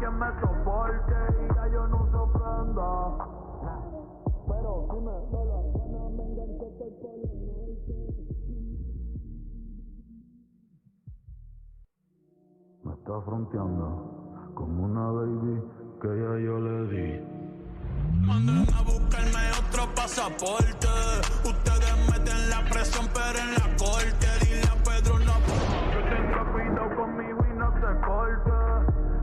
quien me soporte y ya yo no uso prenda. Pero si me da la gana me engancho por Polo Norte. Me está fronteando como una baby que ya yo le di. Manden a buscarme otro pasaporte. Ustedes meten la presión pero en la corte. Dile a Pedro no. Yo tengo cuidado conmigo y no se corte.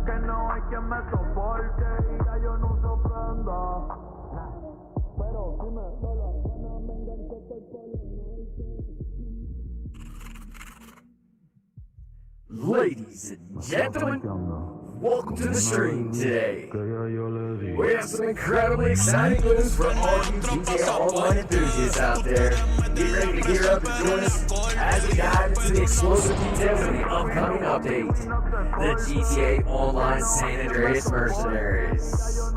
Que no hay quien me soporte y ya yo no uso prenda. Pero si me da la gana me engancho por Polo Norte. Ladies and gentlemen, welcome to the stream today. We have some incredibly exciting news for all you GTAO online enthusiasts out there. Get ready to gear up and join us as we dive into the explosive details of the upcoming update, the GTA Online San Andreas Mercenaries.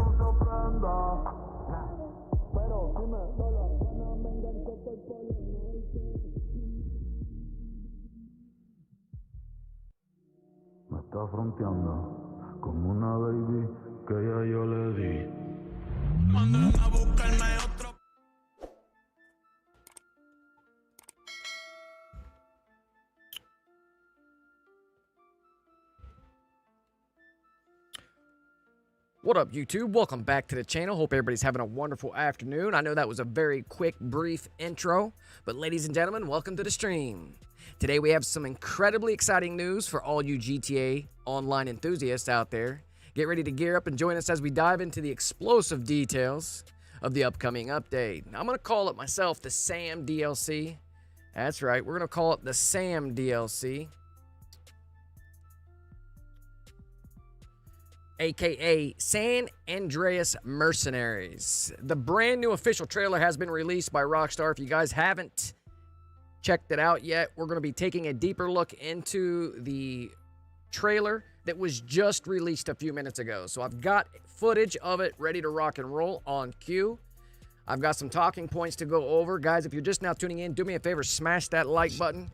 Me está fronteando como una baby que ya yo le di. Manden a buscarme otro. What up, YouTube? Welcome back to the channel. Hope everybody's having a wonderful afternoon. I know that was a very quick, brief intro, but ladies and gentlemen, welcome to the stream. Today we have some incredibly exciting news for all you GTA online enthusiasts out there. Get ready to gear up and join us as we dive into the explosive details of the upcoming update. I'm going to call it myself the S.A.M DLC. That's right, we're going to call it the S.A.M DLC. AKA San Andreas Mercenaries. The brand new official trailer has been released by Rockstar. If you guys haven't checked it out yet, we're going to be taking a deeper look into the trailer that was just released a few minutes ago. So I've got footage of it ready to rock and roll on cue. I've got some talking points to go over. Guys, if you're just now tuning in, do me a favor, smash that like button.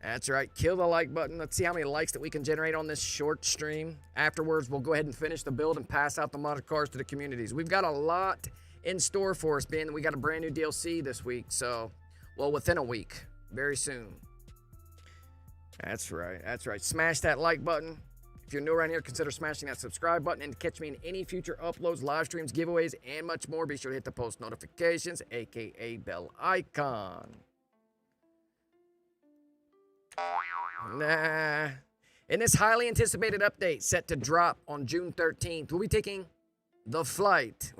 That's right, kill the like button. Let's see how many likes that we can generate on this short stream. Afterwards, we'll go ahead and finish the build and pass out the modded cars to the communities. We've got a lot in store for us, being that we got a brand new DLC this week. So, well, within a week, very soon. That's right, that's right. Smash that like button. If you're new around here, consider smashing that subscribe button. And to catch me in any future uploads, live streams, giveaways, and much more, be sure to hit the post notifications, aka bell icon. In this highly anticipated update set to drop on June 13th, we'll be taking the fight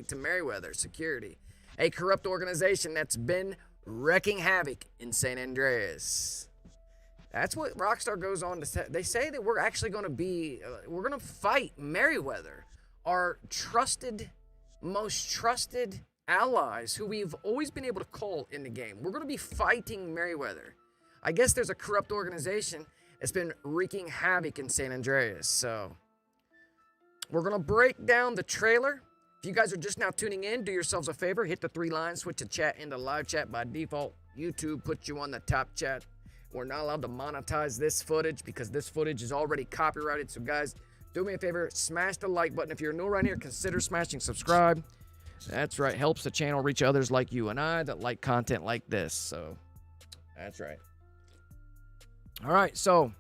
to Merryweather Security, a corrupt organization that's been wreaking havoc in San Andreas. That's what Rockstar goes on to say. They say that we're actually going to be, we're going to fight Merryweather, our most trusted allies who we've always been able to call in the game. We're going to be fighting Merryweather. I guess there's a corrupt organization that's been wreaking havoc in San Andreas. So we're going to break down the trailer. If you guys are just now tuning in, do yourselves a favor. Hit the 3 lines, switch to chat into live chat by default. YouTube puts you on the top chat. We're not allowed to monetize this footage because this footage is already copyrighted. So guys, do me a favor, smash the like button. If you're new around here, consider smashing subscribe. That's right, helps the channel reach others like you and I that like content like this. So that's right. All right, so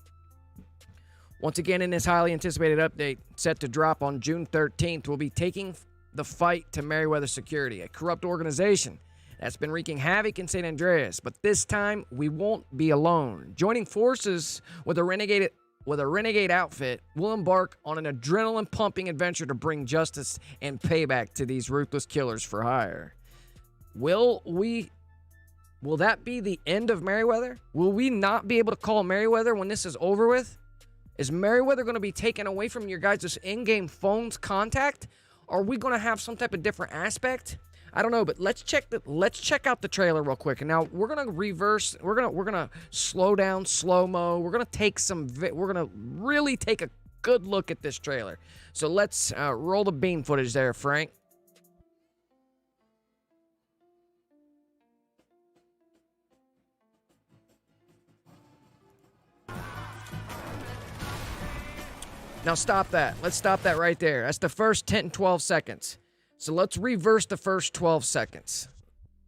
once again in this highly anticipated update set to drop on June 13th, we'll be taking the fight to Merryweather Security, a corrupt organization that's been wreaking havoc in San Andreas. But this time, we won't be alone. Joining forces with a renegade outfit, we'll embark on an adrenaline-pumping adventure to bring justice and payback to these ruthless killers for hire. Will that be the end of Merryweather? Will we not be able to call Merryweather when this is over with? Is Merryweather going to be taken away from your guys' in-game phone's contact? Are we going to have some type of different aspect? I don't know, but let's check out the trailer real quick. And now we're going to reverse, we're going to slow down, slow-mo. We're going to really take a good look at this trailer. So let's roll the beam footage there, Frank. Now stop that. Let's stop that right there. That's the first 10, 12 seconds. So let's reverse the first 12 seconds.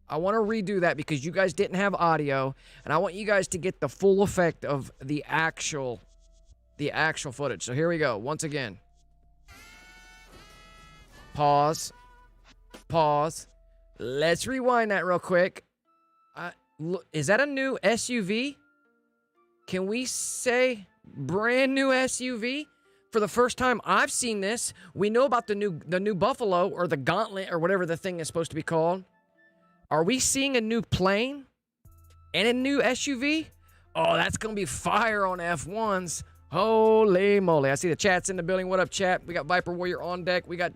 I want to redo that because you guys didn't have audio, and I want you guys to get the full effect of the actual footage. So here we go. Once again. Pause. Pause. Let's rewind that real quick. Is that a new SUV? Can we say brand new SUV? For the first time I've seen this. We know about the new Buffalo or the Gauntlet or whatever the thing is supposed to be called. Are we seeing a new plane and a new SUV? Oh, that's going to be fire on F1s. Holy moly. I see the chat's in the building. What up, chat? We got Viper Warrior on deck. We got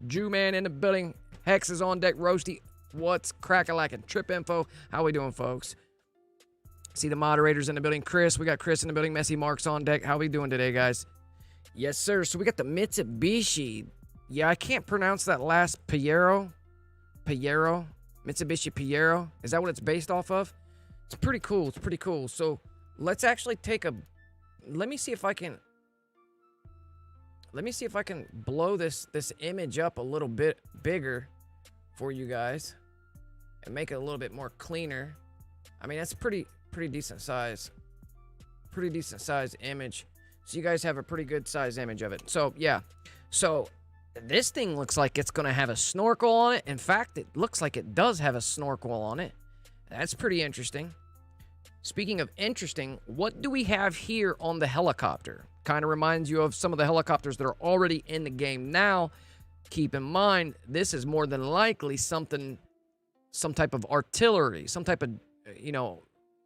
Jew Man in the building. Hex is on deck. Roasty, what's crack-a-lackin'? Trip info. How we doing, folks? See the moderators in the building. Chris, we got Chris in the building. Messy Mark's on deck. How we doing today, guys? Yes, sir. So we got the Mitsubishi. Yeah, I can't pronounce that last Pajero. Mitsubishi Pajero. Is that what it's based off of? It's pretty cool. It's pretty cool. So let's actually take a... Let me see if I can blow this image up a little bit bigger for you guys and make it a little bit more cleaner. I mean, that's pretty decent size. Pretty decent size image. So you guys have a pretty good size image of it. So, yeah. So, this thing looks like it's going to have a snorkel on it. In fact, it looks like it does have a snorkel on it. That's pretty interesting. Speaking of interesting, what do we have here on the helicopter? Kind of reminds you of some of the helicopters that are already in the game now. Keep in mind, this is more than likely some type of artillery, some type of,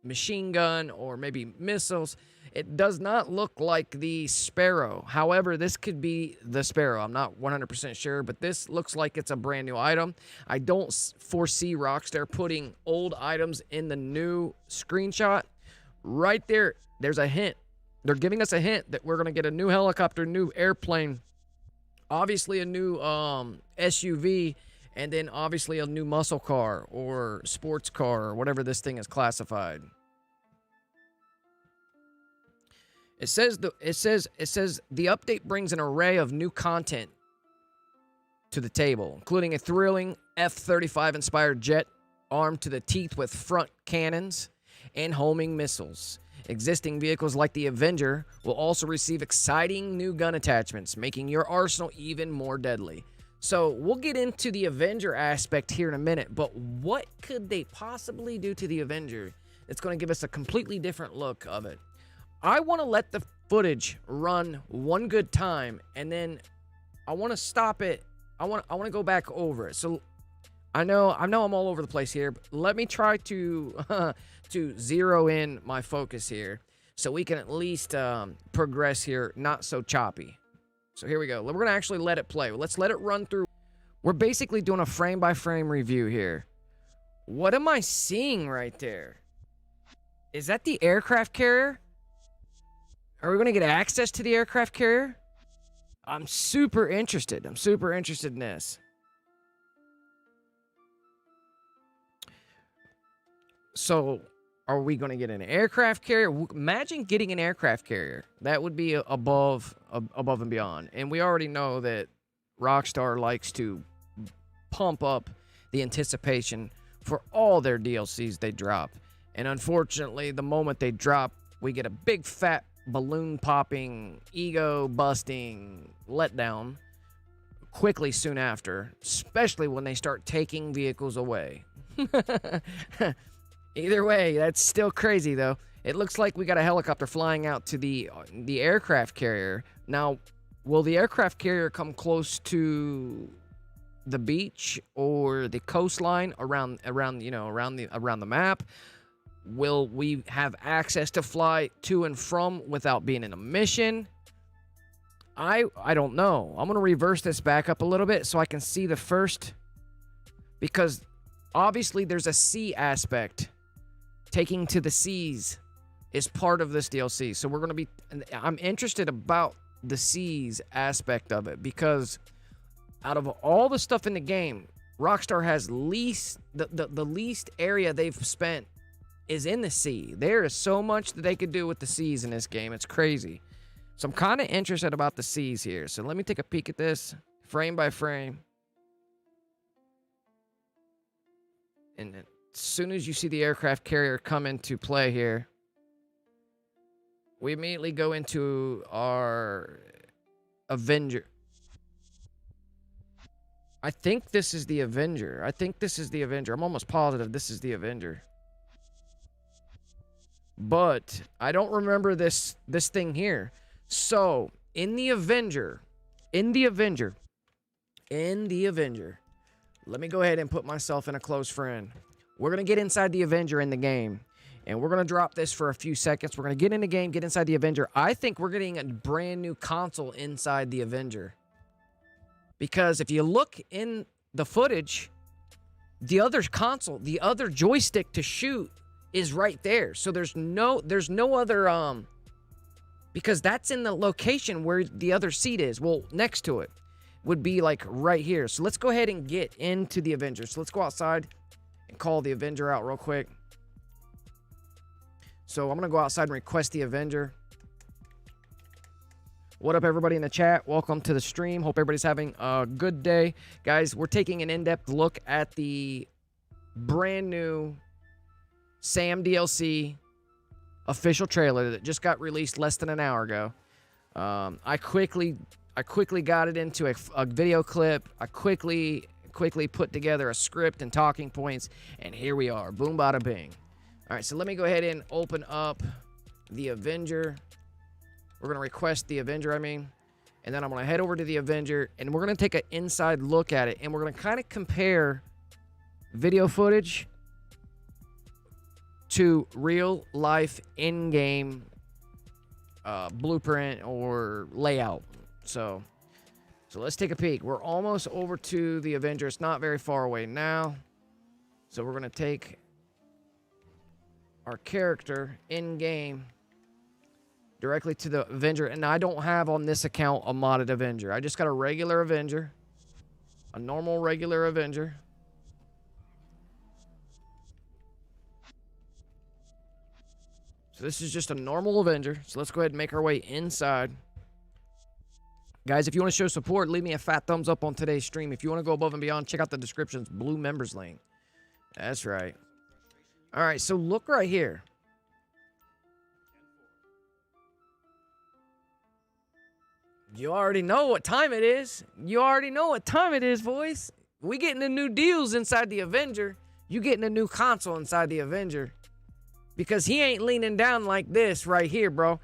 machine gun or maybe missiles. It does not look like the Sparrow. However, this could be the Sparrow. I'm not 100% sure, but this looks like it's a brand new item. I don't foresee Rockstar putting old items in the new screenshot. Right there, there's a hint. They're giving us a hint that we're going to get a new helicopter, new airplane, obviously a new SUV, and then obviously a new muscle car or sports car or whatever this thing is classified. It says the update brings an array of new content to the table, including a thrilling F-35 inspired jet armed to the teeth with front cannons and homing missiles. Existing vehicles like the Avenger will also receive exciting new gun attachments, making your arsenal even more deadly. So we'll get into the Avenger aspect here in a minute, but what could they possibly do to the Avenger that's going to give us a completely different look of it? I want to let the footage run one good time, and then I want to stop it. I want to go back over it. So I know I'm all over the place here, but let me try to to zero in my focus here so we can at least progress here, not so choppy. So here we go. We're going to actually let it play. Let's let it run through. We're basically doing a frame-by-frame review here. What am I seeing right there? Is that the aircraft carrier? Are we going to get access to the aircraft carrier? I'm super interested. I'm super interested in this. So, are we going to get an aircraft carrier? Imagine getting an aircraft carrier. That would be above and beyond. And we already know that Rockstar likes to pump up the anticipation for all their DLCs they drop. And unfortunately, the moment they drop, we get a big fat balloon popping, ego busting letdown quickly soon after, especially when they start taking vehicles away. Either way, that's still crazy though. It looks like we got a helicopter flying out to the aircraft carrier. Now, will the aircraft carrier come close to the beach or the coastline around the map? Will we have access to fly to and from without being in a mission? I don't know. I'm going to reverse this back up a little bit so I can see the first, because obviously there's a sea aspect. Taking to the seas is part of this DLC. So we're going to be, I'm interested about the seas aspect of it, because out of all the stuff in the game, Rockstar has the least area they've spent is in the sea. There is so much that they could do with the seas in this game. It's crazy. So I'm kind of interested about the C's here. So let me take a peek at this frame by frame. And as soon as you see the aircraft carrier come into play here, we immediately go into our Avenger. I think this is the Avenger. I'm almost positive this is the Avenger. But I don't remember this thing here. So, in the Avenger, let me go ahead and put myself in a close friend. We're going to get inside the Avenger in the game. And we're going to drop this for a few seconds. We're going to get in the game, get inside the Avenger. I think we're getting a brand new console inside the Avenger. Because if you look in the footage, the other console, the other joystick to shoot is right there. So there's no other, because that's in the location where the other seat is. Well, next to it would be like right here. So let's go ahead and get into the Avenger. So let's go outside and call the Avenger out real quick. So I'm going to go outside and request the Avenger. What up, everybody in the chat? Welcome to the stream. Hope everybody's having a good day. Guys, we're taking an in-depth look at the brand new S.A.M DLC official trailer that just got released less than an hour ago. I quickly got it into a video clip. I quickly put together a script and talking points, and here we are. Boom, bada, bing. All right, so let me go ahead and open up the Avenger. We're going to request the Avenger, and then I'm going to head over to the Avenger, and we're going to take an inside look at it, and we're going to kind of compare video footage to real-life in-game blueprint or layout. So let's take a peek. We're almost over to the Avenger. It's not very far away now. So we're going to take our character in-game directly to the Avenger. And I don't have on this account a modded Avenger. I just got a regular Avenger. A normal regular Avenger. So this is just a normal Avenger. So let's go ahead and make our way inside. Guys, if you want to show support, leave me a fat thumbs up on today's stream. If you want to go above and beyond, check out the description's blue members link. That's right. All right, so look right here. You already know what time it is. You already know what time it is, boys. We getting the new deals inside the Avenger. You getting a new console inside the Avenger. Because he ain't leaning down like this right here, bro.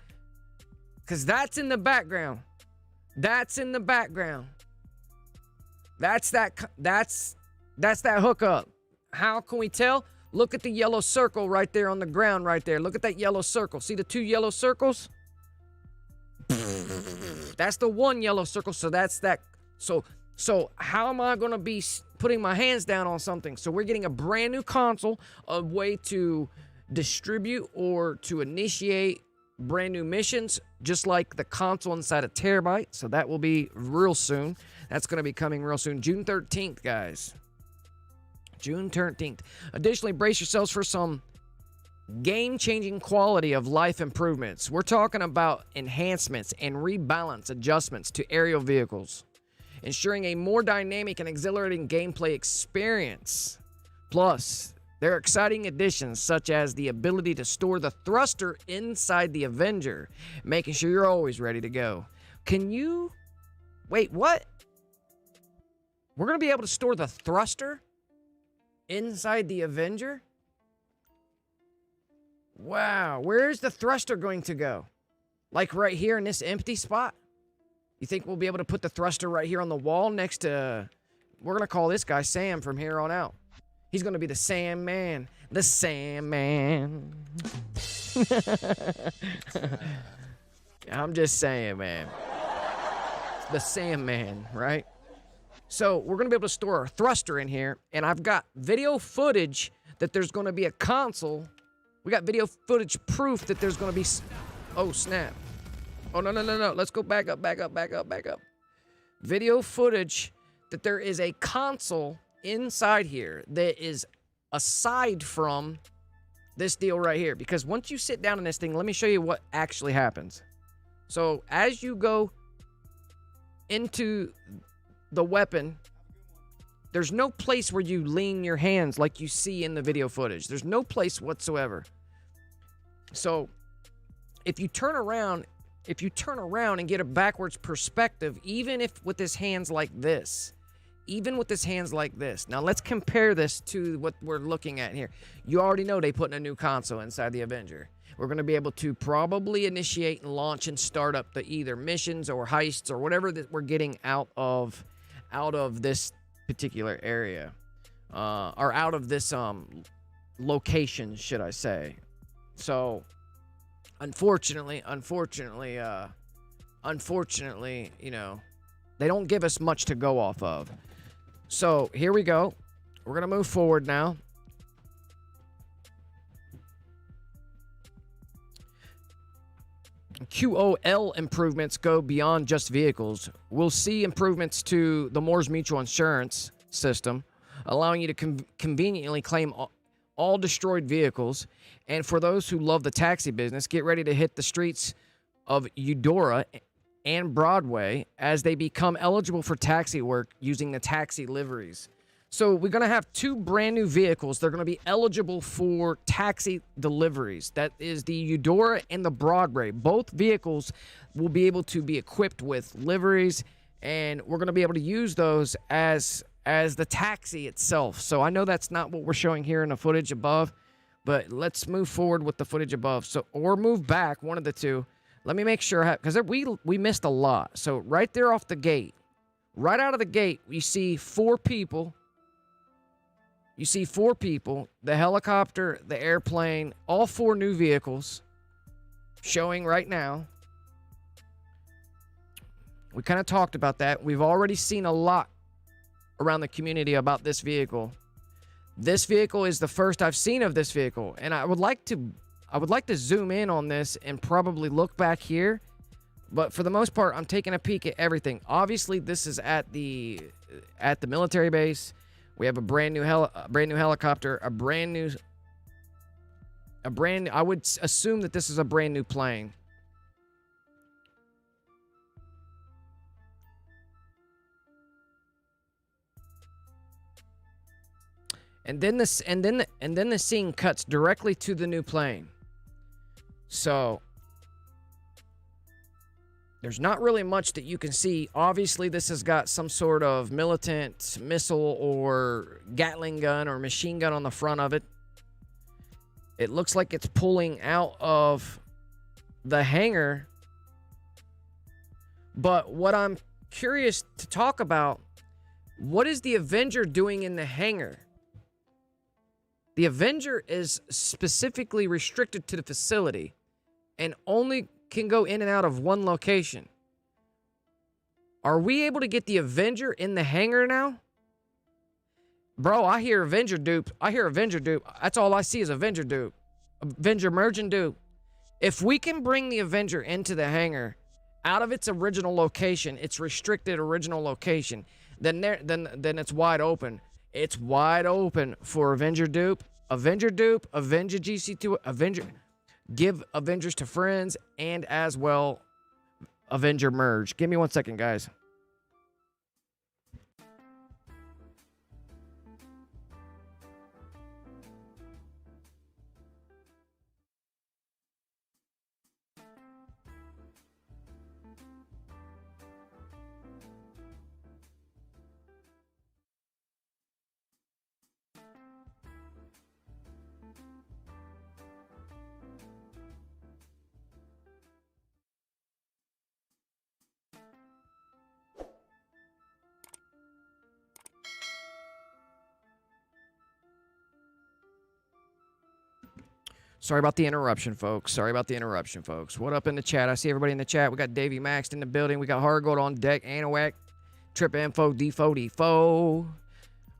Because that's in the background. That's in the background. That's that hookup. How can we tell? Look at the yellow circle right there on the ground right there. Look at that yellow circle. See the two yellow circles? That's the one yellow circle. So that's that. So how am I going to be putting my hands down on something? So we're getting a brand new console, a way to distribute or to initiate brand new missions, just like the console inside a Terabyte. So that will be real soon. That's going to be coming real soon. June 13th, guys. June 13th. Additionally, brace yourselves for some game-changing quality of life improvements. We're talking about enhancements and rebalance adjustments to aerial vehicles, ensuring a more dynamic and exhilarating gameplay experience. Plus, there are exciting additions such as the ability to store the thruster inside the Avenger, making sure you're always ready to go. Can you... Wait, what? We're going to be able to store the thruster inside the Avenger? Wow, where's the thruster going to go? Like right here in this empty spot? You think we'll be able to put the thruster right here on the wall next to... We're going to call this guy Sam from here on out. He's going to be the S.A.M man. The S.A.M man. I'm just saying, man. The S.A.M man, right? So we're going to be able to store our thruster in here. And I've got video footage that there's going to be a console. We got video footage proof that there's going to be... Oh, snap. Oh, no. Let's go back up. Video footage that there is a console inside here that is aside from this deal right here. Because once you sit down in this thing, let me show you what actually happens. So as you go into the weapon, there's no place where you lean your hands like you see in the video footage. There's no place whatsoever. So if you turn around and get a backwards perspective, even if with his hands like this, now let's compare this to what we're looking at here. You already know they put in a new console inside the Avenger. We're going to be able to probably initiate and launch and start up the either missions or heists or whatever that we're getting out of this particular area, or out of this location, should I say. So unfortunately, you know, they don't give us much to go off of. So here we go. We're gonna move forward now. QOL improvements go beyond just vehicles. We'll see improvements to the Moore's Mutual Insurance system, allowing you to conveniently claim all destroyed vehicles. And for those who love the taxi business, get ready to hit the streets of Eudora and Broadway as they become eligible for taxi work using the taxi liveries. So we're going to have two brand new vehicles. They're going to be eligible for taxi deliveries. That is the Eudora and the Broadway. Both vehicles will be able to be equipped with liveries, and we're going to be able to use those as the taxi itself. So I know that's not what we're showing here in the footage above, but let's move forward with the footage above. So, or move back, one of the two. Let me make sure, because we missed a lot. So right there off the gate, right out of the gate, you see four people. You see four people, the helicopter, the airplane, all four new vehicles showing right now. We kind of talked about that. We've already seen a lot around the community about this vehicle. This vehicle is the first I've seen of this vehicle, and I would like to zoom in on this and probably look back here, but for the most part, I'm taking a peek at everything. Obviously, this is at the military base. We have a brand new helicopter, I would assume that this is a brand new plane. And then the scene cuts directly to the new plane. So there's not really much that you can see. Obviously, this has got some sort of militant missile or Gatling gun or machine gun on the front of it. It looks like it's pulling out of the hangar. But what I'm curious to talk about, what is the Avenger doing in the hangar? The Avenger is specifically restricted to the facility and only can go in and out of one location. Are we able to get the Avenger in the hangar now? Bro, I hear Avenger dupe. That's all I see is Avenger dupe. Avenger merge and dupe. If we can bring the Avenger into the hangar out of its original location, its restricted original location, then it's wide open. It's wide open for Avenger dupe, Avenger GC2, Avenger. Give Avengers to friends, and as well, Avenger merge. Give me 1 second, guys. Sorry about the interruption, folks. What up in the chat? I see everybody in the chat. We got Davey Max in the building. We got Hargold on deck. Anowak, Trip Info, Defo.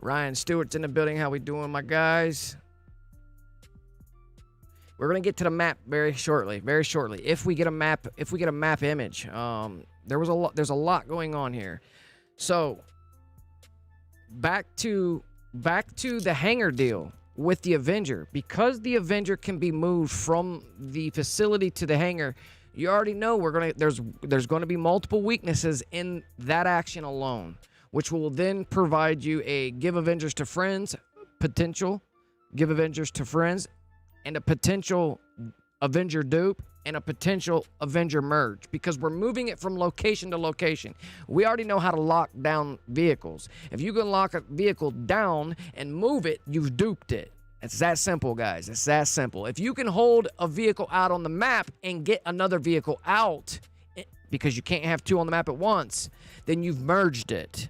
Ryan Stewart's in the building. How we doing, my guys? We're gonna get to the map very shortly. If we get a map image. There's a lot going on here. So back to the hangar deal with the Avenger. Because the Avenger can be moved from the facility to the hangar, You already know there's going to be multiple weaknesses in that action alone, which will then provide you a give Avengers to friends potential, give Avengers to friends, and a potential Avenger dupe, and a potential Avenger merge, because we're moving it from location to location. We already know how to lock down vehicles. If you can lock a vehicle down and move it, you've duped it. It's that simple, guys. It's that simple. If you can hold a vehicle out on the map and get another vehicle out, because you can't have two on the map at once, then you've merged it.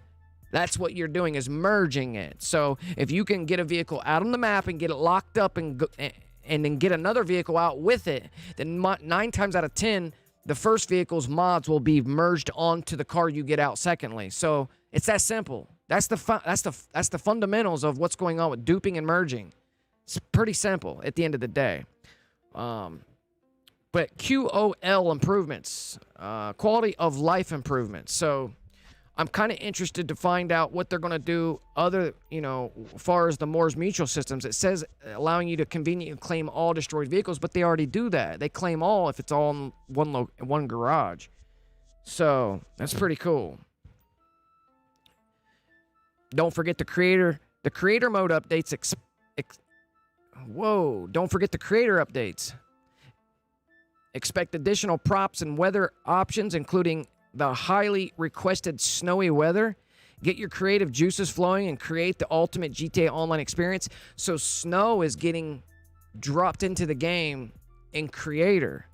That's what you're doing, is merging it. So if you can get a vehicle out on the map and get it locked up and then get another vehicle out with it, then 9 times out of 10, the first vehicle's mods will be merged onto the car you get out secondly. So it's that simple. That's the fundamentals of what's going on with duping and merging. It's pretty simple at the end of the day. But QOL improvements, quality of life improvements. So I'm kind of interested to find out what they're going to do other, as far as the Moore's Mutual systems. It says allowing you to conveniently claim all destroyed vehicles, but they already do that. They claim all if it's all in one garage. So that's pretty cool. Don't forget the creator mode updates. Don't forget the creator updates. Expect additional props and weather options, including the highly requested snowy weather. Get your creative juices flowing and create the ultimate GTA Online experience. So snow is getting dropped into the game in Creator.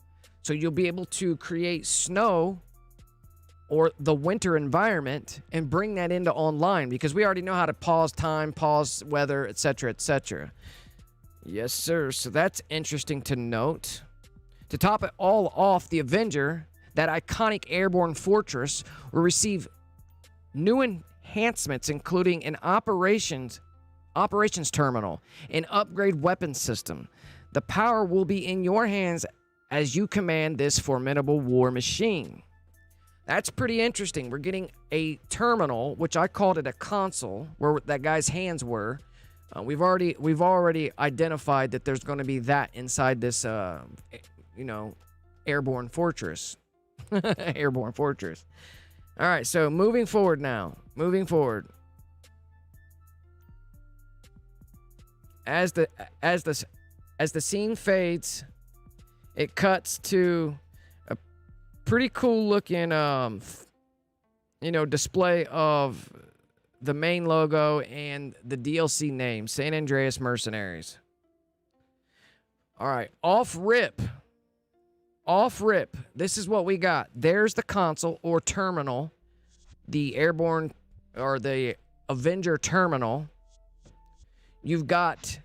So you'll be able to create snow or the winter environment and bring that into online, because we already know how to pause time, pause weather, etc., etc. Yes, sir. So that's interesting to note. To top it all off, the Avenger, that iconic airborne fortress, will receive new enhancements, including an operations terminal, an upgrade weapon system. The power will be in your hands as you command this formidable war machine. That's pretty interesting. We're getting a terminal, which I called it a console, where that guy's hands were. We've already identified that there's going to be that inside this, airborne fortress. Airborne fortress. All right, so moving forward now. Moving forward. As the scene fades, it cuts to a pretty cool looking display of the main logo and the DLC name, San Andreas Mercenaries. All right, off rip, this is what we got. There's the console or terminal, the airborne or the Avenger terminal. You've got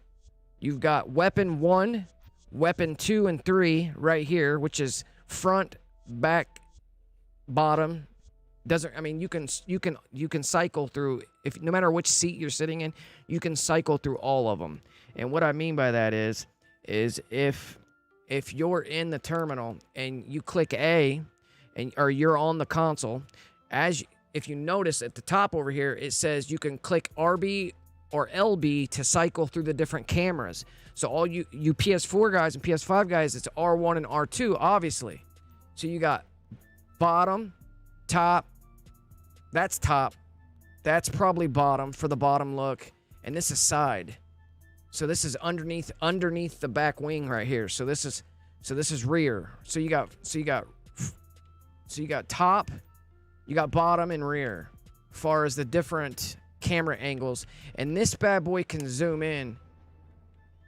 weapon 1, weapon 2, and 3 right here, which is front, back, bottom. You can cycle through, if no matter which seat you're sitting in, you can cycle through all of them. And what I mean by that is if you're in the terminal and you click A, or you're on the console, if you notice at the top over here, it says you can click RB or LB to cycle through the different cameras. So all you PS4 guys and PS5 guys, it's R1 and R2, obviously. So you got bottom, top, that's top, that's probably bottom for the bottom look, and this is side. So this is underneath the back wing right here. So this is rear. So you got top, you got bottom and rear, as far as the different camera angles. And this bad boy can zoom in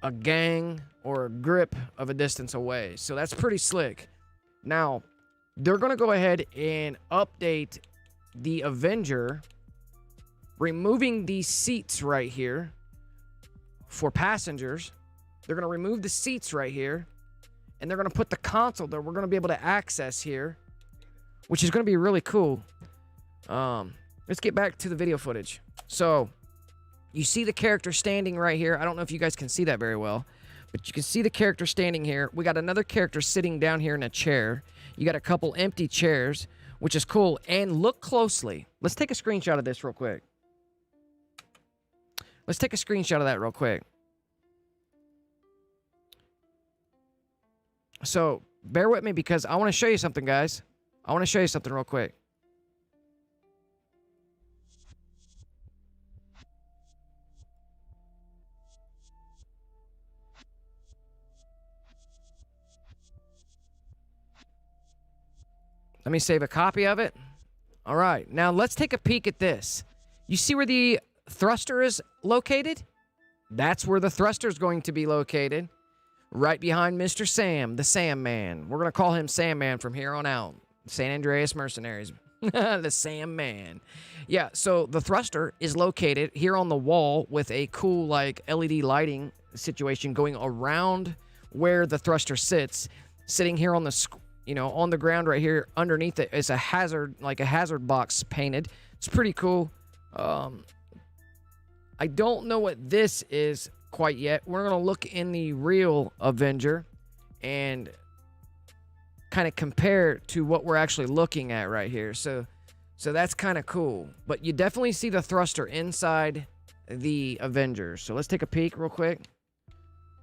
a gang or a grip of a distance away. So that's pretty slick. Now, they're gonna go ahead and update the Avenger, removing these seats right here. For passengers, they're going to remove the seats right here, and they're going to put the console that we're going to be able to access here, which is going to be really cool. Let's get back to the video footage. So you see the character standing right here. I don't know if you guys can see that very well, but you can see the character standing here. We got another character sitting down here in a chair. You got a couple empty chairs, which is cool. And look closely. Let's take a screenshot of this real quick. Let's take a screenshot of that real quick. So bear with me because I want to show you something, guys. I want to show you something real quick. Let me save a copy of it. All right, now let's take a peek at this. You see where the thruster is located? That's where the thruster is going to be located. Right behind Mr. Sam, the Sam Man. We're going to call him Sam Man from here on out. San Andreas Mercenaries. The Sam Man. Yeah, so the thruster is located here on the wall with a cool, like, LED lighting situation going around where the thruster sits. Sitting here on the, on the ground right here underneath it is a hazard, like a hazard box painted. It's pretty cool. I don't know what this is quite yet. We're going to look in the real Avenger and kind of compare to what we're actually looking at right here. So that's kind of cool. But you definitely see the thruster inside the Avenger. So let's take a peek real quick.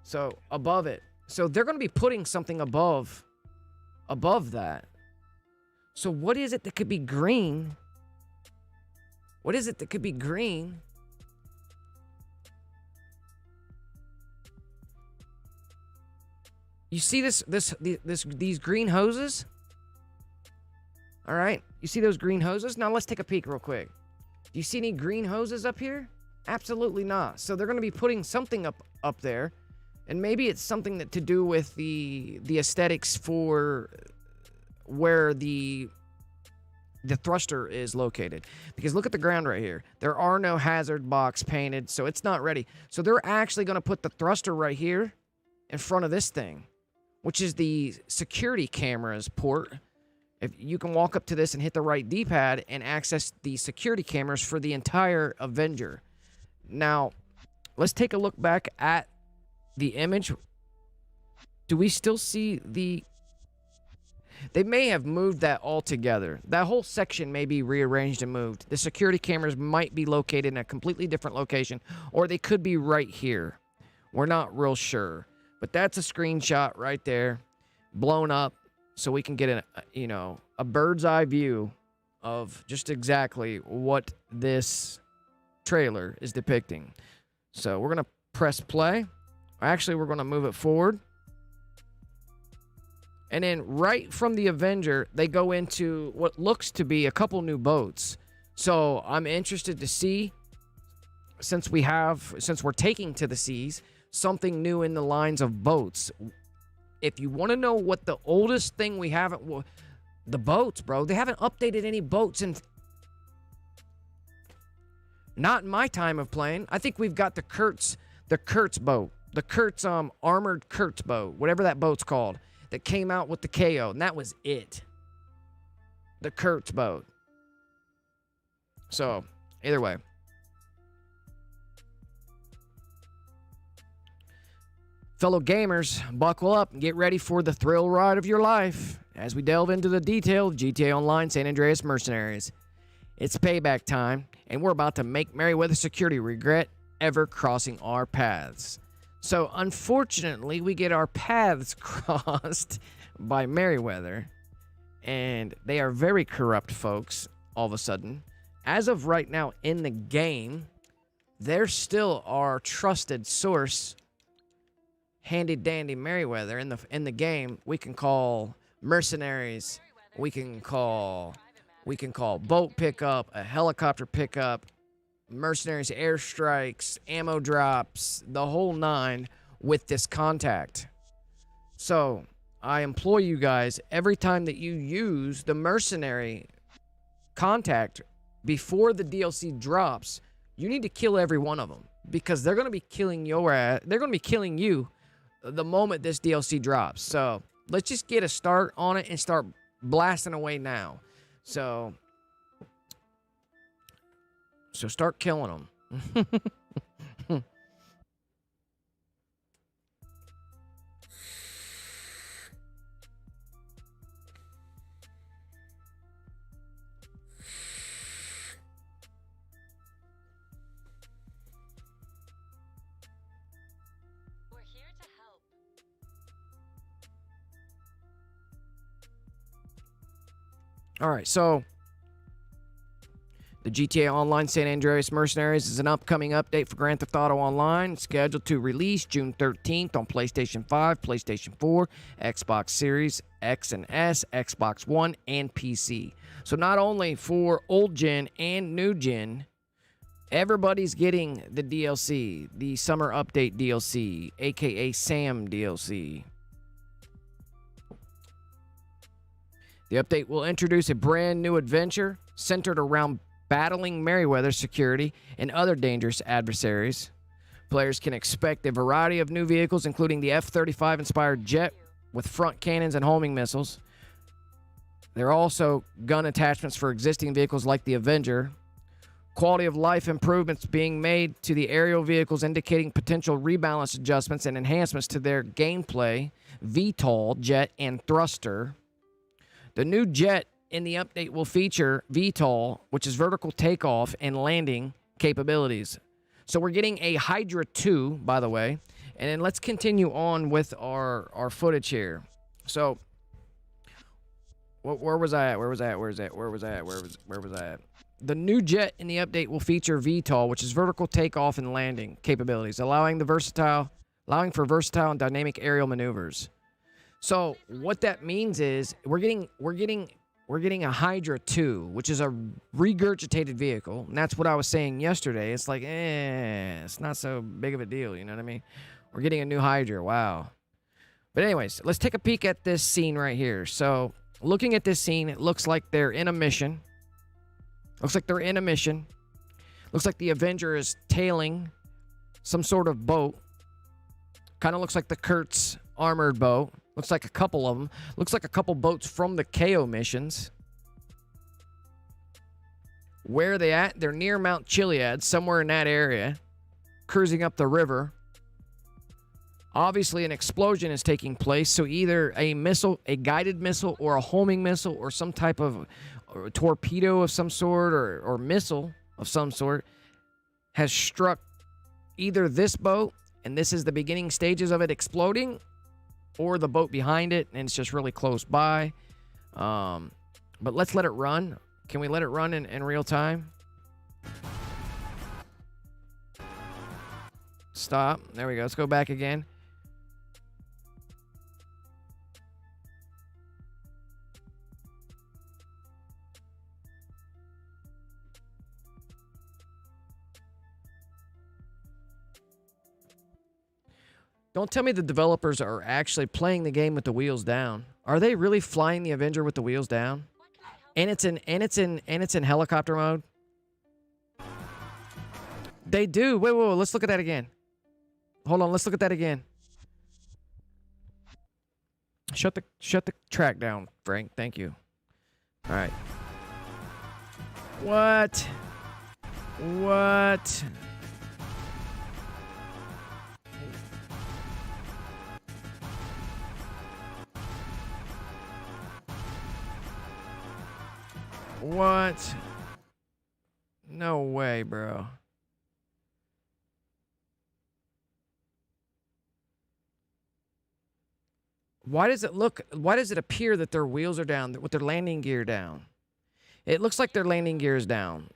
So above it. So they're going to be putting something above that. So what is it that could be green? What is it that could be green? You see these green hoses? All right. You see those green hoses? Now let's take a peek real quick. Do you see any green hoses up here? Absolutely not. So they're going to be putting something up there, and maybe it's something to do with the aesthetics for where the thruster is located. Because look at the ground right here. There are no hazard box painted, so it's not ready. So they're actually going to put the thruster right here in front of this thing, which is the security cameras port. If you can walk up to this and hit the right D-pad and access the security cameras for the entire Avenger. Now, let's take a look back at the image. Do we still see the... They may have moved that all together. That whole section may be rearranged and moved. The security cameras might be located in a completely different location, or they could be right here. We're not real sure. But that's a screenshot right there, blown up, so we can get a bird's eye view of just exactly what this trailer is depicting. So we're going to press play. Actually, we're going to move it forward. And then right from the Avenger, they go into what looks to be a couple new boats. So I'm interested to see, since we're taking to the seas, something new in the lines of boats. If you want to know what the oldest thing we haven't... The boats, bro. They haven't updated any boats in... Not in my time of playing. I think we've got the Kurtz boat. The Kurtz, armored Kurtz boat. Whatever that boat's called. That came out with the KO. And that was it. The Kurtz boat. So, either way. Fellow gamers, buckle up and get ready for the thrill ride of your life as we delve into the detail of GTA Online San Andreas Mercenaries. It's payback time, and we're about to make Merryweather Security regret ever crossing our paths. So, unfortunately, we get our paths crossed by Merryweather, and they are very corrupt folks, all of a sudden. As of right now in the game, they're still our trusted source. Handy dandy Merryweather in the game. We can call mercenaries. We can call boat pickup, a helicopter pickup, mercenaries airstrikes, ammo drops, the whole nine with this contact. So I implore you guys, every time that you use the mercenary contact before the DLC drops, you need to kill every one of them, because they're going to be killing your ass. They're going to be killing you the moment this DLC drops. So let's just get a start on it and start blasting away now. So start killing them. All right, so the GTA Online San Andreas Mercenaries is an upcoming update for Grand Theft Auto Online, scheduled to release June 13th on PlayStation 5, PlayStation 4, Xbox Series X and S, Xbox One, and PC. So not only for old gen and new gen, everybody's getting the DLC, the Summer Update DLC, aka S.A.M DLC. The update will introduce a brand new adventure centered around battling Merryweather security and other dangerous adversaries. Players can expect a variety of new vehicles, including the F-35 inspired jet with front cannons and homing missiles. There are also gun attachments for existing vehicles like the Avenger. Quality of life improvements being made to the aerial vehicles, indicating potential rebalance adjustments and enhancements to their gameplay, VTOL, jet, and thruster. The new jet in the update will feature VTOL, which is vertical takeoff and landing capabilities. So we're getting a Hydra 2, by the way. And then let's continue on with our footage here. So where was I at? The new jet in the update will feature VTOL, which is vertical takeoff and landing capabilities, allowing for versatile and dynamic aerial maneuvers. So what that means is we're getting a Hydra 2, which is a regurgitated vehicle. And that's what I was saying yesterday. It's like, it's not so big of a deal, you know what I mean? We're getting a new Hydra, wow. But anyways, let's take a peek at this scene right here. So looking at this scene, it looks like they're in a mission. Looks like the Avenger is tailing some sort of boat. Kind of looks like the Kurtz armored boat. Looks like a couple of them. Looks like a couple boats from the KO missions. Where are they at? They're near Mount Chiliad, somewhere in that area. Cruising up the river. Obviously, an explosion is taking place. So either a missile, a guided missile, or a homing missile, or some type of torpedo of some sort, or missile of some sort, has struck either this boat, and this is the beginning stages of it exploding, or the boat behind it, and it's just really close by. But let's let it run. Can we let it run in real time? Stop. There we go. Let's go back again. Don't tell me the developers are actually playing the game with the wheels down. Are they really flying the Avenger with the wheels down? And it's in helicopter mode. They do. Wait, let's look at that again. Hold on, let's look at that again. Shut the track down, Frank. Thank you. All right. What? What? No way, bro. Why does it appear that their wheels are down, with their landing gear down? It looks like their landing gear is down.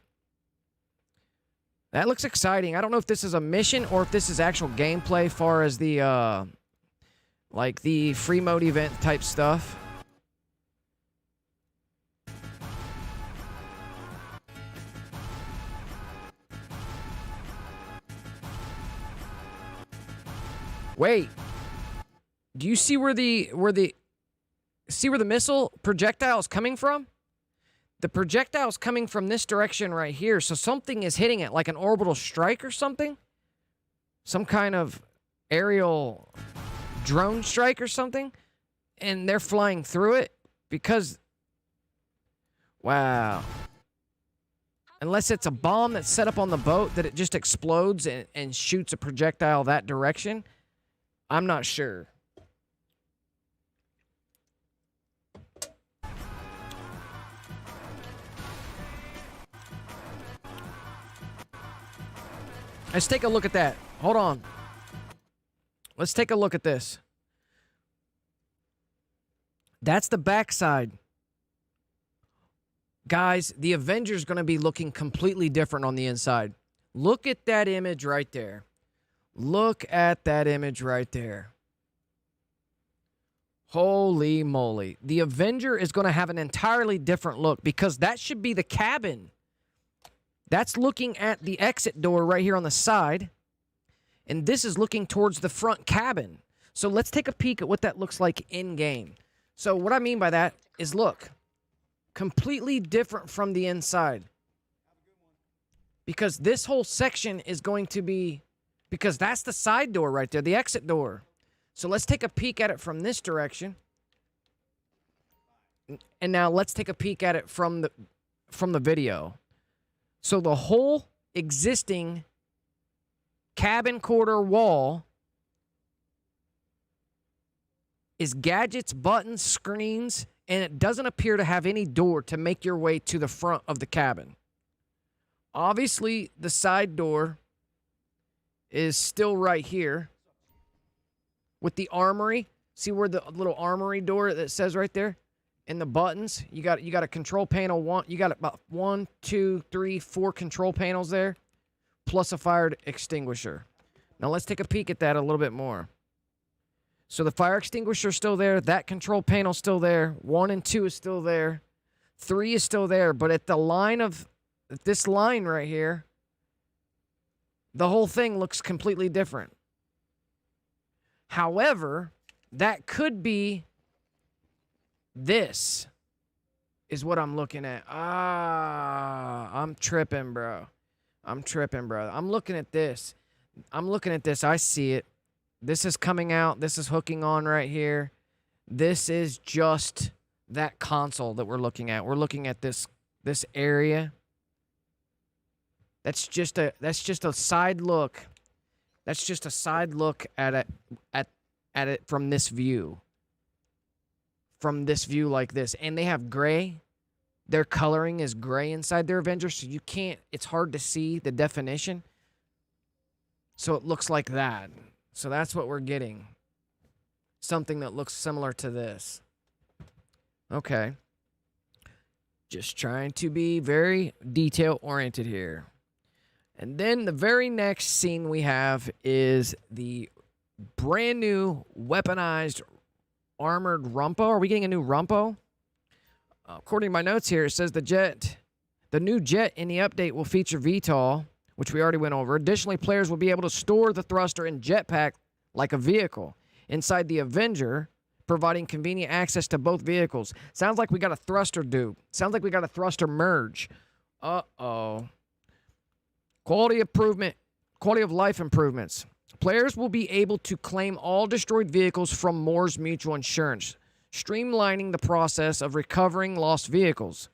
That looks exciting. I don't know if this is a mission or if this is actual gameplay far as the, like the free mode event type stuff. Wait. Do you see where the missile projectile is coming from? The projectile is coming from this direction right here. So something is hitting it, like an orbital strike or something. Some kind of aerial drone strike or something. And they're flying through it because, wow. Unless it's a bomb that's set up on the boat that it just explodes and shoots a projectile that direction. I'm not sure. Let's take a look at that. Hold on. Let's take a look at this. That's the backside Guys, the Avenger's going to be looking completely different on the inside. Look at that image right there. Look at that image right there. Holy moly. The Avenger is going to have an entirely different look because that should be the cabin. That's looking at the exit door right here on the side. And this is looking towards the front cabin. So let's take a peek at what that looks like in-game. So what I mean by that is, look, completely different from the inside. Because this whole section is going to be, because that's the side door right there, the exit door. So let's take a peek at it from this direction. And now let's take a peek at it from the video. So the whole existing cabin quarter wall is gadgets, buttons, screens, and it doesn't appear to have any door to make your way to the front of the cabin. Obviously, the side door is still right here with the armory. See where the little armory door that says right there? And the buttons. You got a control panel. You got about 1, 2, 3, 4 control panels there, plus a fire extinguisher. Now let's take a peek at that a little bit more. So the fire extinguisher is still there. That control panel is still there. 1 and 2 is still there. 3 is still there. But at the line of this line right here, the whole thing looks completely different. However, that could be this is what I'm looking at. I'm tripping, bro. I'm tripping, bro. I'm looking at this. I see it. This is coming out. This is hooking on right here. This is just that console that we're looking at. We're looking at this area. That's just a side look. That's just a side look at it from this view. From this view like this. And they have gray. Their coloring is gray inside their Avenger, so you can't, it's hard to see the definition. So it looks like that. So that's what we're getting. Something that looks similar to this. Okay. Just trying to be very detail-oriented here. And then the very next scene we have is the brand new weaponized armored Rumpo. Are we getting a new Rumpo? According to my notes here, it says the new jet in the update will feature VTOL, which we already went over. Additionally, players will be able to store the thruster and jetpack like a vehicle inside the Avenger, providing convenient access to both vehicles. Sounds like we got a thruster dupe. Sounds like we got a thruster merge. Uh-oh. Quality of life improvements. Players will be able to claim all destroyed vehicles from Moore's Mutual Insurance, streamlining the process of recovering lost vehicles.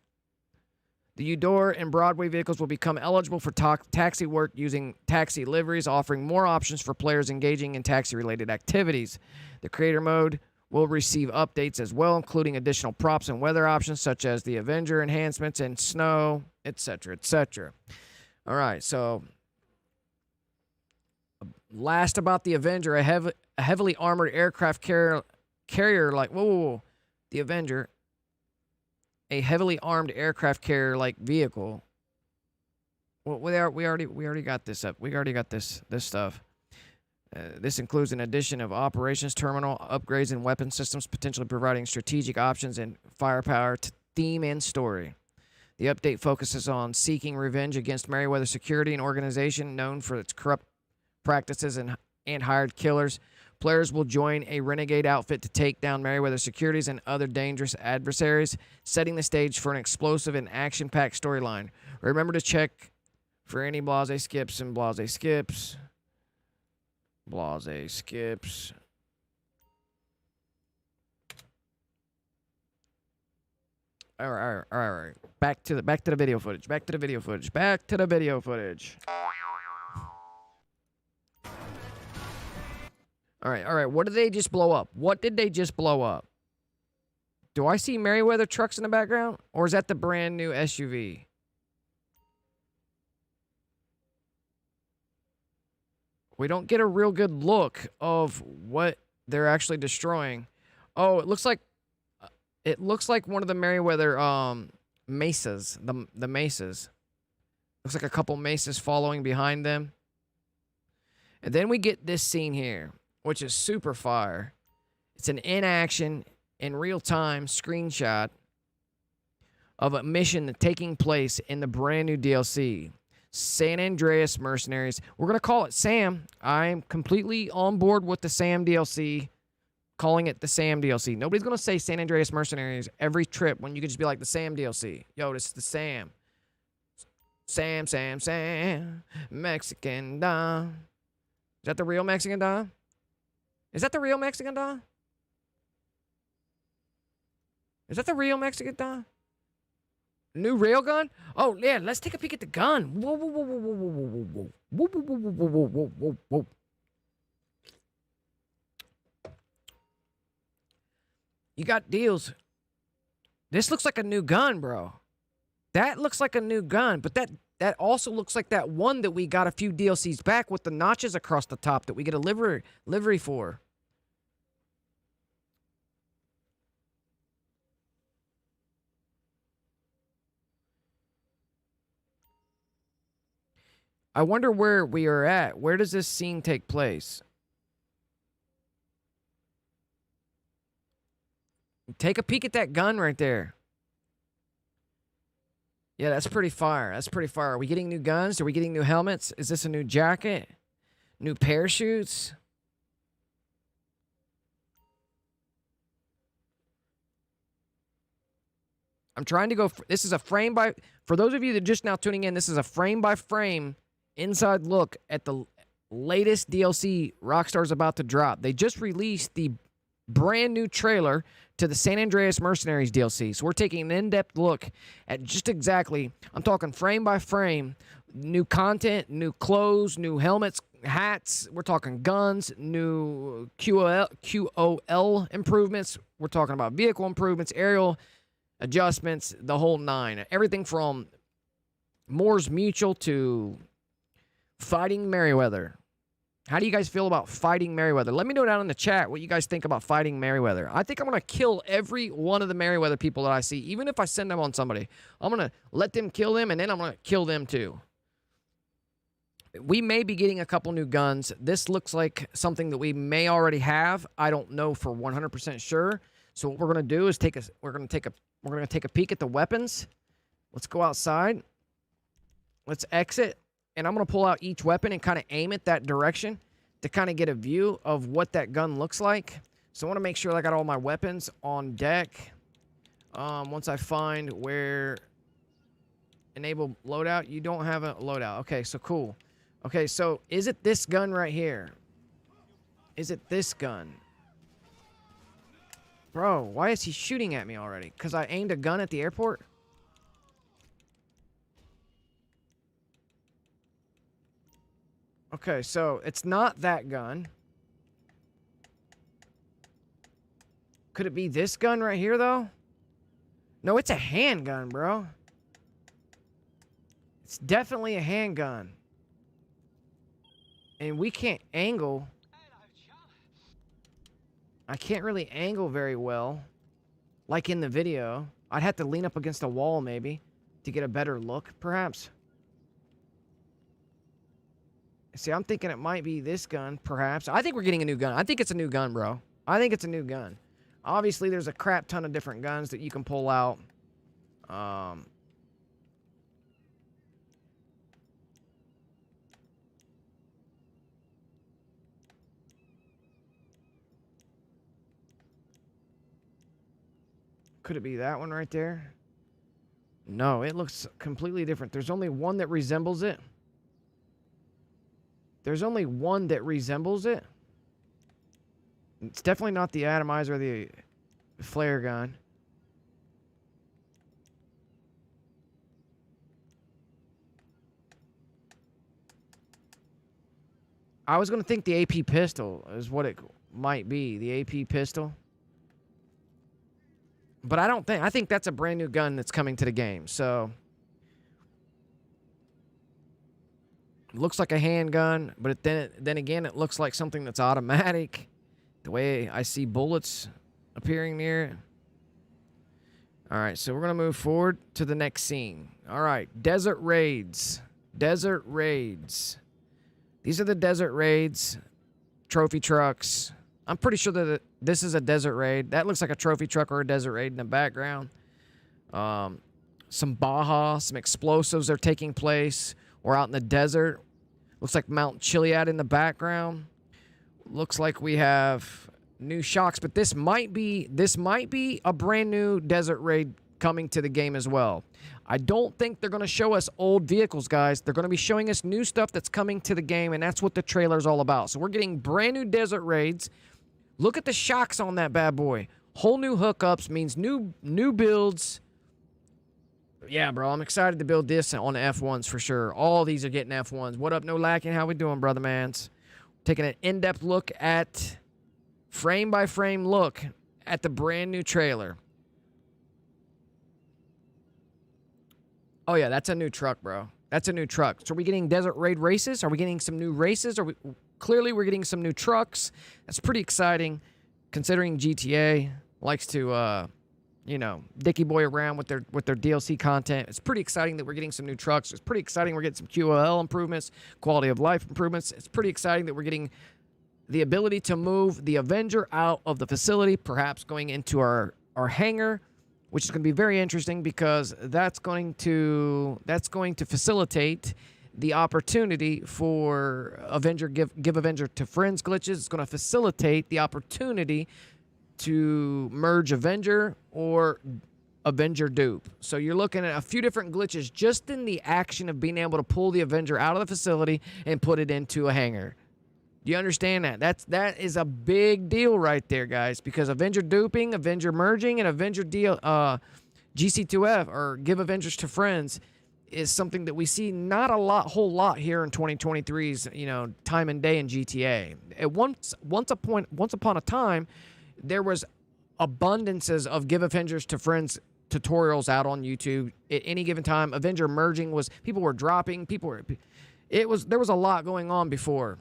The Eudora and Broadway vehicles will become eligible for taxi work using taxi liveries, offering more options for players engaging in taxi-related activities. The creator mode will receive updates as well, including additional props and weather options such as the Avenger enhancements and snow, etc., etc. All right, so last about the Avenger, a heavily armored aircraft carrier like the Avenger, a heavily armed aircraft carrier like vehicle. Well, we already got this up. We already got this stuff. This includes an addition of operations terminal, upgrades in weapon systems, potentially providing strategic options and firepower to theme and story. The update focuses on seeking revenge against Merryweather Security, an organization known for its corrupt practices and hired killers. Players will join a renegade outfit to take down Merryweather Securities and other dangerous adversaries, setting the stage for an explosive and action-packed storyline. Remember to check for any blase skips and blase skips. Blase skips. All right. Back to the video footage. Back to the video footage. All right. What did they just blow up? Do I see Merryweather trucks in the background? Or is that the brand new SUV? We don't get a real good look of what they're actually destroying. Oh, it looks like one of the Merryweather mesas, the mesas. Looks like a couple mesas following behind them. And then we get this scene here, which is super fire. It's an in-action, in real-time screenshot of a mission taking place in the brand new DLC, San Andreas Mercenaries. We're going to call it SAM. I'm completely on board with the SAM DLC, calling it the SAM DLC. Nobody's going to say San Andreas Mercenaries every trip when you could just be like the SAM DLC. Yo, this is the SAM. Sam, Sam, Sam, Mexican Don. Is that the real Mexican Don? Is that the real Mexican Don? Is that the real Mexican Don? New railgun? Oh, yeah, let's take a peek at the gun. Whoa, whoa, whoa, whoa, whoa, whoa, whoa, whoa, whoa, whoa, whoa, whoa, whoa, whoa, whoa. You got deals. This looks like a new gun, bro. That looks like a new gun, but that also looks like that one that we got a few DLCs back with the notches across the top that we get a livery for. I wonder where we are at. Where does this scene take place? Take a peek at that gun right there. Yeah, that's pretty fire. That's pretty fire. Are we getting new guns? Are we getting new helmets? Is this a new jacket? New parachutes? I'm trying to go... This is a frame by... For those of you that are just now tuning in, this is a frame-by-frame inside look at the latest DLC Rockstar's about to drop. They just released the brand new trailer to the San Andreas Mercenaries DLC. So we're taking an in-depth look at just exactly, I'm talking frame by frame, new content, new clothes, new helmets, hats. We're talking guns, new QOL improvements. We're talking about vehicle improvements, aerial adjustments, the whole nine. Everything from Moore's Mutual to Fighting Merryweather. How do you guys feel about Fighting Merryweather? Let me know down in the chat what you guys think about Fighting Merryweather. I think I'm going to kill every one of the Merryweather people that I see. Even if I send them on somebody, I'm going to let them kill them, and then I'm going to kill them too. We may be getting a couple new guns. This looks like something that we may already have. I don't know for 100% sure. So what we're going to do is we're going to take a peek at the weapons. Let's go outside. Let's exit. And I'm going to pull out each weapon and kind of aim it that direction to kind of get a view of what that gun looks like. So I want to make sure I got all my weapons on deck. Once I find where enable loadout, you don't have a loadout. Okay, so cool. Okay, so is it this gun right here? Is it this gun? Bro, why is he shooting at me already? Because I aimed a gun at the airport? Okay, so it's not that gun. Could it be this gun right here, though? No, it's a handgun, bro. It's definitely a handgun. And we can't angle. I can't really angle very well. Like in the video. I'd have to lean up against a wall, maybe, to get a better look, perhaps. See, I'm thinking it might be this gun, perhaps. I think we're getting a new gun. I think it's a new gun, bro. I think it's a new gun. Obviously, there's a crap ton of different guns that you can pull out. Could it be that one right there? No, it looks completely different. There's only one that resembles it. There's only one that resembles it. It's definitely not the atomizer or the flare gun. I was going to think the AP pistol is what it might be. The AP pistol. But I don't think... I think that's a brand new gun that's coming to the game. So... looks like a handgun, but then again, it looks like something that's automatic. The way I see bullets appearing near it. All right, so we're going to move forward to the next scene. All right, Desert Raids. Desert Raids. These are the Desert Raids trophy trucks. I'm pretty sure that this is a Desert Raid. That looks like a trophy truck or a Desert Raid in the background. Some Baja, some explosives are taking place. We're out in the desert. Looks like Mount Chiliad in the background. Looks like we have new shocks, but this might be a brand new Desert Raid coming to the game as well. I don't think they're going to show us old vehicles, guys. They're going to be showing us new stuff that's coming to the game, and that's what the trailer's all about. So we're getting brand new Desert Raids. Look at the shocks on that bad boy. Whole new hookups means new builds. Yeah, bro, I'm excited to build this on the F1s for sure. All these are getting F1s. What up, No Lacking? How we doing, brother mans? Taking an in-depth look at, frame-by-frame look at the brand new trailer. Oh, yeah, that's a new truck, bro. That's a new truck. So are we getting Desert Raid races? Are we getting some new races? Clearly, we're getting some new trucks. That's pretty exciting, considering GTA likes to, you know, dicky boy around with their DLC content. It's pretty exciting that we're getting some new trucks. It's pretty exciting we're getting some QOL improvements, quality of life improvements. It's pretty exciting that we're getting the ability to move the Avenger out of the facility, perhaps going into our hangar, which is going to be very interesting because that's going to facilitate the opportunity for Avenger give Avenger to friends glitches. It's going to facilitate the opportunity to merge Avenger or Avenger dupe. So you're looking at a few different glitches just in the action of being able to pull the Avenger out of the facility and put it into a hangar. Do you understand that? That is a big deal right there, guys, because Avenger duping, Avenger merging, and Avenger GC2F, or give Avengers to friends, is something that we see not a whole lot here in 2023's, you know, time and day in GTA. Once upon a time, there was abundances of give Avengers to friends tutorials out on YouTube at any given time. Avenger merging was, people were dropping, there was a lot going on before.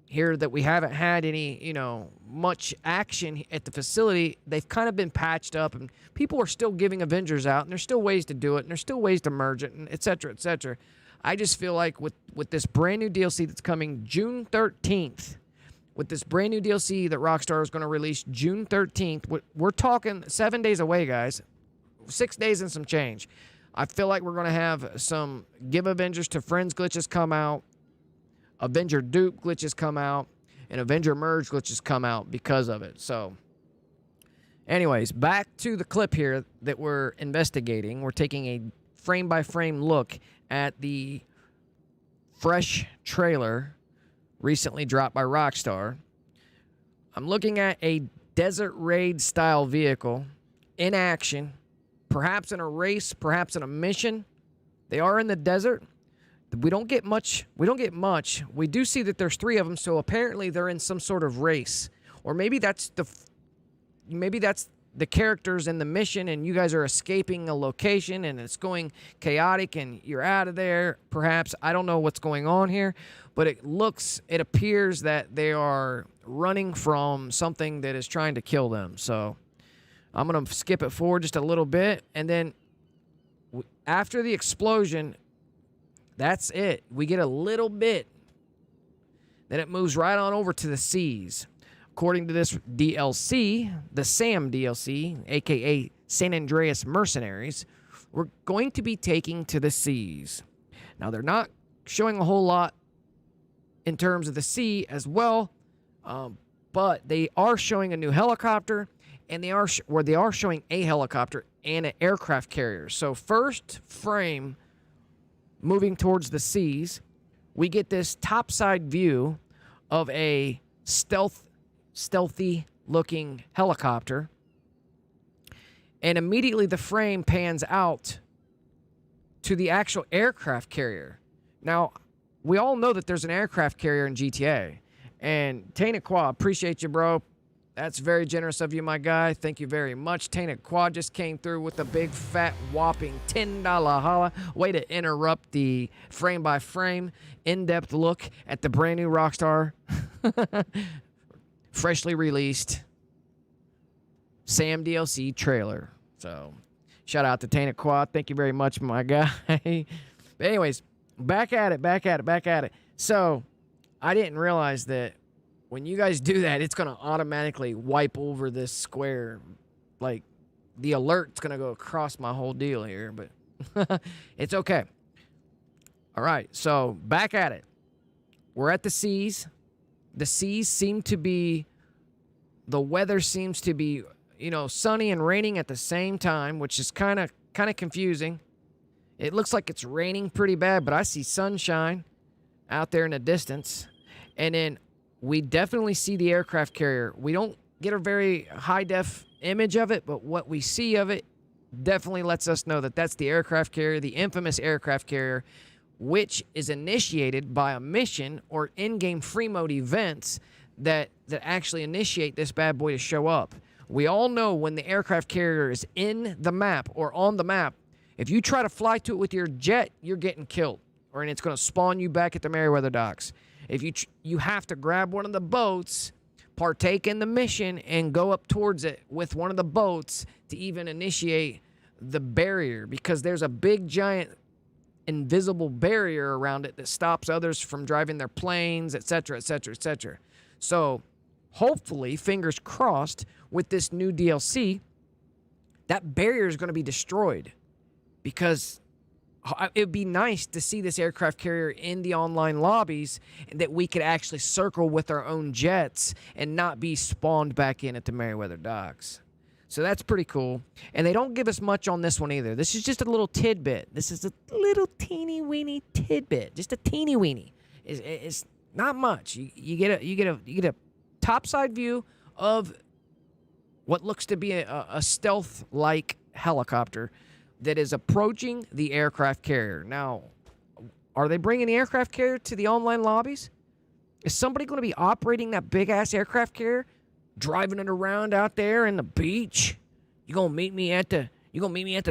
Here that we haven't had any, you know, much action at the facility. They've kind of been patched up, and people are still giving Avengers out, and there's still ways to do it, and there's still ways to merge it, and et cetera, et cetera. I just feel like with this brand new DLC that's coming June 13th, with this brand new DLC that Rockstar is going to release June 13th, we're talking 7 days away, guys. 6 days and some change. I feel like we're going to have some give Avengers to friends glitches come out, Avenger dupe glitches come out, and Avenger merge glitches come out because of it. So, anyways, back to the clip here that we're investigating. We're taking a frame-by-frame look at the fresh trailer recently dropped by Rockstar. I'm looking at a Desert Raid style vehicle in action, perhaps in a race, perhaps in a mission. They are in the desert. We don't get much. We do see that there's 3 of them, so apparently they're in some sort of race. Or maybe that's the characters in the mission, and you guys are escaping a location, and it's going chaotic, and you're out of there, perhaps. I don't know what's going on here, but it appears that they are running from something that is trying to kill them. So I'm going to skip it forward just a little bit, and then after the explosion, that's it. We get a little bit. Then it moves right on over to the seas. According to this DLC, the S.A.M DLC, a.k.a. San Andreas Mercenaries, we're going to be taking to the seas. Now, they're not showing a whole lot in terms of the sea as well, but they are showing a new helicopter, and they are showing a helicopter and an aircraft carrier. So first frame, moving towards the seas, we get this topside view of a stealthy looking helicopter, and immediately the frame pans out to the actual aircraft carrier. Now, we all know that there's an aircraft carrier in GTA, and Tainted Quad, appreciate you, bro. That's very generous of you, my guy. Thank you very much. Tainted Quad just came through with a big, fat, whopping $10 holla. Way to interrupt the frame-by-frame, in-depth look at the brand new Rockstar, freshly released S.A.M DLC trailer. So, Shout out to Tainted Quad. Thank you very much, my guy. But anyways, back at it. So I didn't realize that when you guys do that, it's going to automatically wipe over this square. Like, the alert's going to go across my whole deal here, but it's okay. All right, so back at it. We're at the seas. The seas seem to be, the weather seems to be, you know, sunny and raining at the same time, which is kind of confusing. It looks like it's raining pretty bad, but I see sunshine out there in the distance. And then we definitely see the aircraft carrier. We don't get a very high-def image of it, but what we see of it definitely lets us know that that's the aircraft carrier, the infamous aircraft carrier, which is initiated by a mission or in-game free mode events that actually initiate this bad boy to show up. We all know when the aircraft carrier is in the map or on the map, if you try to fly to it with your jet, you're getting killed, and it's going to spawn you back at the Merryweather docks. If you have to grab one of the boats, partake in the mission, and go up towards it with one of the boats to even initiate the barrier, because there's a big giant invisible barrier around it that stops others from driving their planes, etc., etc., etc. So hopefully, fingers crossed, with this new DLC, that barrier is going to be destroyed, because it would be nice to see this aircraft carrier in the online lobbies, and that we could actually circle with our own jets and not be spawned back in at the Merryweather docks. So that's pretty cool. And they don't give us much on this one either. This is just a little tidbit. This is a little teeny weeny tidbit, just a teeny weeny. It's not much. You get a topside view of what looks to be a stealth-like helicopter that is approaching the aircraft carrier. Now, are they bringing the aircraft carrier to the online lobbies? Is somebody going to be operating that big-ass aircraft carrier, driving it around out there in the beach? You gonna meet me at the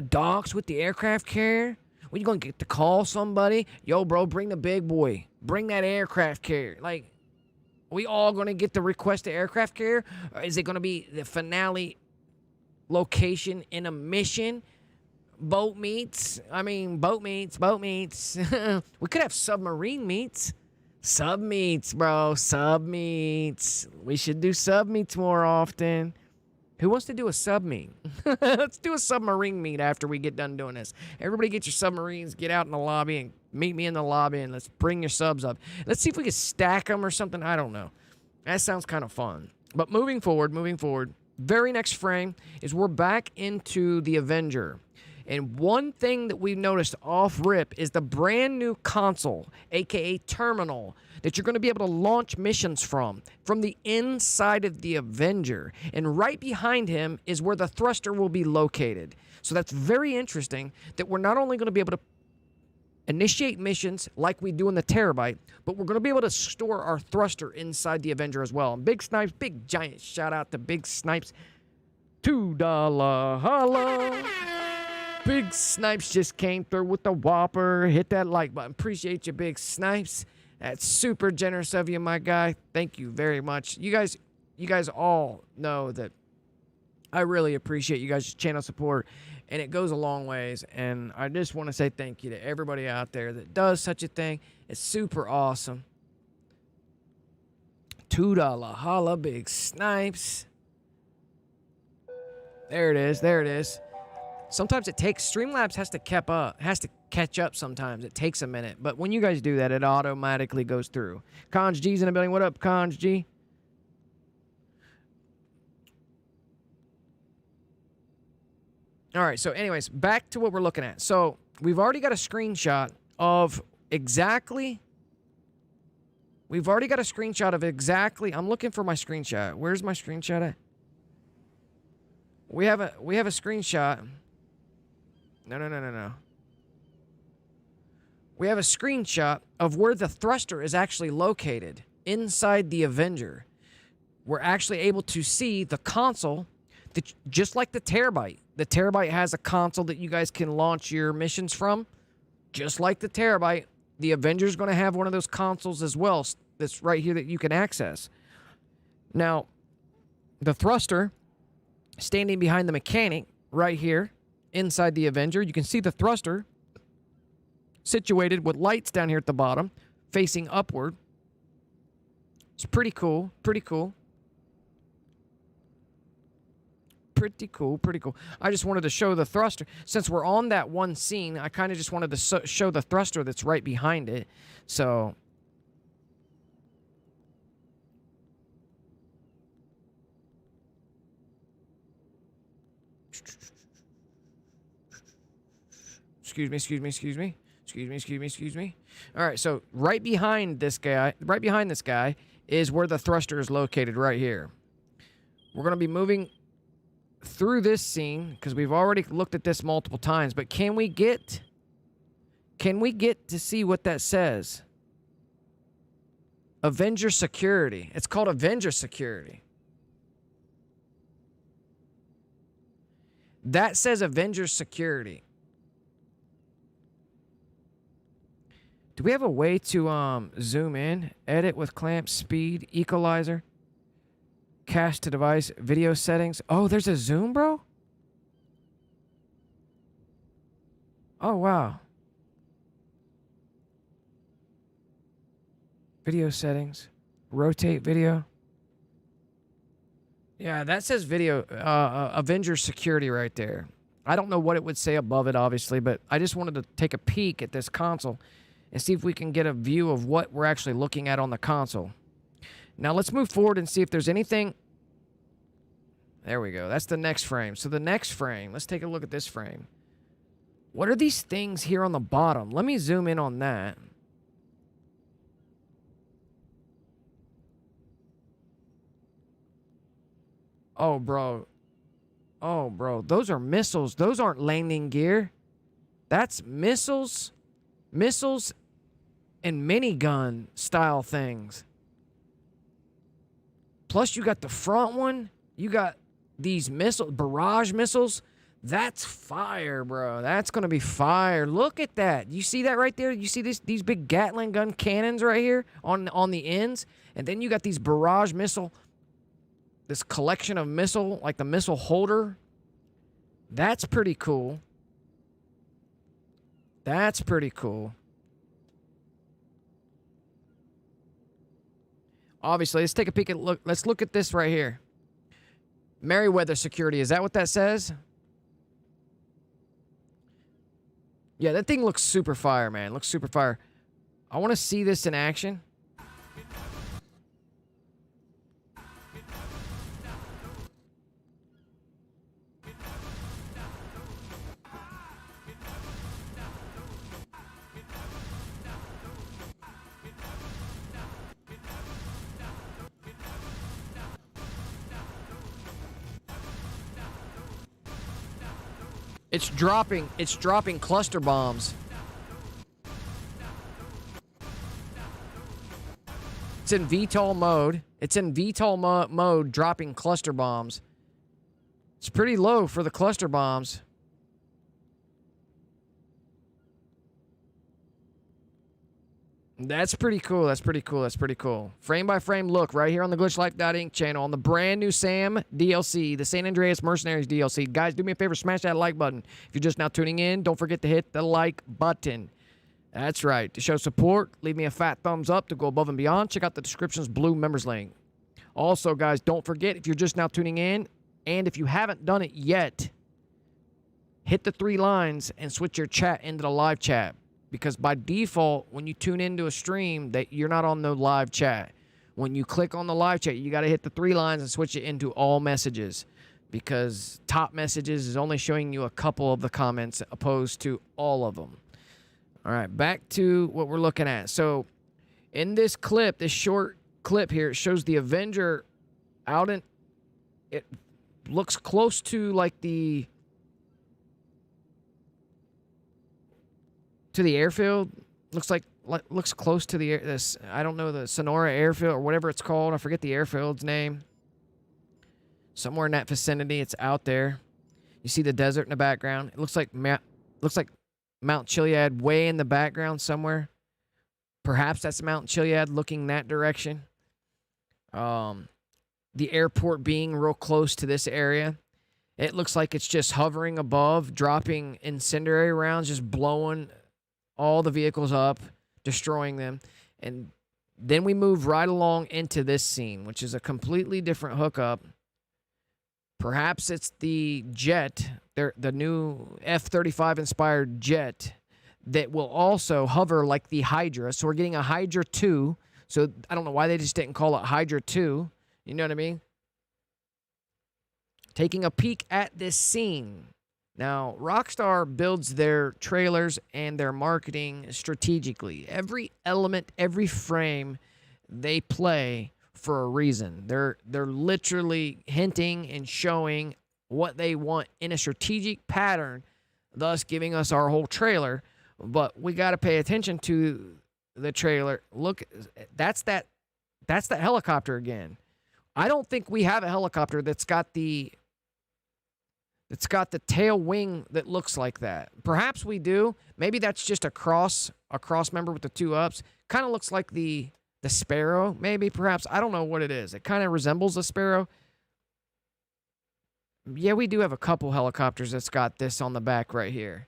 docks with the aircraft carrier? When you gonna get to call somebody? Yo, bro, bring the big boy. Bring that aircraft carrier. Like, are we all gonna get the request to aircraft carrier? Or is it gonna be the finale location in a mission? Boat meets. We could have submarine meets. Sub meets, bro. Sub meets. We should do sub meets more often. Who wants to do a sub meet? Let's do a submarine meet after we get done doing this. Everybody get your submarines, get out in the lobby, and meet me in the lobby, and let's bring your subs up. Let's see if we can stack them or something. I don't know. That sounds kind of fun. But moving forward, very next frame is we're back into the Avenger. And one thing that we've noticed off rip is the brand new console, aka terminal, that you're going to be able to launch missions from the inside of the Avenger. And right behind him is where the thruster will be located. So that's very interesting that we're not only going to be able to initiate missions like we do in the Terabyte, but we're going to be able to store our thruster inside the Avenger as well. And Big Snipes, big giant shout out to Big Snipes. $2 holla. Big Snipes just came through with the whopper. Hit that like button. Appreciate you, Big Snipes. That's super generous of you, my guy. Thank you very much. You guys all know that I really appreciate you guys' channel support, and it goes a long ways. And I just want to say thank you to everybody out there that does such a thing. It's super awesome. $2 holla, Big Snipes. There it is. Sometimes it takes, Streamlabs has to catch up sometimes. It takes a minute. But when you guys do that, it automatically goes through. Conj G's in the building. What up, Conj G? All right, so anyways, back to what we're looking at. So we've already got a screenshot of exactly... I'm looking for my screenshot. Where's my screenshot at? We have a screenshot... No. We have a screenshot of where the thruster is actually located inside the Avenger. We're actually able to see the console, just like the Terabyte. The Terabyte has a console that you guys can launch your missions from. Just like the Terabyte, the Avenger's going to have one of those consoles as well that's right here that you can access. Now, the thruster standing behind the mechanic right here inside the Avenger. You can see the thruster situated with lights down here at the bottom, facing upward. It's pretty cool, pretty cool. Pretty cool, pretty cool. I just wanted to show the thruster. Since we're on that one scene, I kind of just wanted to show the thruster that's right behind it. So... Excuse me. All right, so right behind this guy is where the thruster is located right here. We're going to be moving through this scene because we've already looked at this multiple times, but can we get to see what that says? Avenger Security. It's called Avenger Security. That says Avenger Security. Do we have a way to zoom in? Edit with clamp, speed, equalizer, cache to device, video settings. Oh, there's a zoom, bro? Oh, wow. Video settings, rotate video. Yeah, that says video, Avenger Security right there. I don't know what it would say above it, obviously, but I just wanted to take a peek at this console and see if we can get a view of what we're actually looking at on the console. Now let's move forward and see if there's anything. There we go. That's the next frame. So the next frame, let's take a look at this frame. What are these things here on the bottom? Let me zoom in on that. Oh, bro. Oh, bro. Those are missiles. Those aren't landing gear. That's missiles. Missiles and minigun style things. Plus, you got the front one. You got these missiles, barrage missiles. That's fire, bro. That's going to be fire. Look at that. You see that right there? You see these big Gatling gun cannons right here on the ends? And then you got these barrage missile, this collection of missile, like the missile holder. That's pretty cool. That's pretty cool. Obviously, let's take a peek at look. Let's look at this right here. Merryweather Security. Is that what that says? Yeah, that thing looks super fire, man. Looks super fire. I want to see this in action. It's dropping cluster bombs. It's in VTOL mode. It's in VTOL mode dropping cluster bombs. It's pretty low for the cluster bombs. That's pretty cool. That's pretty cool. That's pretty cool. Frame by frame look right here on the glitchlife.inc channel on the brand new S.A.M DLC, the San Andreas Mercenaries DLC. Guys, do me a favor, smash that like button. If you're just now tuning in, don't forget to hit the like button. That's right. To show support, leave me a fat thumbs up to go above and beyond. Check out the description's blue members link. Also, guys, don't forget, if you're just now tuning in, and if you haven't done it yet, hit the 3 lines and switch your chat into the live chat. Because by default, when you tune into a stream, that you're not on the live chat. When you click on the live chat, you got to hit the 3 lines and switch it into all messages. Because top messages is only showing you a couple of the comments opposed to all of them. All right, back to what we're looking at. So in this clip, this short clip here, it shows the Avenger out in... It looks close to like the... to the airfield. Looks close to the this, I don't know, the Sonora airfield or whatever it's called. I forget the airfield's name. Somewhere in that vicinity, it's out there. You see the desert in the background. It looks like Mount Chiliad way in the background somewhere. Perhaps that's Mount Chiliad looking that direction. The airport being real close to this area. It looks like it's just hovering above, dropping incendiary rounds, just blowing all the vehicles up, destroying them. And then we move right along into this scene, which is a completely different hookup. Perhaps it's the jet, the new F-35 inspired jet that will also hover like the Hydra. So we're getting a Hydra 2. So I don't know why they just didn't call it Hydra 2. You know what I mean? Taking a peek at this scene. Now, Rockstar builds their trailers and their marketing strategically. Every element, every frame they play for a reason. They're literally hinting and showing what they want in a strategic pattern, thus giving us our whole trailer. But we got to pay attention to the trailer. Look, that's that helicopter again. I don't think we have a helicopter that's got the tail wing that looks like that. Perhaps we do. Maybe that's just a cross member with the two ups. Kind of looks like the Sparrow, maybe, perhaps. I don't know what it is. It kind of resembles a Sparrow. Yeah, we do have a couple helicopters that's got this on the back right here.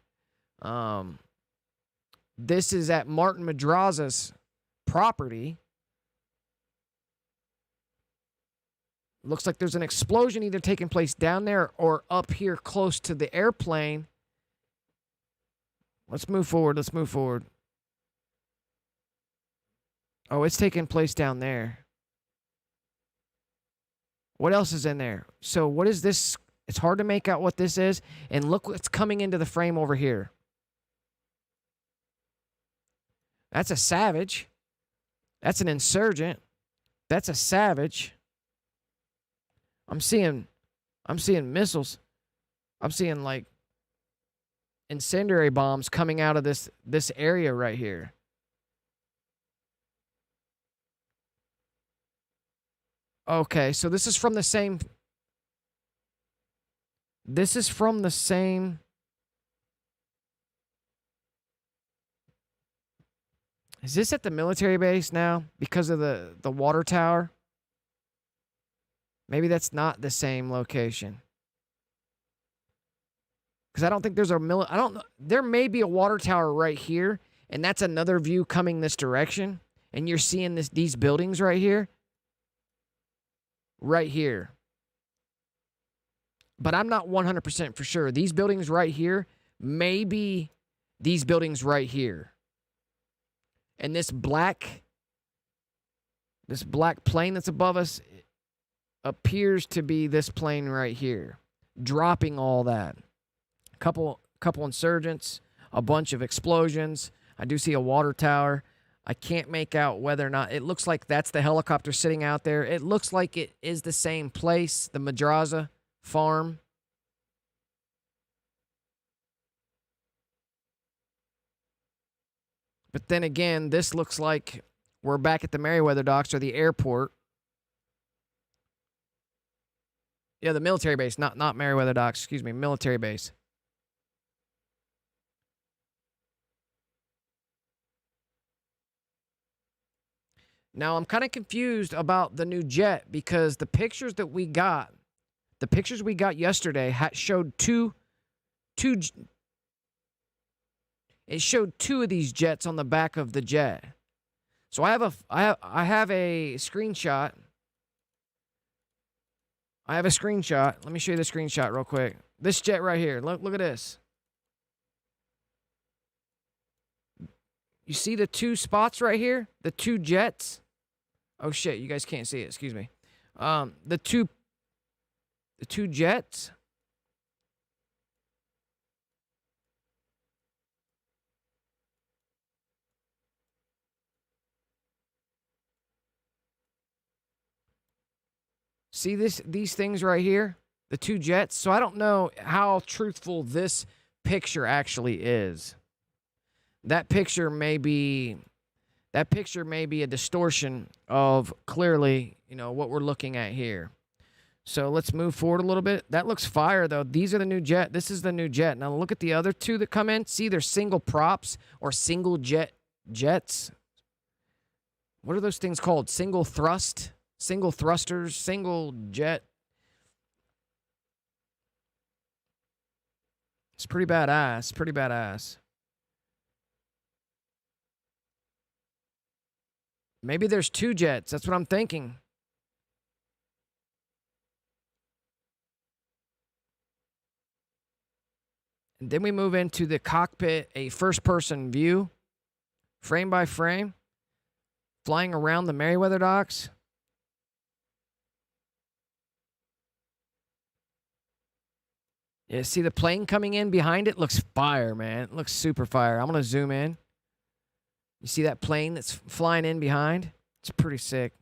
This is at Martin Madraza's property. Looks like there's an explosion either taking place down there or up here close to the airplane. Let's move forward. Let's move forward. Oh, it's taking place down there. What else is in there? So what is this? It's hard to make out what this is. And look what's coming into the frame over here. That's a Savage. That's an Insurgent. That's a Savage. I'm seeing missiles. I'm seeing like incendiary bombs coming out of this area right here. Okay, so this is from the same. This is from the same. Is this at the military base now because of the water tower? Maybe that's not the same location. Because I don't think there's a I don't know. There may be a water tower right here, and that's another view coming this direction. And you're seeing these buildings right here. Right here. But I'm not 100% for sure. These buildings right here may be these buildings right here. And this black plane that's above us appears to be this plane right here, dropping all that. Couple insurgents, a bunch of explosions. I do see a water tower. I can't make out whether or not it looks like that's the helicopter sitting out there. It looks like it is the same place, the Madraza farm. But then again, this looks like we're back at the Merriweather docks or the airport. Yeah, the military base, not Merriweather docks, excuse me, military base. Now, I'm kind of confused about the new jet because the pictures we got yesterday showed two it showed two of these jets on the back of the jet. So I have a screenshot. I have a screenshot. Let me show you the screenshot real quick. This jet right here. Look at this. You see the two spots right here? The two jets? Oh shit, you guys can't see it. Excuse me. The two jets. See these things right here? The two jets. So I don't know how truthful this picture actually is. That picture may be a distortion of clearly, what we're looking at here. So let's move forward a little bit. That looks fire though. These are the new jet. This is the new jet. Now look at the other two that come in. See, they're single props or single jets. What are those things called? Single thrusters, single jet. It's pretty badass. Pretty badass. Maybe there's 2 jets. That's what I'm thinking. And then we move into the cockpit, a first-person view, frame by frame, flying around the Merryweather docks. Yeah, see the plane coming in behind it? Looks fire, man. It looks super fire. I'm going to zoom in. You see that plane that's flying in behind? It's pretty sick.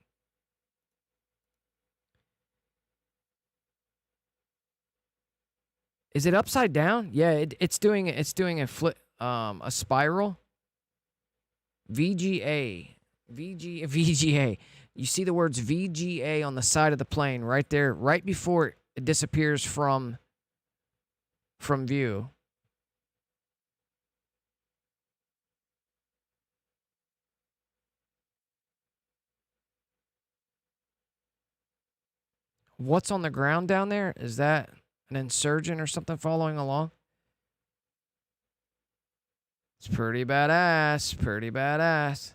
Is it upside down? Yeah, it's doing a flip, a spiral. VGA. VGA. You see the words VGA on the side of the plane right there, right before it disappears from view. What's on the ground down there? Is that an insurgent or something following along? It's pretty badass. Pretty badass.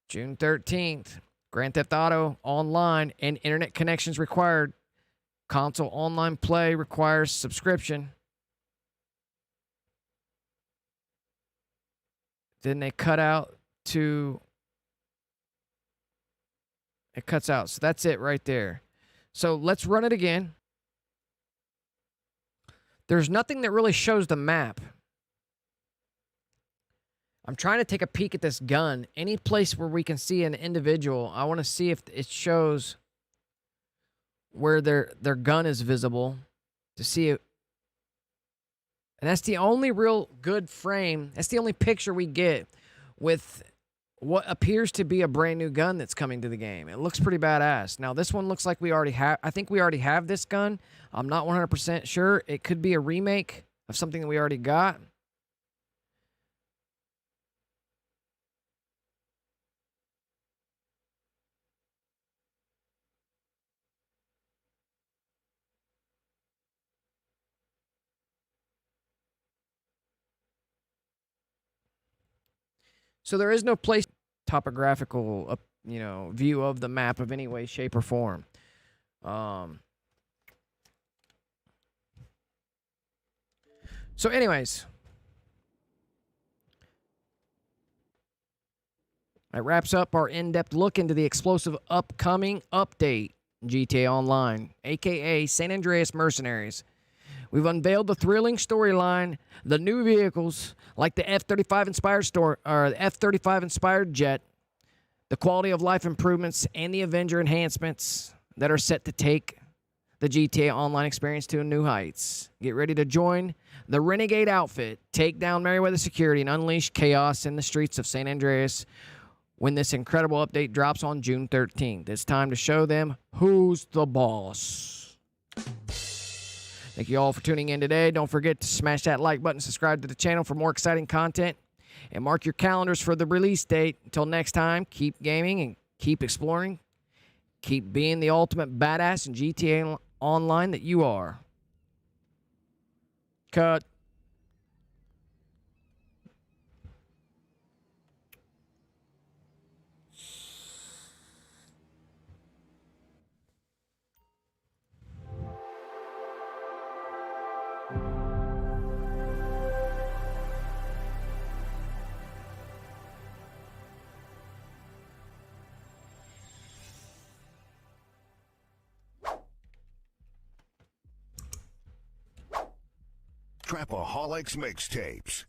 June 13th. Grand Theft Auto online and internet connections required. Console online play requires subscription. Then they cut out to... It cuts out. So that's it right there. So let's run it again. There's nothing that really shows the map. I'm trying to take a peek at this gun. Any place where we can see an individual, I want to see if it shows where their gun is visible to see it. And that's the only real good frame. That's the only picture we get with what appears to be a brand new gun that's coming to the game. It looks pretty badass. Now, this one looks like we already have... I think we already have this gun. I'm not 100% sure. It could be a remake of something that we already got. So there is no place topographical, view of the map of any way, shape, or form. So anyways, that wraps up our in-depth look into the explosive upcoming update, GTA Online, aka San Andreas Mercenaries. We've unveiled the thrilling storyline, the new vehicles like the F-35 inspired jet, the quality of life improvements, and the Avenger enhancements that are set to take the GTA Online experience to new heights. Get ready to join the Renegade outfit, take down Merryweather security, and unleash chaos in the streets of San Andreas when this incredible update drops on June 13th. It's time to show them who's the boss. Thank you all for tuning in today. Don't forget to smash that like button, subscribe to the channel for more exciting content, and mark your calendars for the release date. Until next time, keep gaming and keep exploring. Keep being the ultimate badass in GTA Online that you are. Cut. Trapaholics Mixtapes.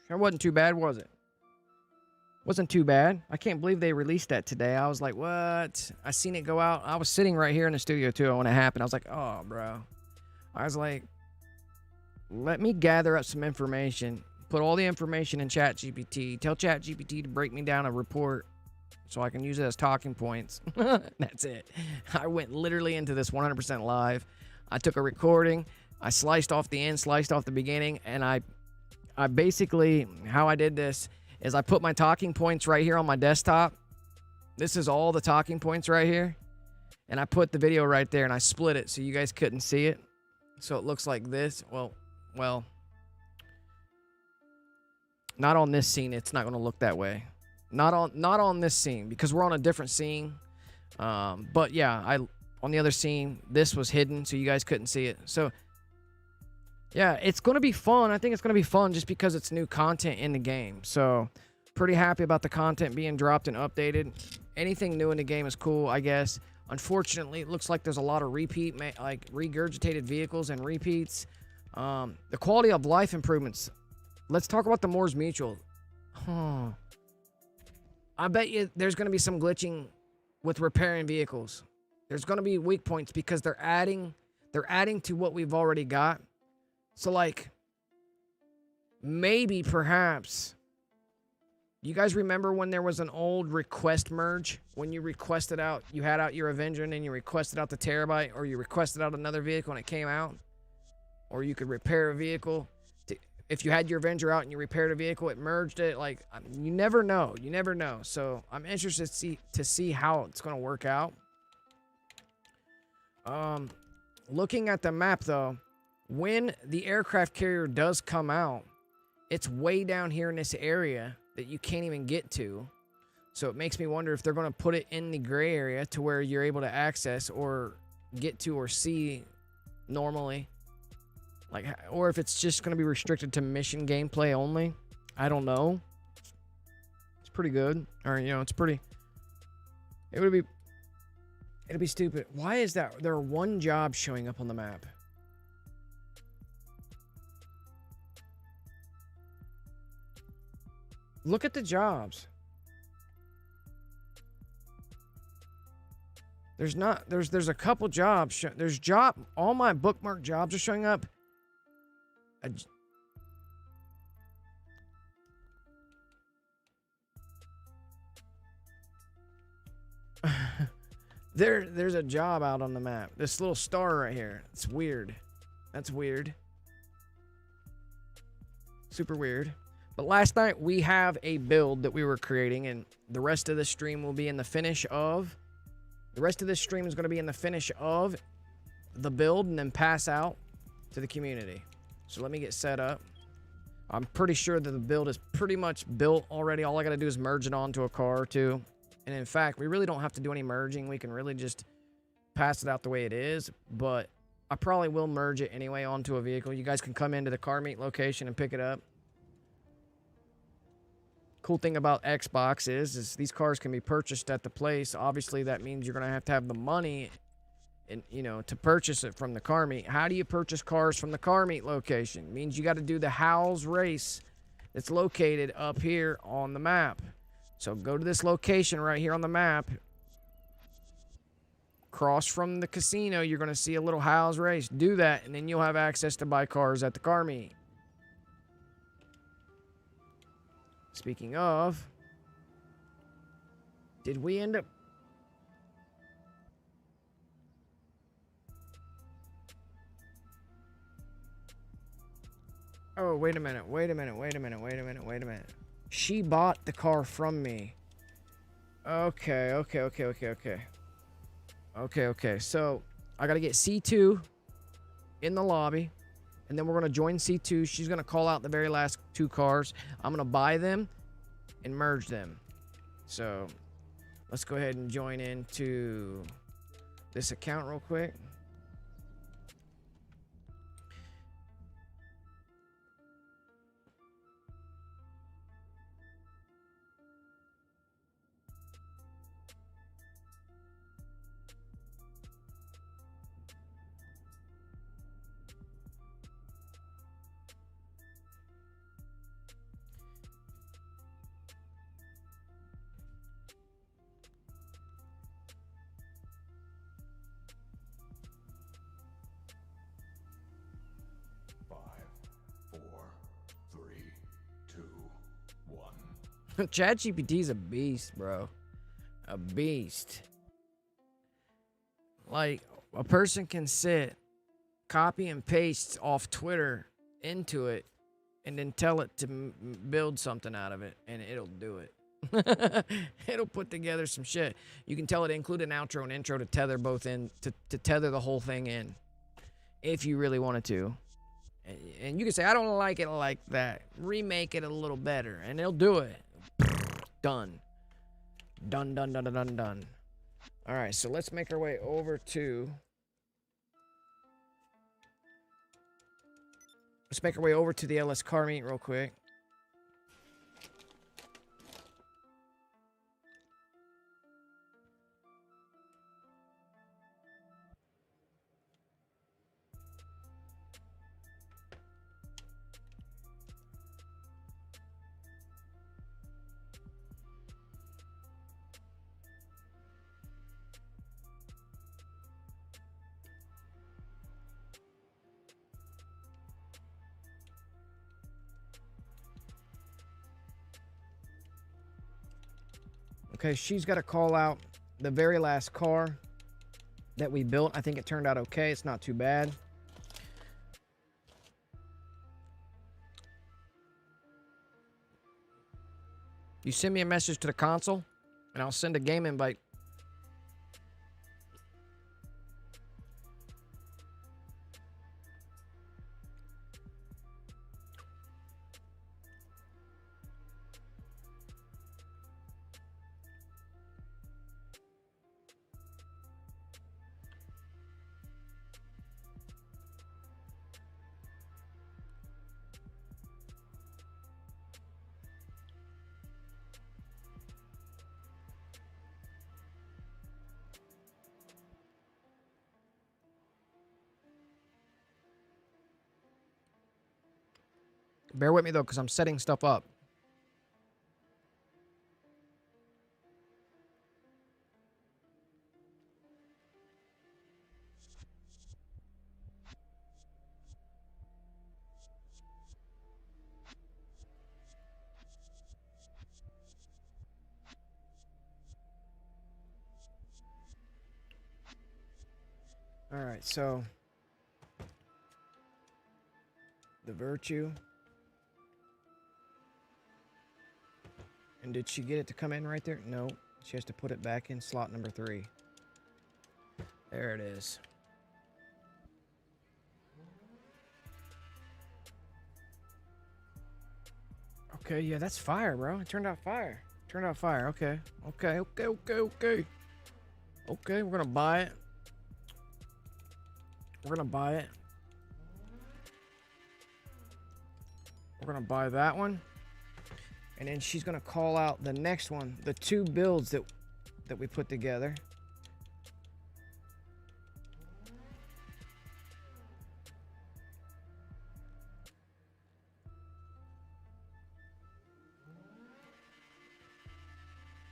That wasn't too bad, was it? Wasn't too bad. I can't believe they released that today. I was like, what? I seen it go out. I was sitting right here in the studio, too, when it happened. I was like, oh, bro. I was like, let me gather up some information. Put all the information in ChatGPT. Tell ChatGPT to break me down a report so I can use it as talking points. That's it. I went literally into this 100% live. I took a recording. I sliced off the end, sliced off the beginning, and I basically, how I did this is I put my talking points right here on my desktop. This is all the talking points right here. And I put the video right there, and I split it so you guys couldn't see it. So it looks like this. Well, not on this scene. It's not going to look that way. Not on this scene because we're on a different scene. But yeah, on the other scene, this was hidden so you guys couldn't see it. So yeah, it's going to be fun. I think it's going to be fun just because it's new content in the game. So pretty happy about the content being dropped and updated. Anything new in the game is cool, I guess. Unfortunately, it looks like there's a lot of regurgitated vehicles and repeats. The quality of life improvements. Let's talk about the Moore's Mutual. I bet you there's going to be some glitching with repairing vehicles. There's going to be weak points because they're adding to what we've already got. So like maybe perhaps you guys remember when there was an old request merge when you requested out, you had out your Avenger and then you requested out the Terabyte, or you requested out another vehicle and it came out, or you could repair a vehicle. If you had your Avenger out and you repaired a vehicle, it merged it. Like, you never know. You never know. So I'm interested to see how it's going to work out. Looking at the map, though, when the aircraft carrier does come out, it's way down here in this area that you can't even get to. So it makes me wonder if they're going to put it in the gray area to where you're able to access or get to or see normally. Like, or if it's just going to be restricted to mission gameplay only. I don't know. It's pretty good. Or, you know, it's pretty... It'll be stupid. Why is that? There are one job showing up on the map. Look at the jobs. There's not... There's a couple jobs. All my bookmark jobs are showing up. There's a job out on the map. This little star right here. It's weird. That's weird. Super weird. But last night we have a build that we were creating, and the rest of the stream will be in the finish of... The rest of this stream is going to be in the finish of the build and then pass out to the community. So let me get set up. I'm pretty sure that the build is pretty much built already. All I got to do is merge it onto a car or two. And in fact, we really don't have to do any merging. We can really just pass it out the way it is. But I probably will merge it anyway onto a vehicle. You guys can come into the car meet location and pick it up. Cool thing about Xbox is these cars can be purchased at the place. Obviously, that means you're going to have the money, and you know, to purchase it from the car meet. How do you purchase cars from the car meet location? It means you got to do the Howls race that's located up here on the map. So go to this location right here on the map. Cross from the casino, you're going to see a little Howls race. Do that, and then you'll have access to buy cars at the car meet. Speaking of, did we end up... Oh, wait a minute. She bought the car from me. Okay. So, I gotta get C2 in the lobby. And then we're gonna join C2. She's gonna call out the very last two cars. I'm gonna buy them and merge them. So, let's go ahead and join into this account real quick. ChatGPT's a beast, bro. A beast. Like, a person can sit copy and paste off Twitter into it, and then tell it to build something out of it, and it'll do it. It'll put together some shit. You can tell it to include an outro and intro to tether both in, to tether the whole thing in, if you really wanted to. And you can say, I don't like it like that. Remake it a little better, and it'll do it. Done. Done, done, done, done, done. All right, so let's make our way over to... Let's make our way over to the LS car meet real quick. Okay, she's got to call out the very last car that we built. I think it turned out okay. It's not too bad. You send me a message to the console, and I'll send a game invite. Bear with me, though, because I'm setting stuff up. All right, so the Virtue. And did she get it to come in right there? No. She has to put it back in slot number 3. There it is. Okay, yeah, that's fire, bro. It turned out fire. Turned out fire. Okay. Okay, okay, okay, okay. Okay, we're gonna buy it. We're gonna buy it. We're gonna buy that one. And then she's gonna call out the next one, the 2 builds that we put together.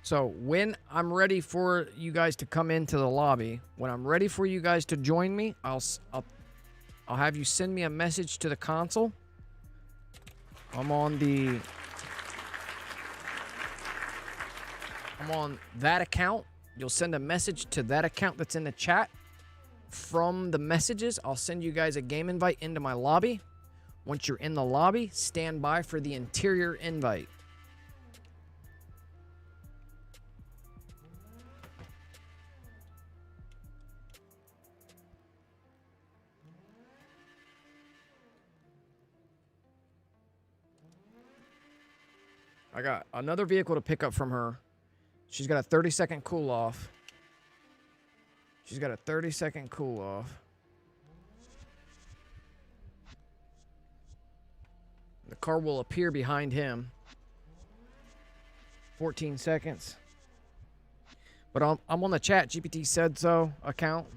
So when I'm ready for you guys to come into the lobby, when I'm ready for you guys to join me, I'll have you send me a message to the console. I'm on that account. You'll send a message to that account that's in the chat. From the messages, I'll send you guys a game invite into my lobby. Once you're in the lobby, stand by for the interior invite. I got another vehicle to pick up from her. She's got a 30-second cool off. She's got a 30-second cool off. The car will appear behind him. 14 seconds. But I'm on the chat GPT said so account.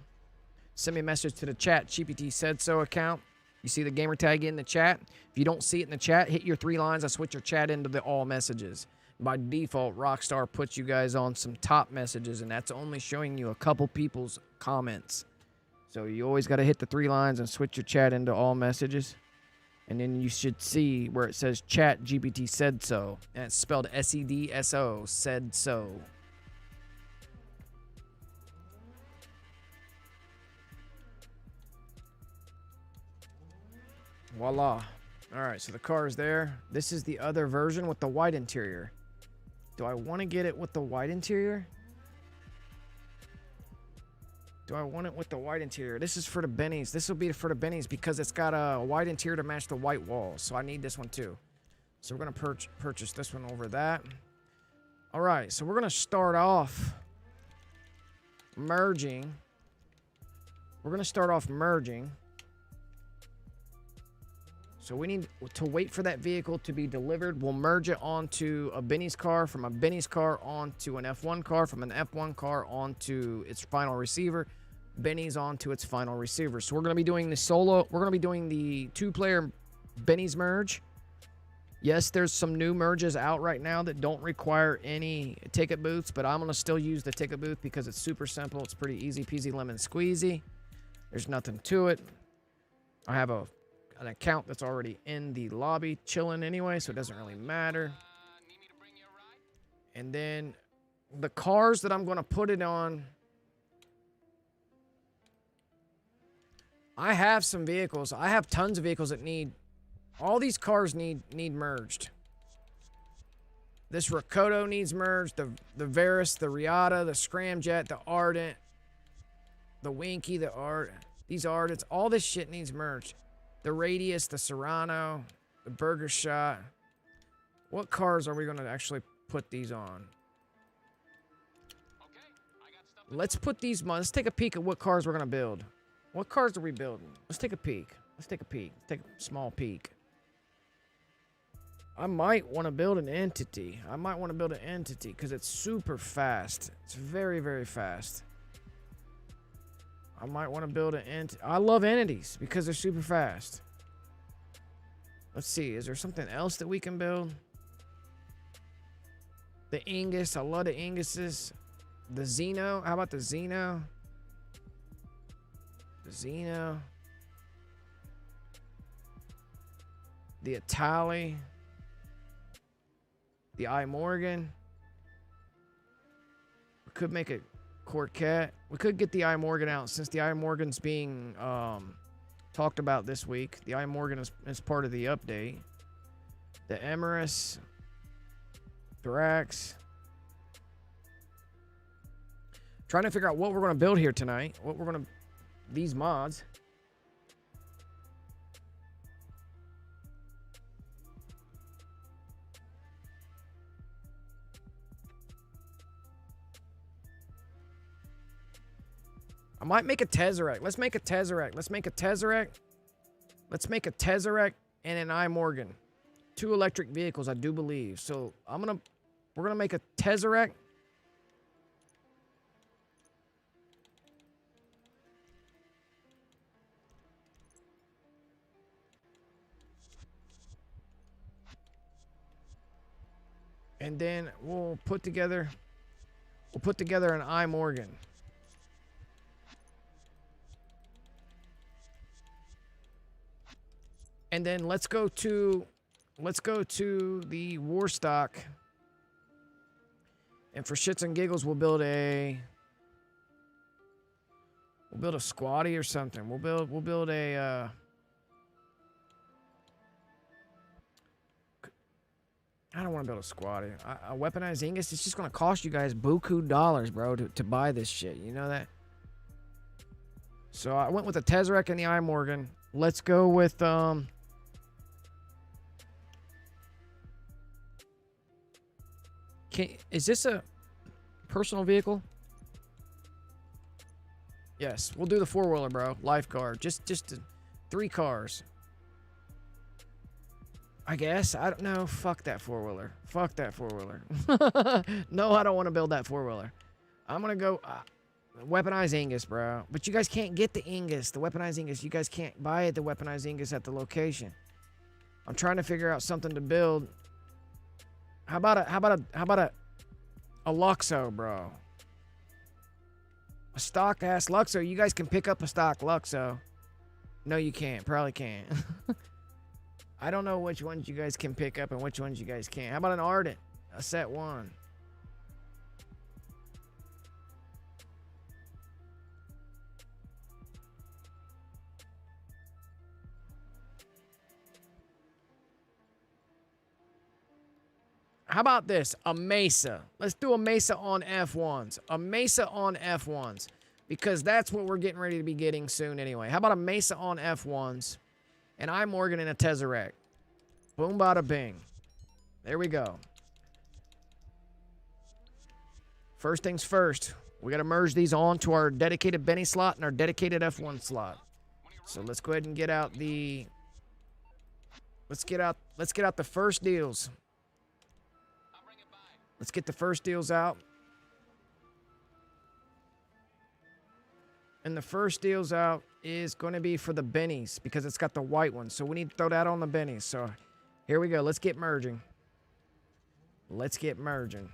Send me a message to the chat GPT said so account. You see the gamer tag in the chat. If you don't see it in the chat, hit your 3 lines. I switch your chat into the all messages. By default, Rockstar puts you guys on some top messages, and that's only showing you a couple people's comments. So you always got to hit the 3 lines and switch your chat into all messages. And then you should see where it says chat GPT said so. And it's spelled S-E-D-S-O, said so. Voila. All right, so the car is there. This is the other version with the white interior. Do I want to get it with the white interior? Do I want it with the white interior? This is for the bennies. This will be for the bennies because it's got a white interior to match the white walls. So I need this one too. So we're going to purchase this one over that. All right, so we're going to start off merging. We're going to start off merging. So we need to wait for that vehicle to be delivered. We'll merge it onto a Benny's car, from a Benny's car onto an F1 car, from an F1 car onto its final receiver, Benny's onto its final receiver. So we're going to be doing the solo, we're going to be doing the 2-player Benny's merge. Yes, there's some new merges out right now that don't require any ticket booths, but I'm going to still use the ticket booth because it's super simple. It's pretty easy peasy lemon squeezy. There's nothing to it. I have an account that's already in the lobby chilling anyway, so it doesn't really matter. And then the cars that I'm going to put it on, I have some vehicles. I have tons of vehicles that need, all these cars need merged. This Rakoto needs merged, the Varus, the Riata, the Scramjet, the Ardent, the Winky, these Ardents, all this shit needs merged. The Radius, the Serrano, the Burger Shot. What cars are we going to actually put these on? Let's put these on. Let's take a peek at what cars we're going to build. What cars are we building? Let's take a peek. Let's take a peek. Let's take a small peek. I might want to build an entity. I might want to build an entity because it's super fast. It's very, very fast. I might want to build an entity. I love entities because they're super fast. Let's see. Is there something else that we can build? The Ingus. I love the Inguses. The Xeno. How about the Xeno? The Xeno. The Itali. The I Morgan. We could make a Corvette. We could get the I Morgan out since the I Morgan's being talked about this week. The I Morgan is part of the update. The Emirates. Drax. Trying to figure out what we're going to build here tonight. What we're going to... These mods. I might make a Tesseract. Let's make a Tesseract. Let's make a Tesseract. Let's make a Tesseract and an I Morgan. 2 electric vehicles, I do believe. So we're gonna make a Tesseract. And then we'll put together an I Morgan. And then let's go to the Warstock. And for shits and giggles, we'll build a squatty or something. We'll build a I don't want to build a squatty. A weaponized Ingus, it's just going to cost you guys buku dollars, bro, to buy this shit. You know that? So I went with the Tesseract and the I Morgan. Let's go with is this a personal vehicle? Yes, we'll do the 4-wheeler, bro. Lifeguard. Just 3 cars. I guess. I don't know. Fuck that 4-wheeler. Fuck that 4-wheeler. No, I don't want to build that 4-wheeler. I'm going to go weaponized Ingus, bro. But you guys can't get the Ingus, the weaponized Ingus. You guys can't buy it, the weaponized Ingus at the location. I'm trying to figure out something to build. How about a Luxo, bro? A stock ass Luxo. You guys can pick up a stock Luxo. No, you can't. Probably can't. I don't know which ones you guys can pick up and which ones you guys can't. How about an Ardent? A set 1. How about this? A Mesa. Let's do a Mesa on F1s. A Mesa on F1s. Because that's what we're getting ready to be getting soon anyway. How about a Mesa on F1s? And iMorgan in a Tesseract. Boom, bada, bing. There we go. First things first. We got to merge these onto our dedicated Benny slot and our dedicated F1 slot. So let's go ahead and get out the... Let's get out the first deals. Let's get the first deals out. And the first deals out is going to be for the Bennies because it's got the white one. So we need to throw that on the Bennies. So here we go. Let's get merging. Let's get merging.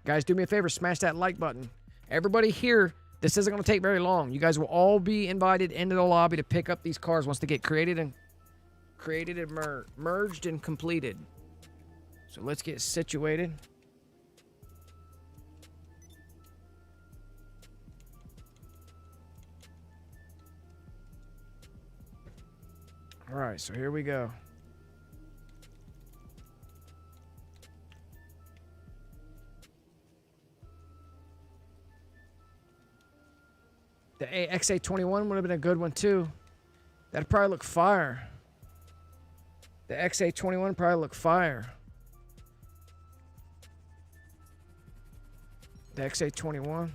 Guys, do me a favor. Smash that like button. Everybody here, this isn't going to take very long. You guys will all be invited into the lobby to pick up these cars once they get created and merged and completed. So let's get situated. All right, so here we go. The XA21 would have been a good one too. That'd probably look fire. The XA21 probably look fire. The XA21.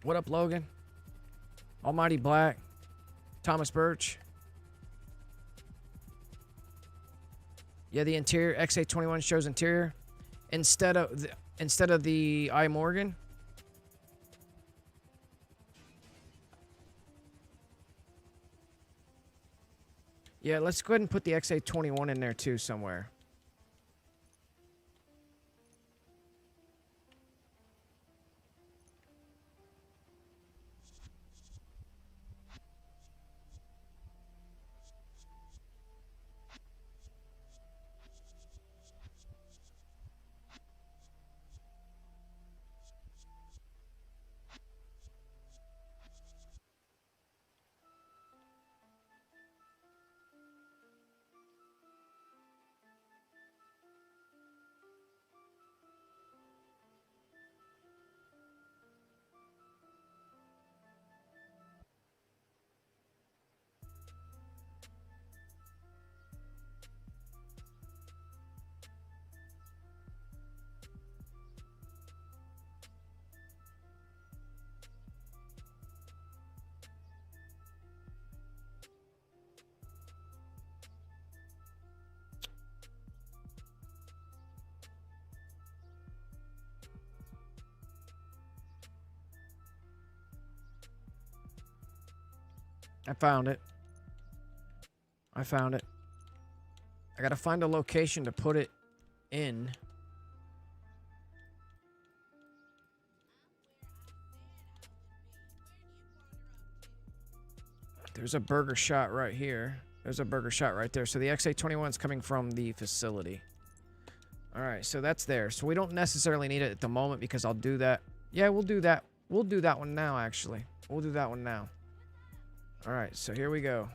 What up, Logan? Almighty Black. Thomas Birch. Yeah, the interior XA21 shows interior instead of the iMorgan. Yeah, let's go ahead and put the XA21 in there too somewhere. I found it. I found it. I gotta find a location to put it in. There's a burger shot right here. There's a burger shot right there. So the XA21 is coming from the facility. All right, so that's there. So we don't necessarily need it at the moment because I'll do that. Yeah, we'll do that. We'll do that one now, actually. We'll do that one now. All right, so here we go.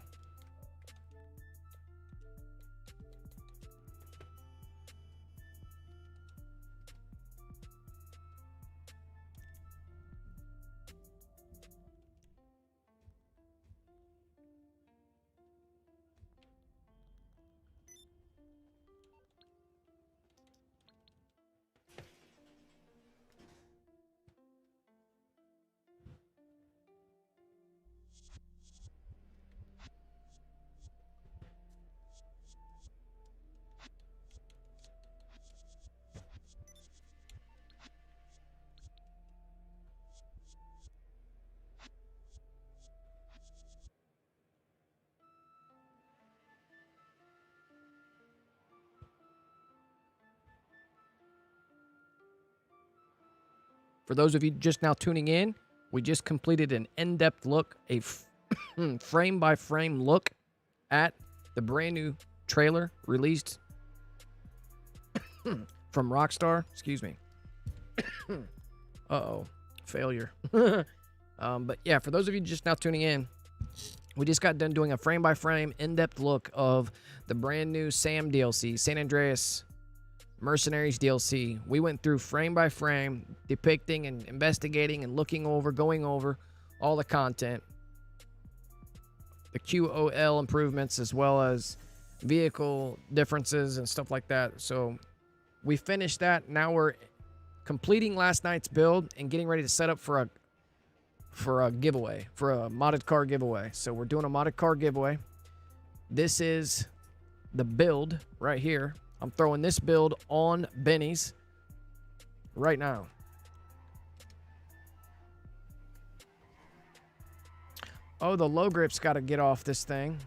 For those of you just now tuning in, we just completed an in-depth look, a frame-by-frame look at the brand new trailer released from Rockstar. Excuse me. Uh-oh. Failure. But yeah, for those of you just now tuning in, we just got done doing a frame-by-frame, in-depth look of the brand new S.A.M DLC, San Andreas Mercenaries DLC. We went through frame-by-frame, depicting and investigating and looking over, going over all the content, the QOL improvements, as well as vehicle differences and stuff like that. So we finished that. Now we're completing last night's build and getting ready to set up for a giveaway, for a modded car giveaway. So we're doing a modded car giveaway. This is the build right here. I'm throwing this build on Benny's right now. Oh, the low grip's got to get off this thing.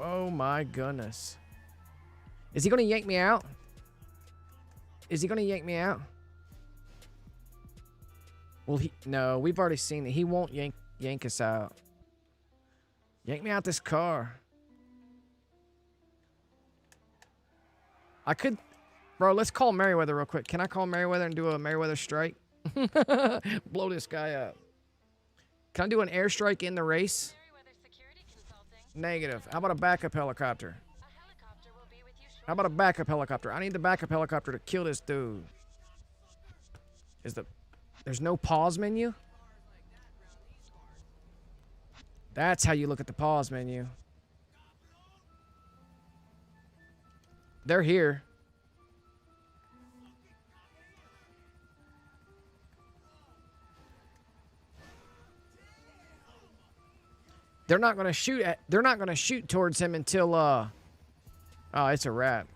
Oh my goodness. Is he going to yank me out? Is he going to yank me out? Well, no, we've already seen it. He won't yank us out. Yank me out this car. I could, bro, let's call Merriweather real quick. Can I call Merriweather and do a Merriweather strike? Blow this guy up. Can I do an airstrike in the race? Negative. How about a backup helicopter? How about a backup helicopter? I need the backup helicopter to kill this dude. There's no pause menu? That's how you look at the pause menu. They're here. They're not going to shoot towards him until oh, it's a wrap.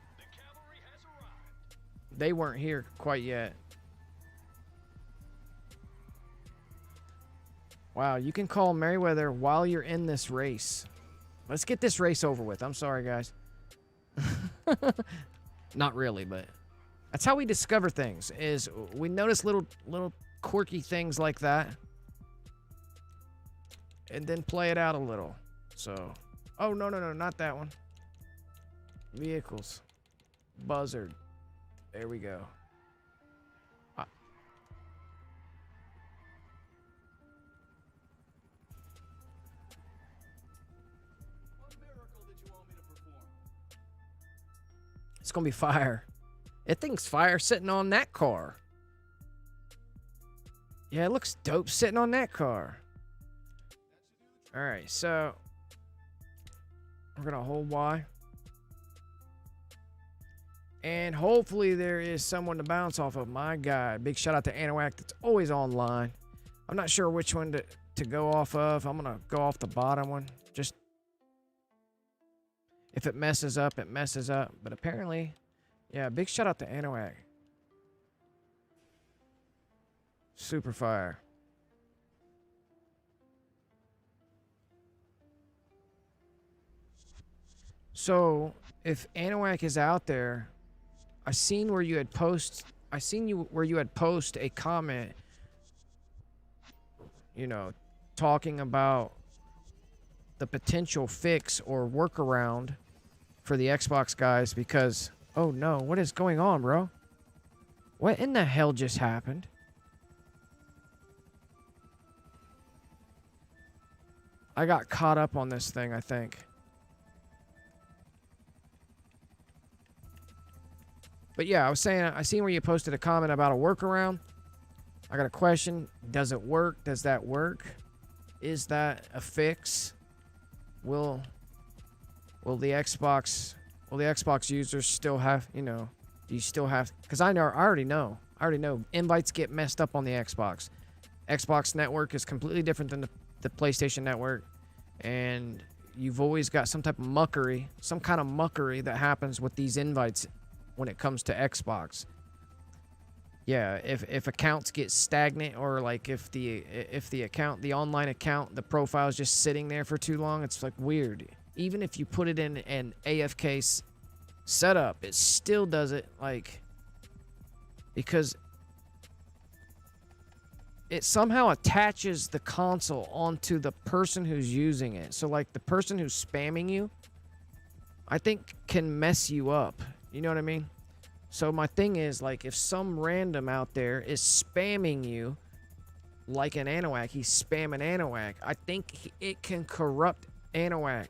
They weren't here quite yet. Wow, you can call Merriweather while you're in this race. Let's get this race over with. I'm sorry, guys. Not really, but that's how we discover things, is we notice little quirky things like that and then play it out a little. So, oh, no, not that one. Vehicles. Buzzard. There we go. It's gonna be fire. That thing's fire sitting on that car. Yeah, it looks dope sitting on that car. Alright, so we're gonna hold Y. And hopefully there is someone to bounce off of. My God. Big shout out to Anoak that's always online. I'm not sure which one to go off of. I'm gonna go off the bottom one. Just if it messes up, it messes up. But apparently, yeah, big shout out to Anoak. Super fire. So, if Anoak is out there, I seen where you had post a comment, you know, talking about the potential fix or workaround for the Xbox guys because, oh no, what is going on, bro? What in the hell just happened? I got caught up on this thing, I think. But yeah, I was saying, I seen where you posted a comment about a workaround. I got a question. Does it work? Does that work? Is that a fix? Will the Xbox users still have, you know, do you still have, because I already know invites get messed up on the Xbox. Xbox network is completely different than the PlayStation network, and you've always got some type of muckery, some kind of muckery that happens with these invites when it comes to Xbox. Yeah, if accounts get stagnant, or like if the online account, the profile is just sitting there for too long, it's like weird. Even if you put it in an AFK setup, it still does it, like, because it somehow attaches the console onto the person who's using it. So like the person who's spamming you, I think, can mess you up. You know what I mean? So my thing is, like, if some random out there is spamming you, like an Anoac. He's spamming Anoac. I think it can corrupt Anoac,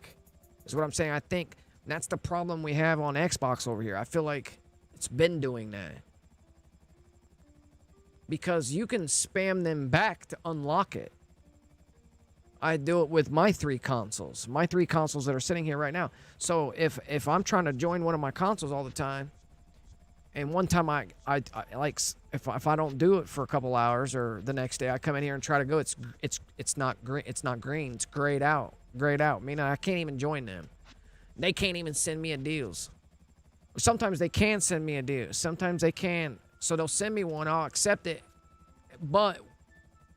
is what I'm saying. I think that's the problem we have on Xbox over here. I feel like it's been doing that. Because you can spam them back to unlock it. I do it with my 3 consoles. My 3 consoles that are sitting here right now. So if I'm trying to join one of my consoles all the time, and one time I like if I don't do it for a couple hours, or the next day I come in here and try to go, it's not green. It's not green. It's grayed out. Grayed out. Meaning I can't even join them. They can't even send me a deals. Sometimes they can send me a deal. Sometimes they can. So they'll send me one. I'll accept it. But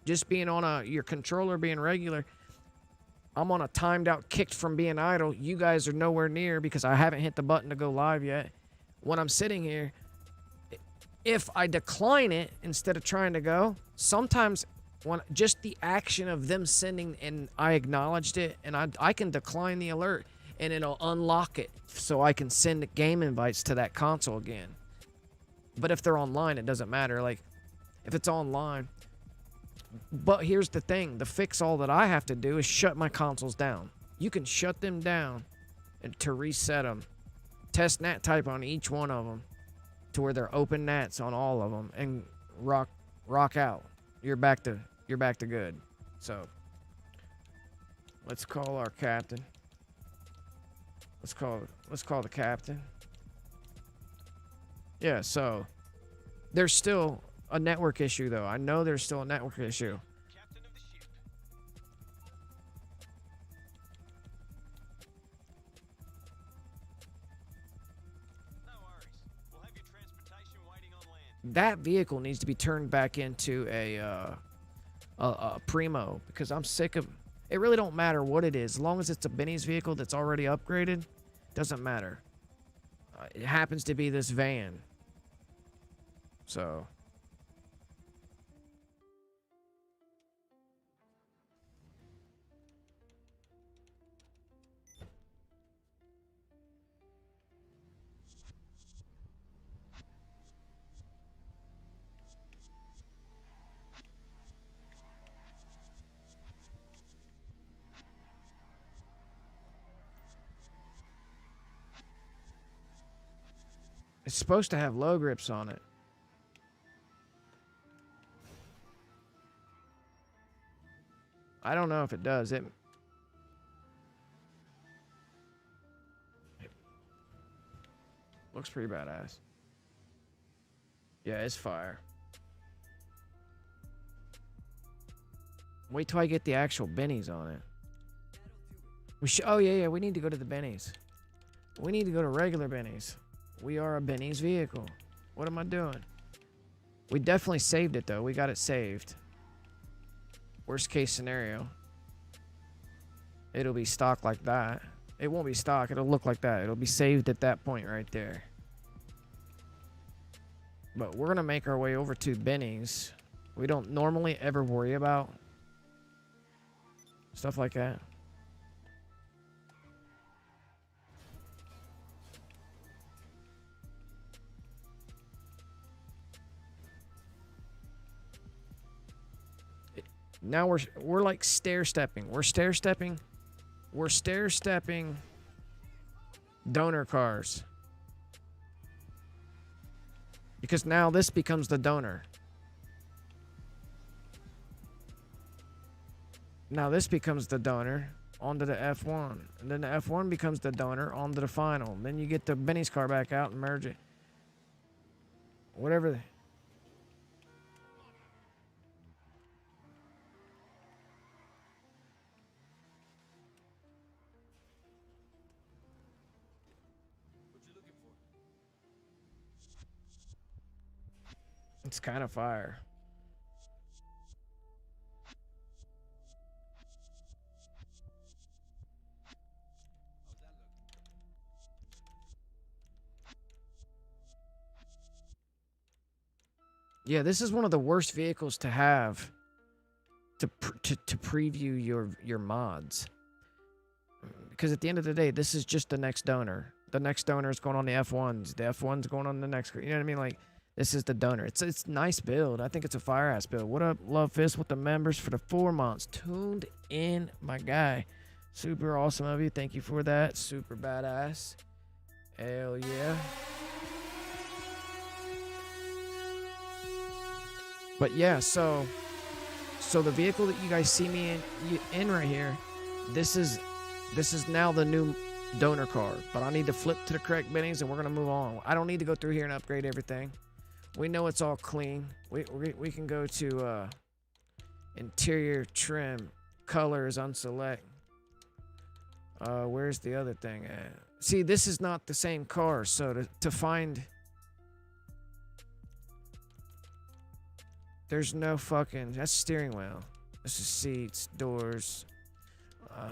just being on your controller being regular, I'm on a timed out, kicked from being idle. You guys are nowhere near because I haven't hit the button to go live yet. When I'm sitting here, if I decline it instead of trying to go, sometimes when just the action of them sending and I acknowledged it, and I can decline the alert and it'll unlock it so I can send game invites to that console again. But if they're online, it doesn't matter. Like, if it's online. But here's the thing. The fix all that I have to do is shut my consoles down. You can shut them down and to reset them. Test NAT type on each one of them to where they're open NATs on all of them and rock out. You're back to good. So let's call our captain. Let's call the captain. Yeah, so there's still a network issue, though. I know there's still a network issue. Captain of the ship. No worries. We'll have your transportation waiting on land. That vehicle needs to be turned back into a Primo, because I'm sick of... It really don't matter what it is. As long as it's a Benny's vehicle that's already upgraded, doesn't matter. It happens to be this van. So... It's supposed to have low grips on it. I don't know if it does. It looks pretty badass. Yeah, it's fire. Wait till I get the actual bennies on it. Oh yeah, we need to go to the bennies. We need to go to regular bennies. We are a Benny's vehicle. What am I doing? We definitely saved it, though. We got it saved. Worst case scenario. It'll be stock like that. It won't be stock. It'll look like that. It'll be saved at that point right there. But we're going to make our way over to Benny's. We don't normally ever worry about stuff like that. Now we're like stair-stepping. We're stair-stepping donor cars. Because now this becomes the donor. Now this becomes the donor onto the F1. And then the F1 becomes the donor onto the final. Then you get the Benny's car back out and merge it. Whatever. It's kind of fire. Yeah, this is one of the worst vehicles to have to preview your mods. Because at the end of the day, this is just the next donor. The next donor is going on the F1s. The F1's going on the next. You know what I mean? Like, This is the donor. It's a nice build. I think it's a fire ass build. What up, Love Fist with the members for the 4 months. Tuned in, my guy. Super awesome of you. Thank you for that. Super badass. Hell yeah. But yeah, so the vehicle that you guys see me in right here, this is now the new donor car. But I need to flip to the correct biddings and we're gonna move on. I don't need to go through here and upgrade everything. We know it's all clean. We can go to interior trim, colors, unselect. Where's the other thing at? See, this is not the same car, so to find... There's no fucking... That's steering wheel. This is seats, doors.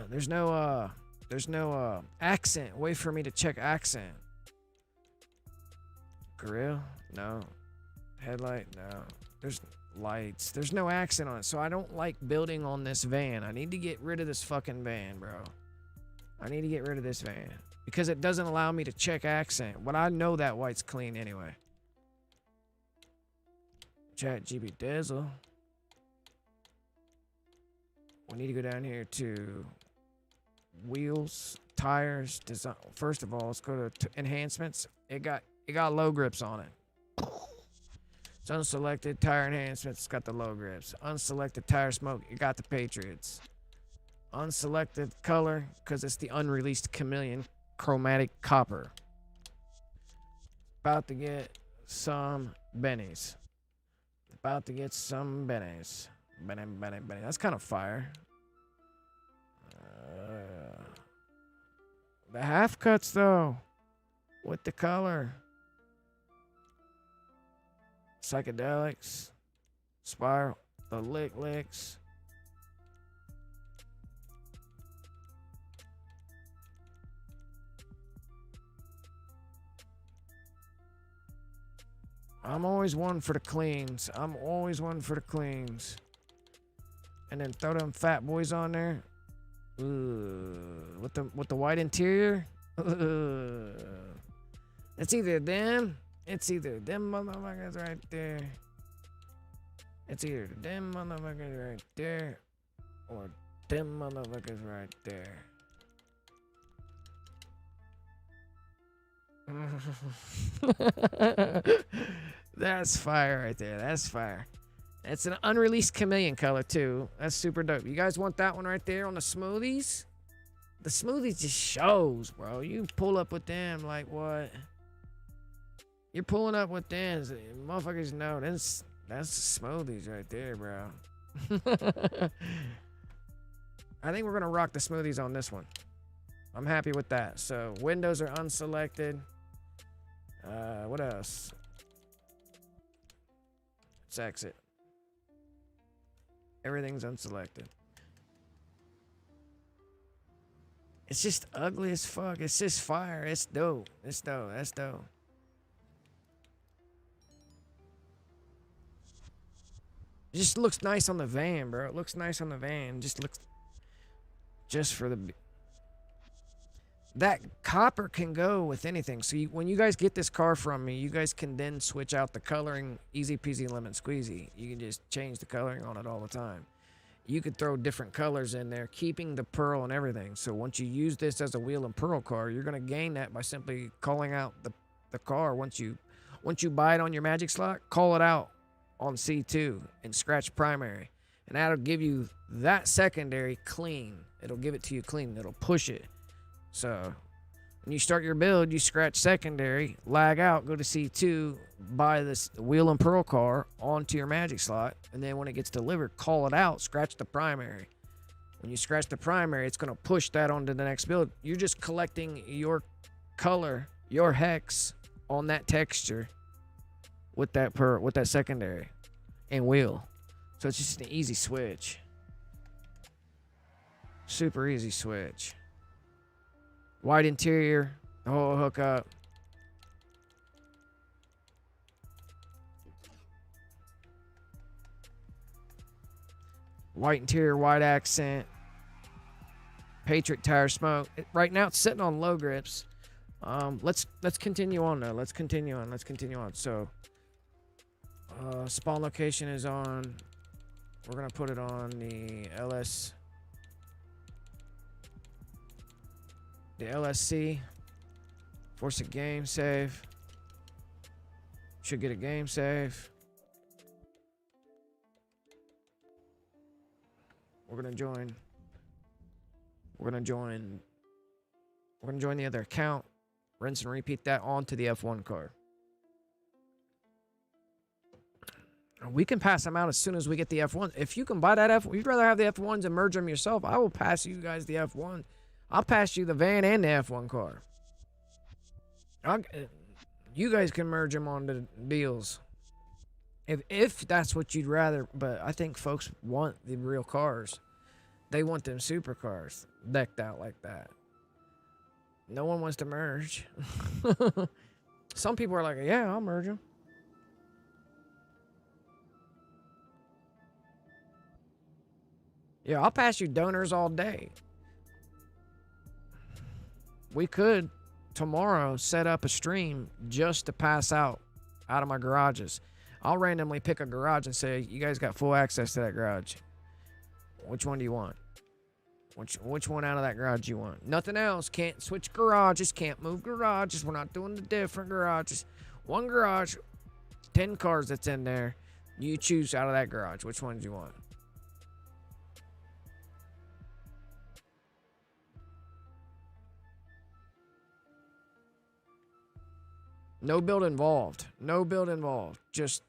There's no accent. Wait for me to check accent. Grill? No. Headlight? No. There's lights. There's no accent on it, so I don't like building on this van. I need to get rid of this fucking van, bro. I need to get rid of this van. Because it doesn't allow me to check accent. But I know that white's clean anyway. Chat GB Dazzle. We need to go down here to wheels, tires, design. First of all, let's go to enhancements. It got low grips on it. It's unselected tire enhancements. It's got the low grips. Unselected tire smoke. It got the Patriots. Unselected color because it's the unreleased chameleon chromatic copper. About to get some bennies. About to get some bennies. Benny. That's kind of fire. The half cuts though, with the color. Psychedelics. Spiral. The licks. I'm always one for the cleans. And then throw them fat boys on there. With the white interior. It's either them motherfuckers right there. It's either them motherfuckers right there or them motherfuckers right there. That's fire right there. That's fire. It's an unreleased chameleon color too. That's super dope. You guys want that one right there on the smoothies? The smoothies just shows, bro. You pull up with them like what? You're pulling up with them. Motherfuckers know that's the smoothies right there, bro. I think we're gonna rock the smoothies on this one. I'm happy with that. So windows are unselected. What else? Let's exit. Everything's unselected. It's just ugly as fuck. It's just fire. It's dope. That's dope. It just looks nice on the van, bro. It looks nice on the van. Just for the... That copper can go with anything. So when you guys get this car from me, you guys can then switch out the coloring. Easy peasy lemon squeezy. You can just change the coloring on it all the time. You could throw different colors in there, keeping the pearl and everything. So once you use this as a wheel and pearl car, you're going to gain that by simply calling out the car. Once you buy it on your magic slot, call it out on C2 and scratch primary. And that'll give you that secondary clean. It'll give it to you clean. It'll push it. So when you start your build, you scratch secondary, lag out, go to C2, buy this wheel and pearl car onto your magic slot, and then when it gets delivered, call it out, scratch the primary. When you scratch the primary, it's going to push that onto the next build. You're just collecting your color, your hex on that texture with that secondary and wheel. So it's just an easy switch. Super easy switch. White interior, the whole hookup. White interior, white accent. Patriot tire smoke. Right now it's sitting on low grips. Let's continue on though. Let's continue on. So Spawn location is on. We're gonna put it on the LSC. Force a game save. Should get a game save. We're gonna join the other account. Rinse and repeat that onto the F1 car. We can pass them out as soon as we get the F1. If you can buy that F1, you'd rather have the F1s and merge them yourself, I will pass you guys the F1. I'll pass you the van and the F1 car. You guys can merge them onto deals. If that's what you'd rather, but I think folks want the real cars. They want them supercars decked out like that. No one wants to merge. Some people are like, yeah, I'll merge them. Yeah, I'll pass you donors all day. We could tomorrow set up a stream just to pass out of my garages. I'll randomly pick a garage and say, you guys got full access to that garage. Which one do you want? Which one out of that garage you want? Nothing else. Can't switch garages. Can't move garages. We're not doing the different garages. One garage, 10 cars that's in there. You choose out of that garage. Which one do you want? No build involved. No build involved. Just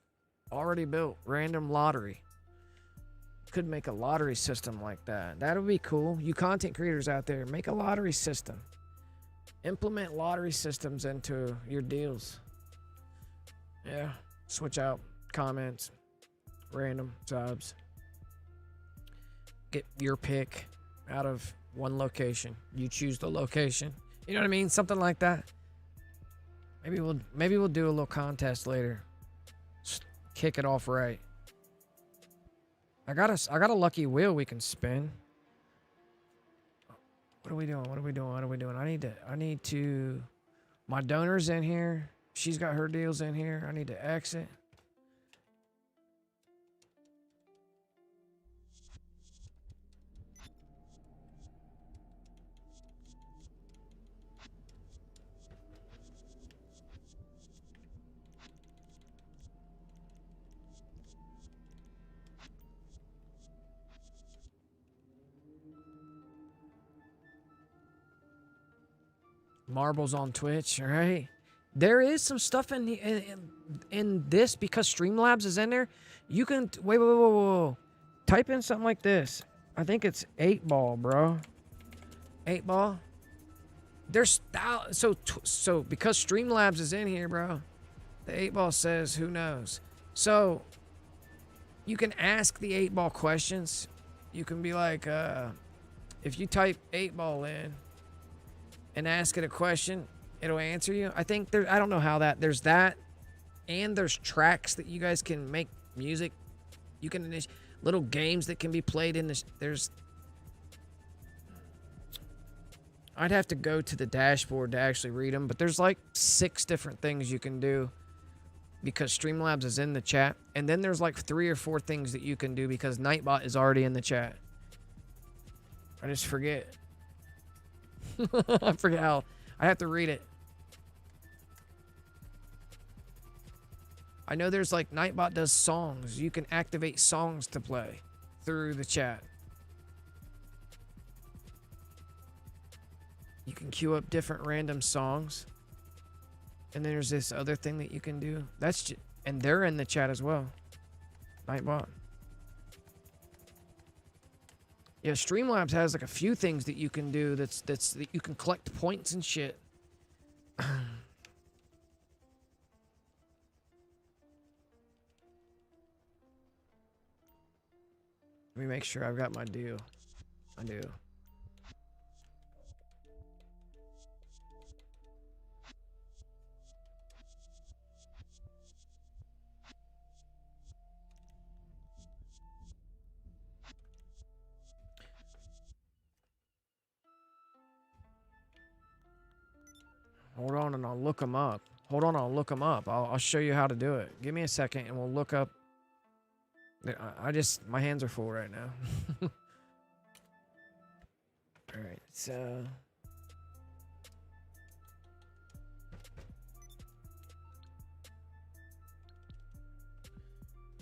already built. Random lottery. Could make a lottery system like that. That would be cool. You content creators out there, make a lottery system. Implement lottery systems into your deals. Yeah. Switch out comments. Random subs. Get your pick out of one location. You choose the location. You know what I mean? Something like that. Maybe we'll do a little contest later. Just kick it off right. I got a lucky wheel we can spin. What are we doing? I need to my donor's in here. She's got her deals in here. I need to exit. Marbles on Twitch, all right? There is some stuff in this because Streamlabs is in there. You can wait. Type in something like this. I think it's 8-ball, bro. 8-ball. There's so because Streamlabs is in here, bro. The 8-ball says who knows. So you can ask the 8-ball questions. You can be like, if you type 8-ball in and ask it a question, it'll answer you. I think I don't know how there's that, and there's tracks that you guys can make music. You can little games that can be played in this. I'd have to go to the dashboard to actually read them, but there's like 6 different things you can do because Streamlabs is in the chat, and then there's like 3 or 4 things that you can do because Nightbot is already in the chat. I just forget. I forget how. I have to read it. I know there's like Nightbot does songs. You can activate songs to play through the chat. You can queue up different random songs. And then there's this other thing that you can do. And they're in the chat as well. Nightbot. Yeah, Streamlabs has like a few things that you can do that you can collect points and shit. Let me make sure I've got my deal. I do. Hold on and I'll look them up. Hold on, I'll look them up. I'll show you how to do it. Give me a second and we'll look up. My hands are full right now. All right, so.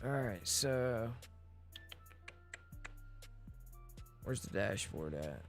All right, so. Where's the dashboard at?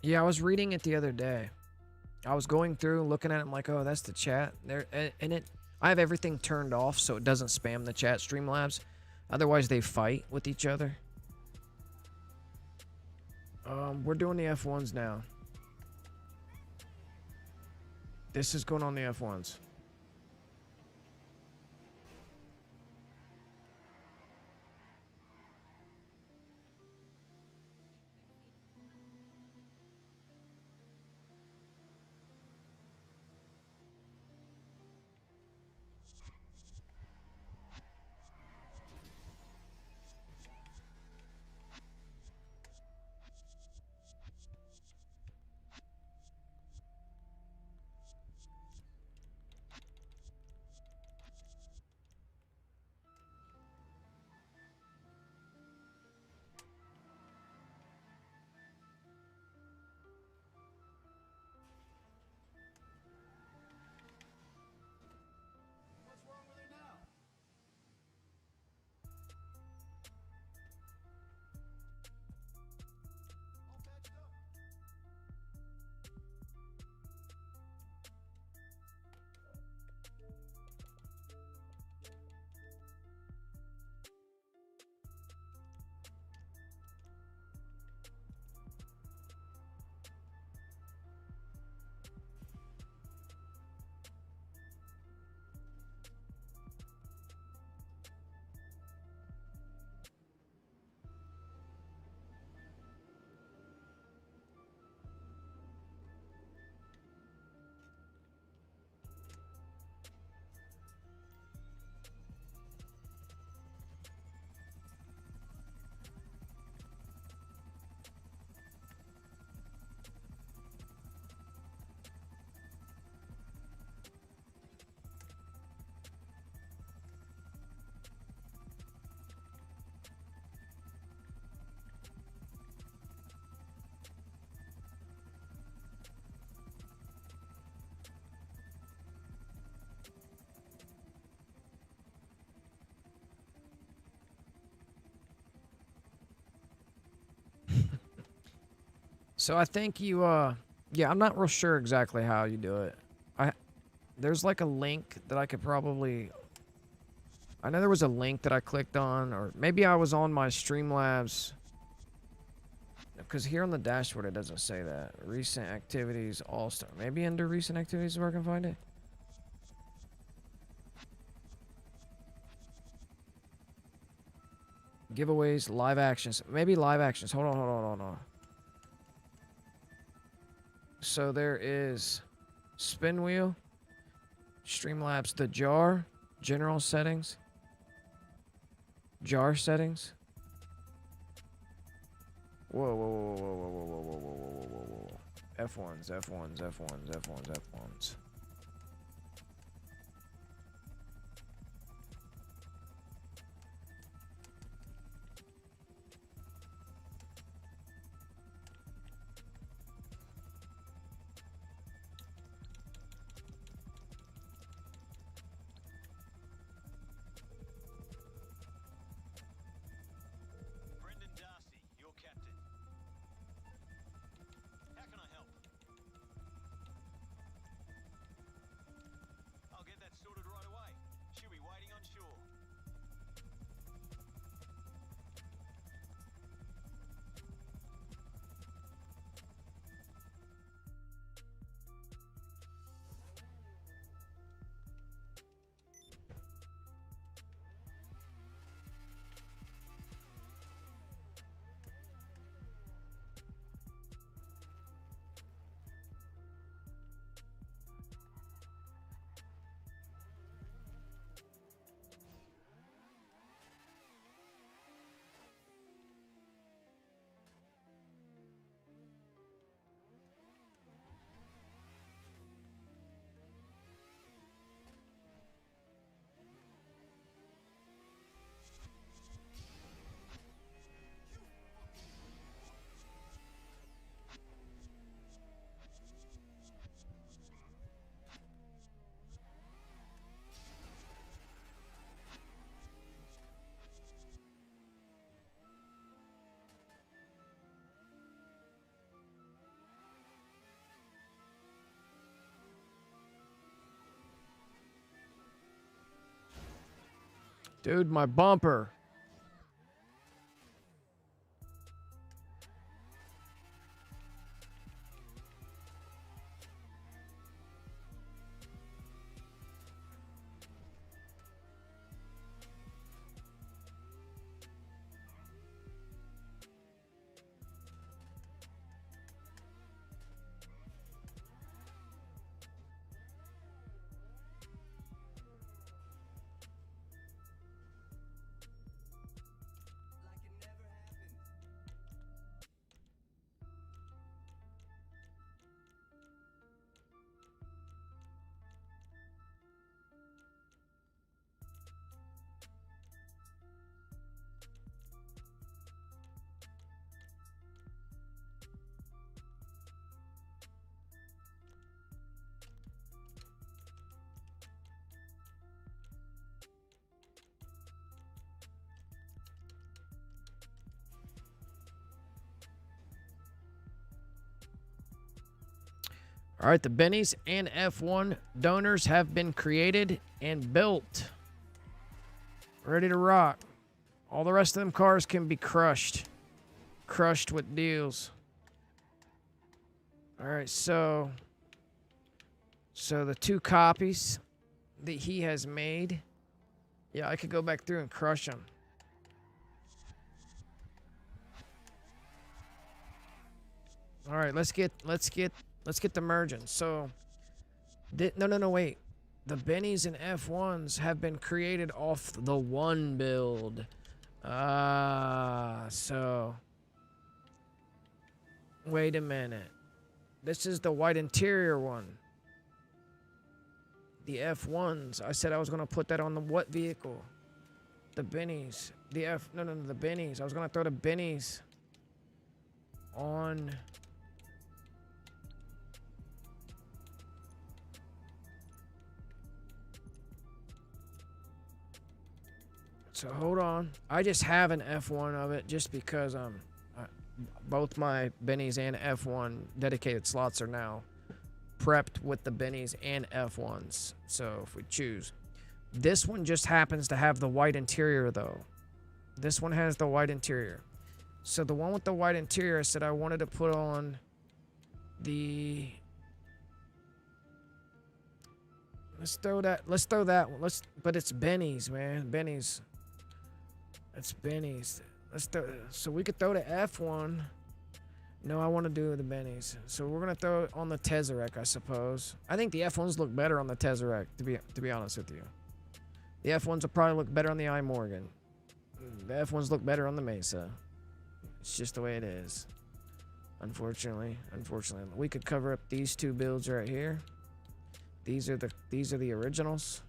Yeah, I was reading it the other day. I was going through looking at it. I'm like, oh, that's the chat there, and it. I have everything turned off so it doesn't spam the chat, Streamlabs. Otherwise, they fight with each other. We're doing the F1s now. This is going on the F1s. So I think you, yeah, I'm not real sure exactly how you do it. There's like a link that I could probably, I know there was a link that I clicked on, or maybe I was on my Streamlabs, because here on the dashboard it doesn't say that. Recent activities, all-star. Maybe under recent activities is where I can find it. Giveaways, live actions. Maybe live actions. Hold on. So there is spin wheel, Streamlabs, the jar, general settings, jar settings. Whoa. F1s. Dude, my bumper. All right, the Bennies and F1 donors have been created and built. Ready to rock. All the rest of them cars can be crushed. Crushed with deals. All right, so the 2 copies that he has made, yeah, I could go back through and crush them. All right, let's get the merging. So, no, wait. The Bennies and F1s have been created off the 1 build. So. Wait a minute. This is the white interior one. The F1s. I said I was going to put that on the what vehicle? The Bennies. The Bennies. I was going to throw the Bennies on. So hold on. I just have an F1 of it just because both my Bennies and F1 dedicated slots are now prepped with the Bennies and F1s. So if we choose. This one just happens to have the white interior though. This one has the white interior. So the one with the white interior, I said I wanted to put on the... Let's throw that one. But it's Bennies, man. Bennies. It's Bennies. So we could throw the F1. No, I want to do the Bennies. So we're gonna throw it on the Tesseract, I suppose. I think the F1s look better on the Tesseract, to be honest with you. The F1s will probably look better on the iMorgan. The F1s look better on the Mesa. It's just the way it is. Unfortunately. We could cover up these 2 builds right here. These are the originals.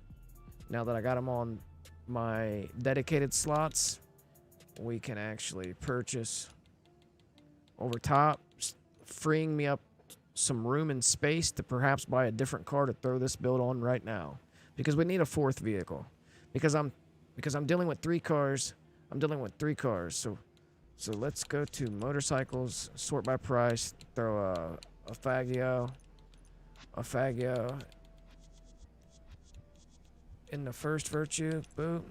Now that I got them on my dedicated slots, we can actually purchase over top, freeing me up some room and space to perhaps buy a different car to throw this build on right now, because we need a 4th vehicle, because I'm dealing with 3 cars. So let's go to motorcycles, sort by price, throw a Fagio in the first virtue, boot.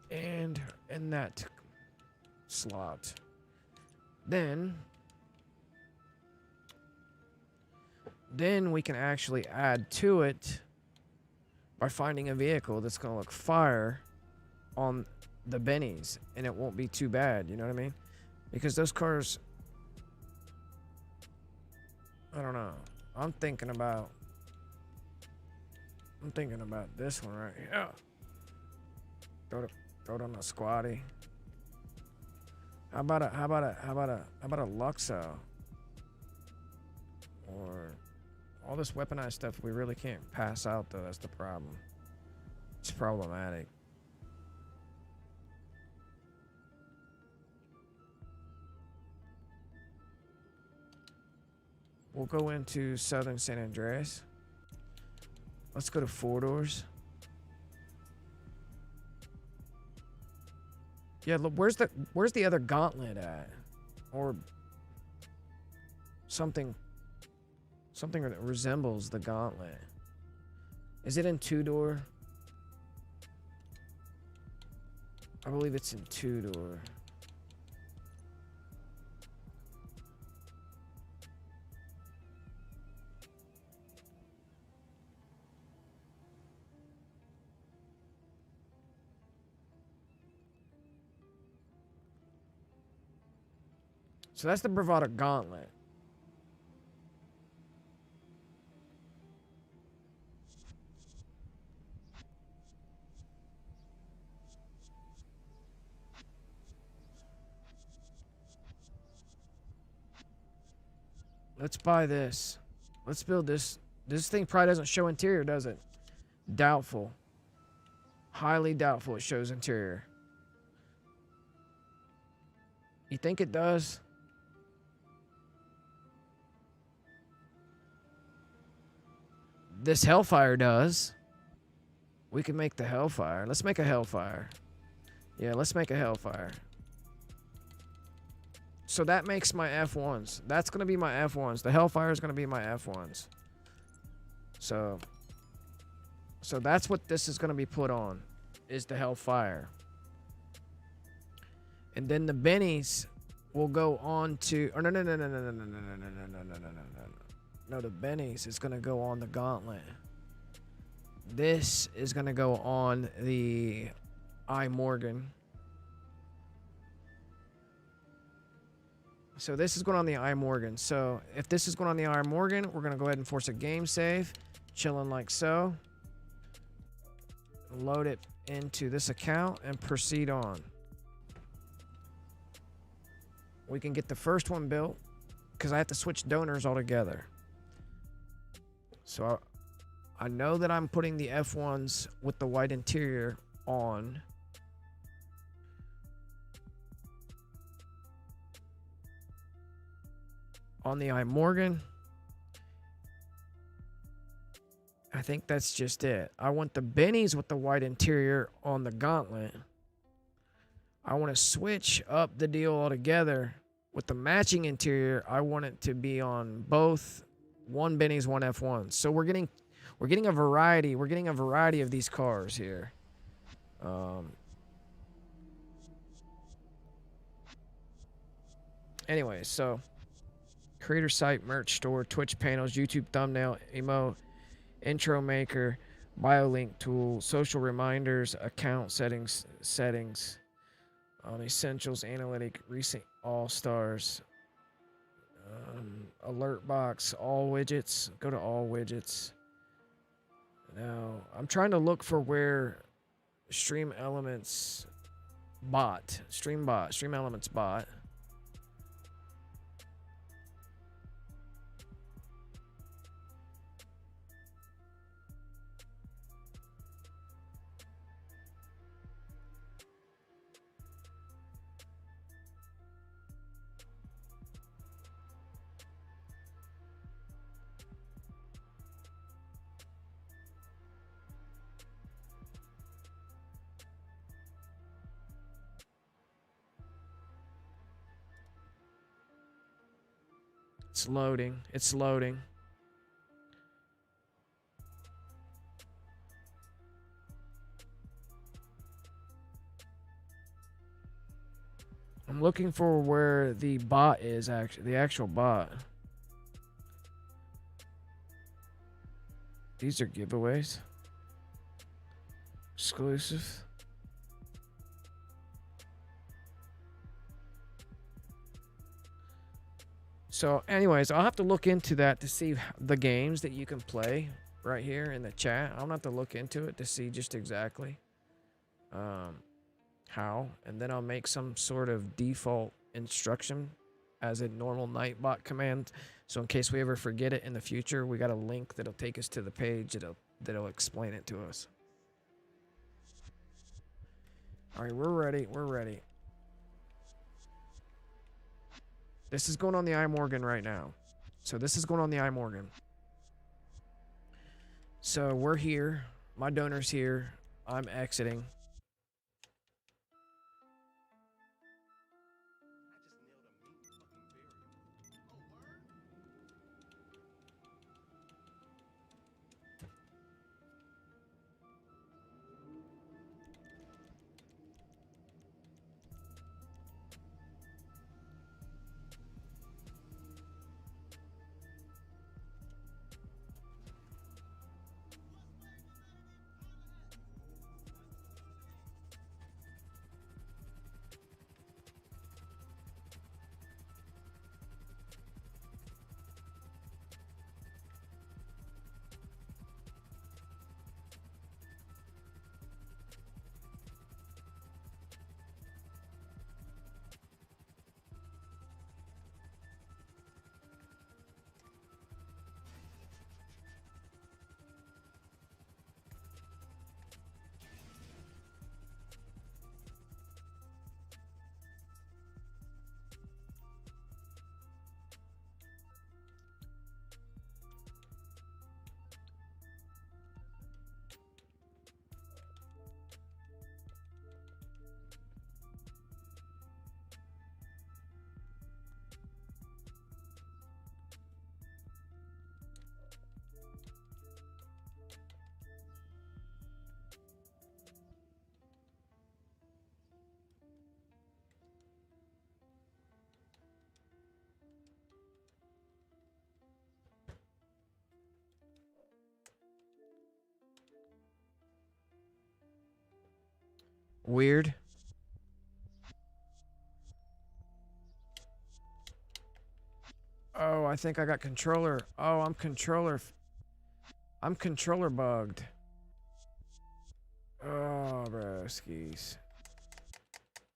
And in that slot. Then we can actually add to it by finding a vehicle that's going to look fire on the Bennies, and it won't be too bad, you know what I mean? Because those cars, I don't know. I'm thinking about this one right here. Throw it on a squatty. How about a Luxo? Or all this weaponized stuff we really can't pass out though. That's the problem. It's problematic. We'll go into Southern San Andreas. Let's go to 4 doors. Yeah, look, where's the other gauntlet at? Or something that resembles the gauntlet. Is it in 2-door? I believe it's in 2-door. So that's the Bravado Gauntlet. Let's buy this. Let's build this. This thing probably doesn't show interior, does it? Doubtful. Highly doubtful it shows interior. You think it does? This Hellfire does. We can make the Hellfire. Let's make a Hellfire. Yeah, let's make a Hellfire. So that makes my F1s. That's going to be my F1s. The Hellfire is going to be my F1s. So that's what this is going to be put on, is the Hellfire. And then the Bennies will go on to... Or no. No, the Bennies is going to go on the Gauntlet. This is going to go on the iMorgan. So this is going on the iMorgan. So if this is going on the iMorgan, we're going to go ahead and force a game save. Chilling like so. Load it into this account and proceed on. We can get the first one built because I have to switch donors altogether. So I know that I'm putting the F1s with the white interior on. On the iMorgan. I think that's just it. I want the Bennies with the white interior on the Gauntlet. I want to switch up the deal altogether with the matching interior. I want it to be on both one Bennies, one F1. So we're getting a variety. We're getting a variety of these cars here. Anyway, so creator site, merch store, Twitch panels, YouTube thumbnail, emote, intro maker, BioLink tool, social reminders, account settings, essentials, analytic, recent all stars, alert box, all widgets. Go to all widgets. Now I'm trying to look for where Stream Elements bot. Stream Elements bot. It's loading. It's loading. I'm looking for where the bot is, actually, the actual bot. These are giveaways. Exclusive. So anyways, I'll have to look into that to see the games that you can play right here in the chat. I'll have to look into it to see just exactly how. And then I'll make some sort of default instruction as a normal Nightbot command. So in case we ever forget it in the future, we got a link that'll take us to the page that'll explain it to us. All right, we're ready. We're ready. This is going on the iMorgan right now. So this is going on the iMorgan. So we're here. My donor's here. I'm exiting. Weird. Oh, I think I got controller. Oh, I'm controller bugged. Oh, broskies.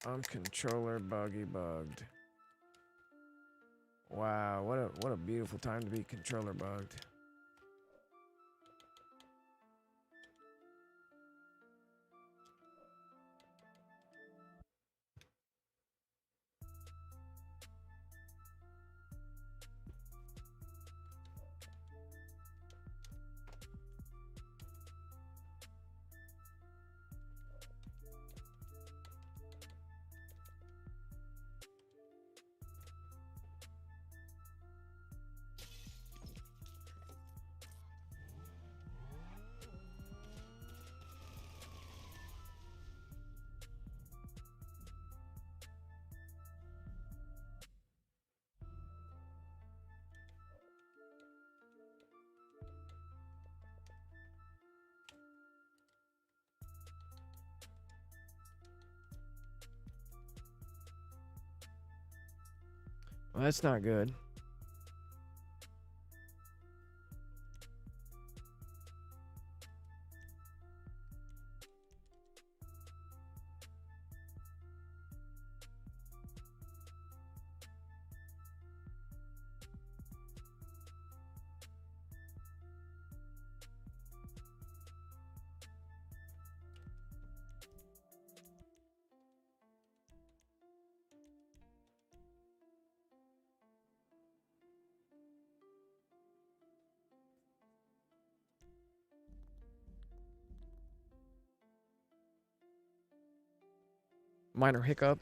I'm controller bugged. Wow, what a beautiful time to be controller bugged. Well, that's not good. Minor hiccup.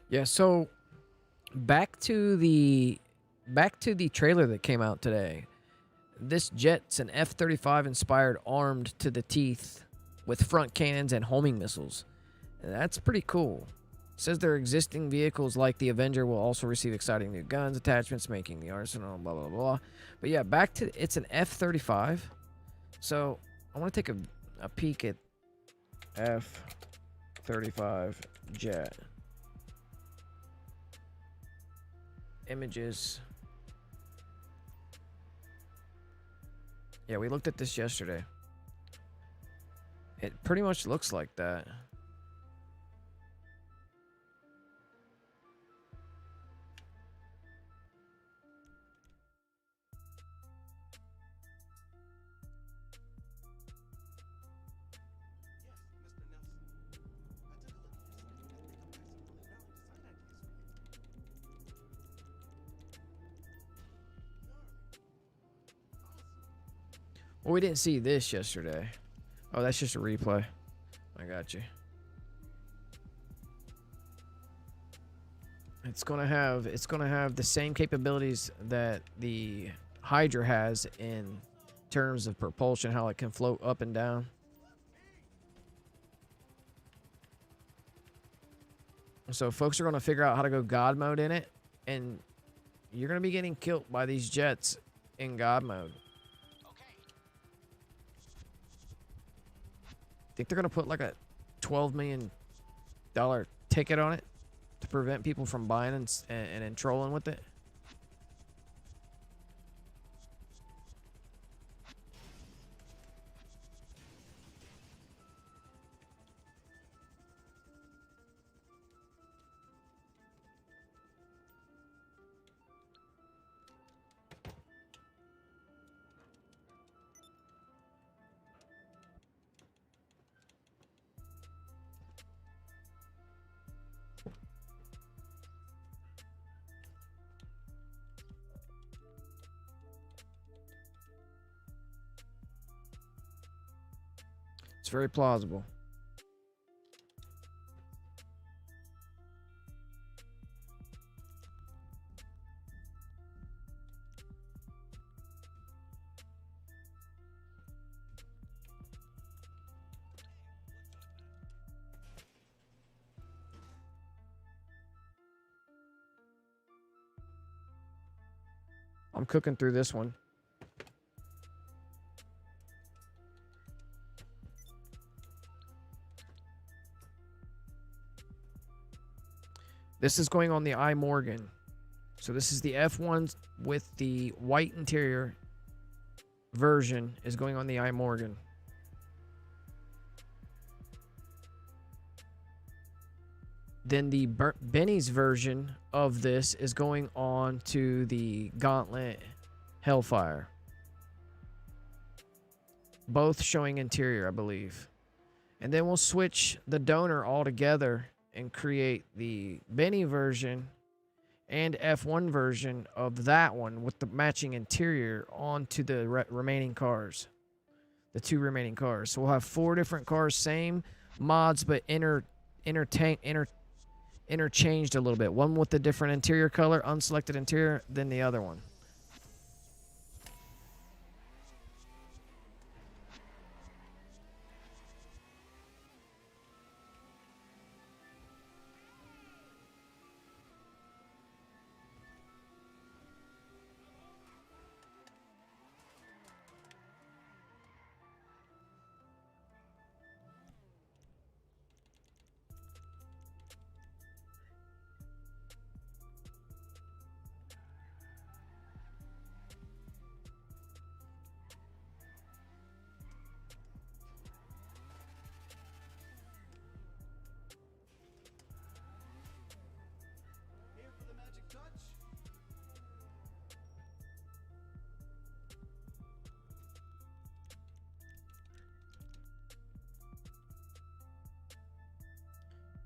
Yeah, so back to the trailer that came out today. This jet's an F-35 inspired, armed to the teeth with front cannons and homing missiles. And that's pretty cool. It says their existing vehicles like the Avenger will also receive exciting new guns, attachments, making the arsenal, blah, blah, blah. But yeah, back to, it's an F-35. So I want to take a peek at F-35 jet. Images. Yeah, we looked at this yesterday. It pretty much looks like that. Well, we didn't see this yesterday. Oh, that's just a replay. I got you. It's gonna have the same capabilities that the Hydra has in terms of propulsion, how it can float up and down. So folks are gonna figure out how to go God mode in it, and you're gonna be getting killed by these jets in God mode. Think they're gonna put like a $12 million ticket on it to prevent people from buying and trolling with it? It's very plausible. I'm cooking through this one. This is going on the iMorgan. So this is the F1 with the white interior version is going on the iMorgan. Then the Benny's version of this is going on to the Gauntlet Hellfire. Both showing interior, I believe. And then we'll switch the donor all together and create the Benny version and F1 version of that one with the matching interior onto the remaining cars. The 2 remaining cars. So we'll have 4 different cars, same mods, but interchanged a little bit. One with a different interior color, unselected interior, than the other one.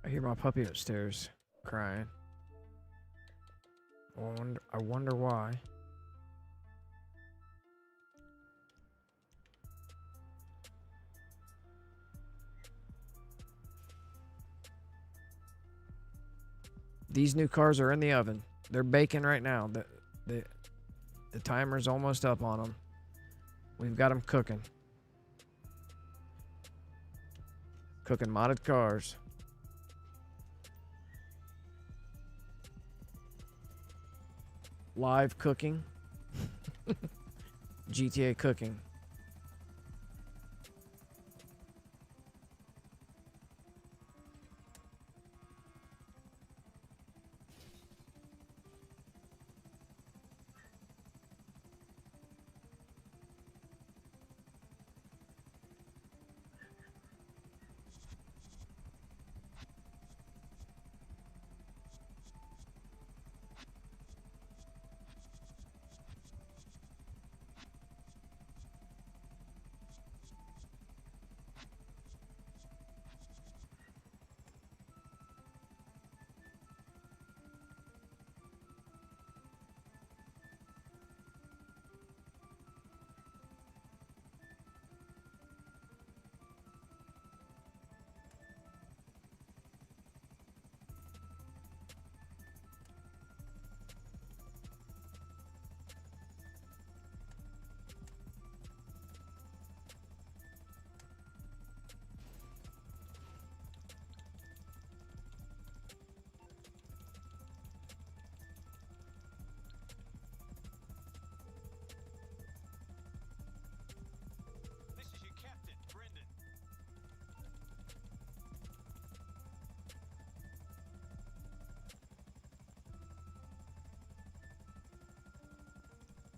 I hear my puppy upstairs crying. I wonder why. These new cars are in the oven. They're baking right now. The timer's almost up on them. We've got them cooking. Cooking modded cars. Live cooking. GTA cooking. This is your captain, Brendan.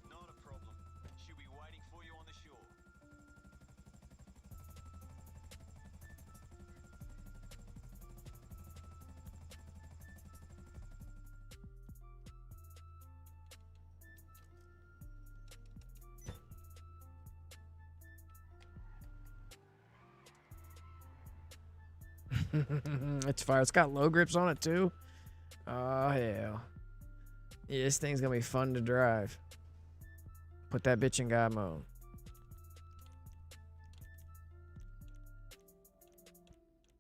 Not a problem. She'll be waiting for you on the shore. It's fire. It's got low grips on it too. Oh hell. Yeah, this thing's gonna be fun to drive. Put that bitch in God mode.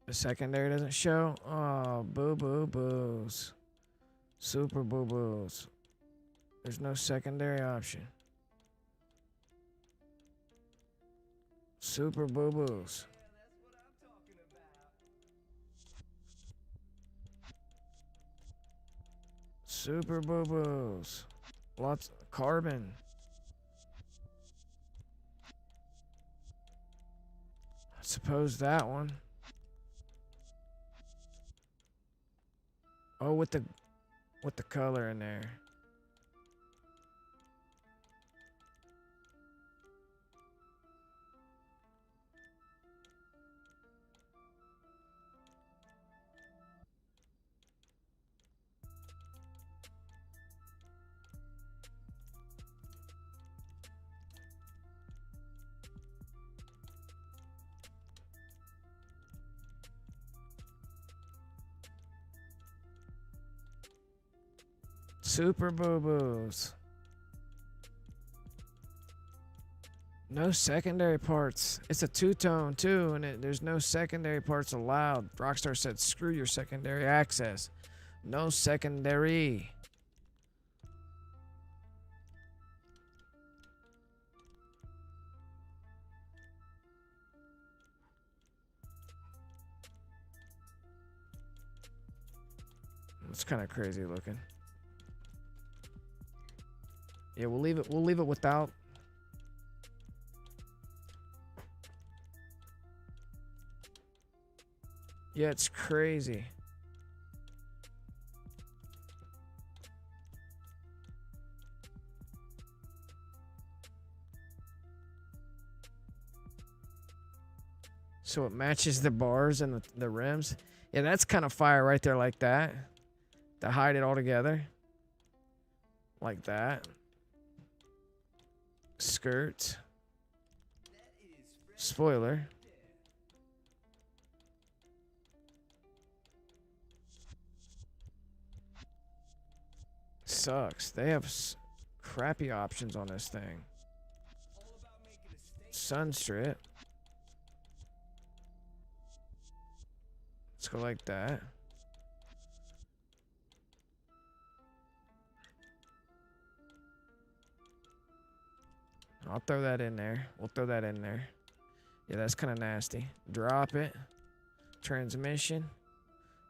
The secondary doesn't show. Oh, boo boo boos. Super boo boos. There's no secondary option. Super boo boos. Super boo boos. Lots of carbon. I suppose that one. Oh, with the color in there. Super boo-boos. No secondary parts. It's a two-tone too, and there's no secondary parts allowed. Rockstar said, screw your secondary access. No secondary. It's kind of crazy looking. Yeah, we'll leave it without. Yeah, it's crazy. So it matches the bars and the rims. Yeah, that's kind of fire right there like that. To hide it all together. Like that. Skirt. Spoiler. Sucks. They have crappy options on this thing. Sun strip. Let's go like that. I'll throw that in there. We'll throw that in there. Yeah, that's kind of nasty. Drop it. Transmission.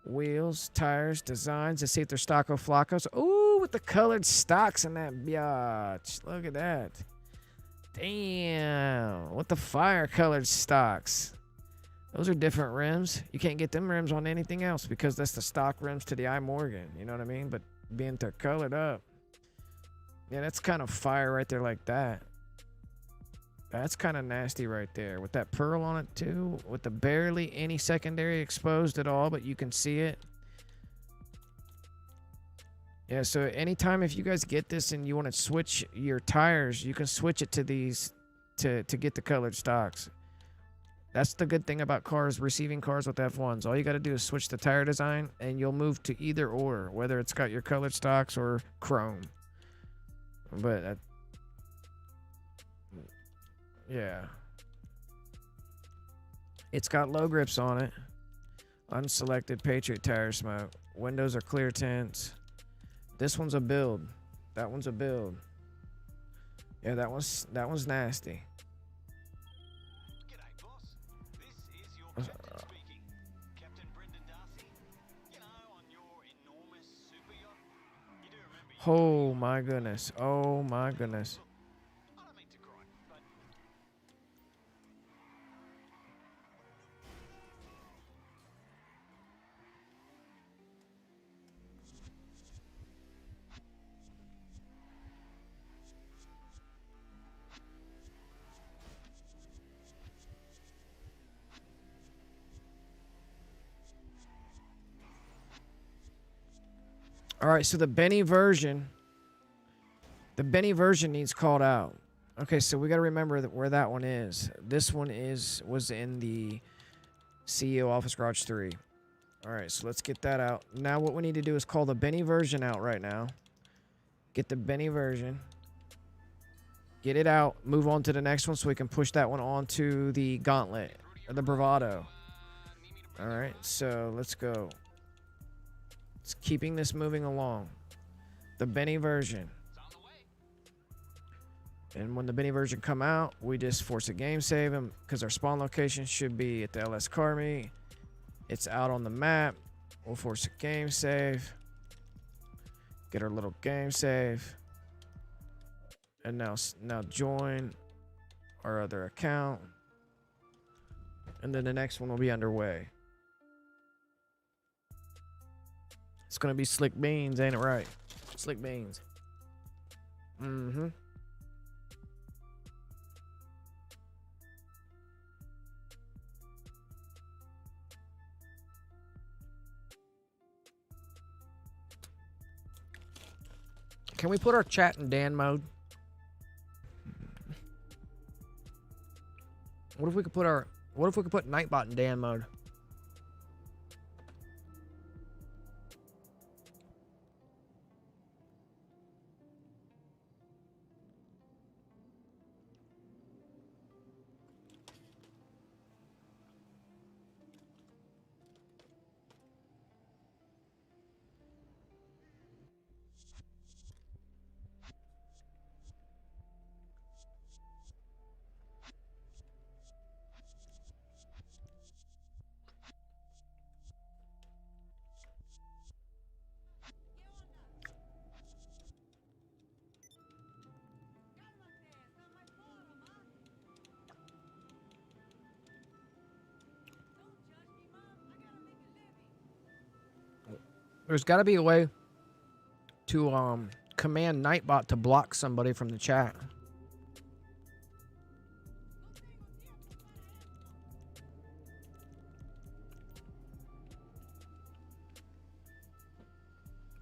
Wheels, tires, designs. Let's see if they're Stocko Floccos. Ooh, with the colored stocks in that biatch. Look at that. Damn. With the fire colored stocks. Those are different rims. You can't get them rims on anything else because that's the stock rims to the iMorgan. You know what I mean? But being they're colored up. Yeah, that's kind of fire right there like that. That's kind of nasty right there. With that pearl on it too. With the barely any secondary exposed at all, but you can see it. Yeah, so anytime if you guys get this and you want to switch your tires, you can switch it to these to get the colored stocks. That's the good thing about cars, receiving cars with F1s. All you got to do is switch the tire design and you'll move to either or, whether it's got your colored stocks or chrome. But yeah. It's got low grips on it. Unselected Patriot tire smoke. Windows are clear tints. This one's a build. That one's a build. Yeah, that one's nasty. G'day, boss. This is your captain speaking. Captain Brendan Darcy. You know, on your enormous super yacht. You do remember you Oh my goodness. Oh my goodness. I don't mean to cry, but All right, so the Benny version needs called out. Okay, so we got to remember where that one is. This one was in the CEO Office Garage 3. All right, so let's get that out. Now what we need to do is call the Benny version out right now. Get the Benny version. Get it out. Move on to the next one so we can push that one onto the Gauntlet or the Bravado. All right, so let's go. It's keeping this moving along. The Benny version. And when the Benny version come out, we just force a game save them because our spawn location should be at the LS car meet. It's out on the map. We'll force a game save. Get our little game save. And now join our other account. And then the next one will be underway. It's gonna be Slick Beans, ain't it right? Slick Beans. Mm-hmm. Can we put our chat in Dan mode? What if we could put Nightbot in Dan mode? There's got to be a way to command Nightbot to block somebody from the chat.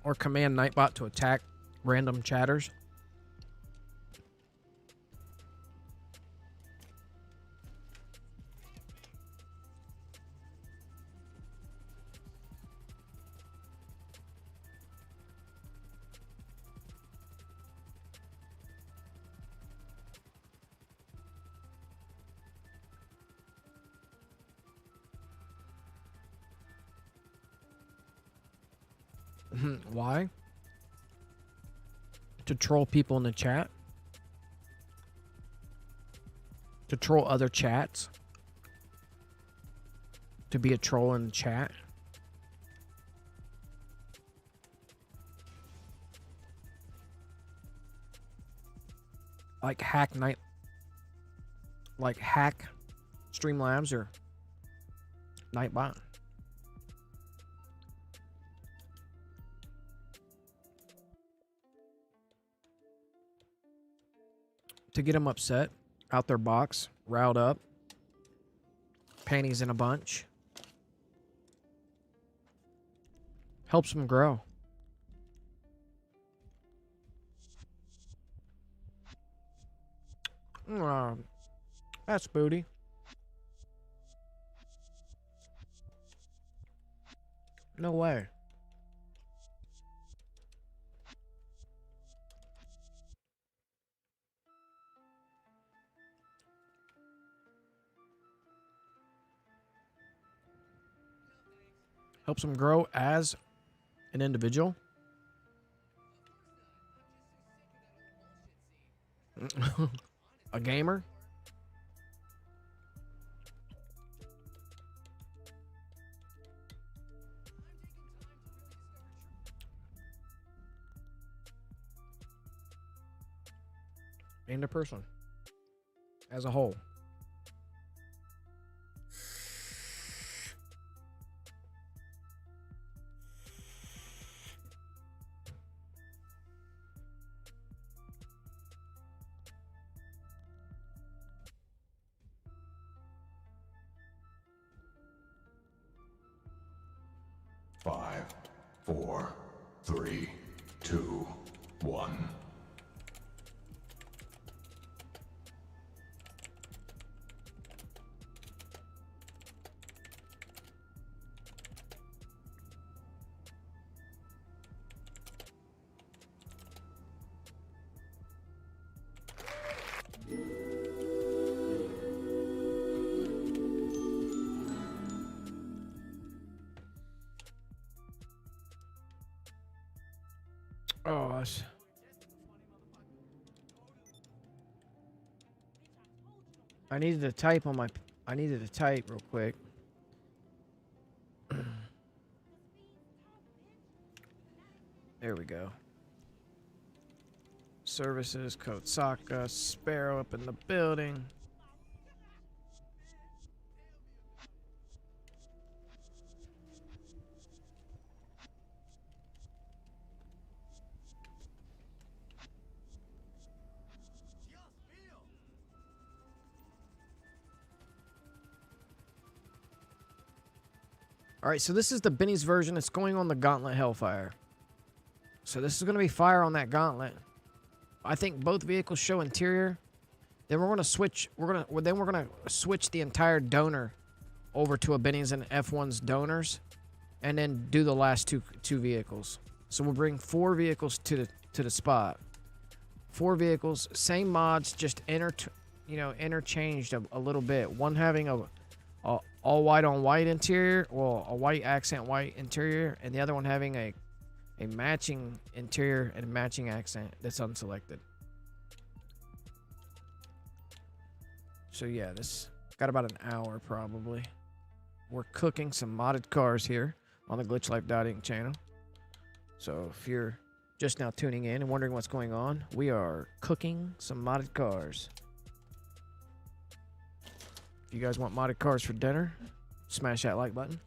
Or command Nightbot to attack random chatters. Why? To troll people in the chat? To troll other chats? To be a troll in the chat? Like hack Streamlabs or Nightbot? To get them upset, out their box, riled up, panties in a bunch. Helps them grow. That's booty. No way. Helps them grow as an individual. A gamer. And a person as a whole. Five, 4, 3, 2, 1. Oh, gosh. I needed to type real quick. There we go. Services, Kotsaka, Sparrow up in the building. All right, so this is the Benny's version. It's going on the Gauntlet Hellfire. So this is going to be fire on that Gauntlet. I think both vehicles show interior. Then we're going to switch. We're going to switch the entire donor over to a Benny's and F1's donors, and then do the last two vehicles. So we'll bring 4 vehicles to the spot. 4 vehicles, same mods, just interchanged a little bit. One having a all white on white interior, well, a white accent white interior, and the other one having a matching interior and a matching accent that's unselected. So yeah, this got about an hour probably. We're cooking some modded cars here on the glitchlife.inc channel. So if you're just now tuning in and wondering what's going on, we are cooking some modded cars. If you guys want modded cars for dinner, smash that like button.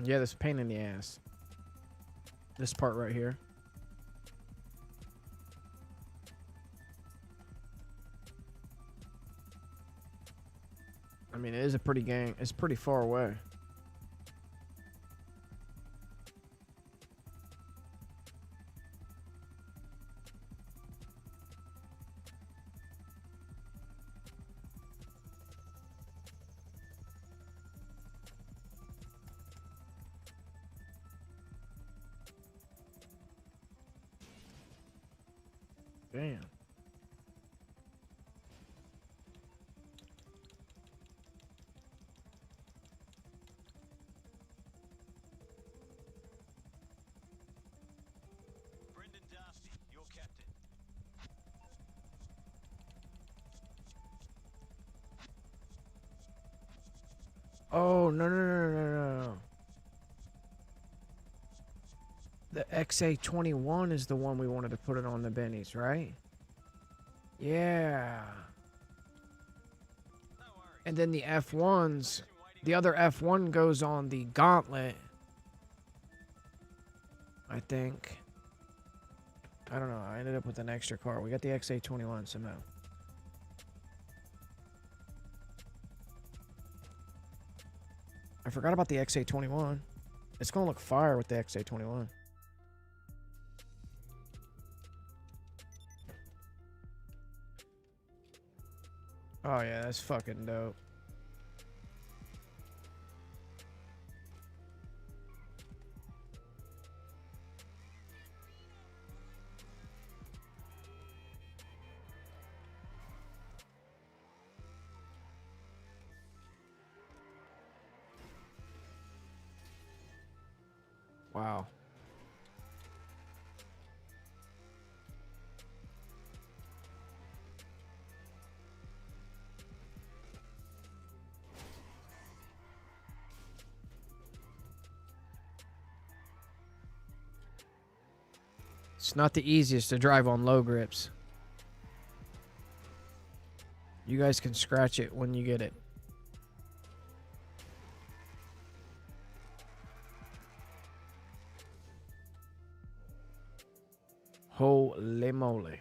Yeah, this pain in the ass. This part right here. I mean, it is a pretty gang. It's pretty far away. Damn. Brendan Darcy, your captain. Oh, no, no, no, no, no, no. The XA21 is the one we wanted to put it on the bennies, right? Yeah. No worries. And then the F1s, the other F1 goes on the gauntlet. I think. I don't know. I ended up with an extra car. We got the XA21 somehow. I forgot about the XA21. It's going to look fire with the XA21. Oh yeah, that's fucking dope. Wow. It's not the easiest to drive on low grips. You guys can scratch it when you get it. Holy moly.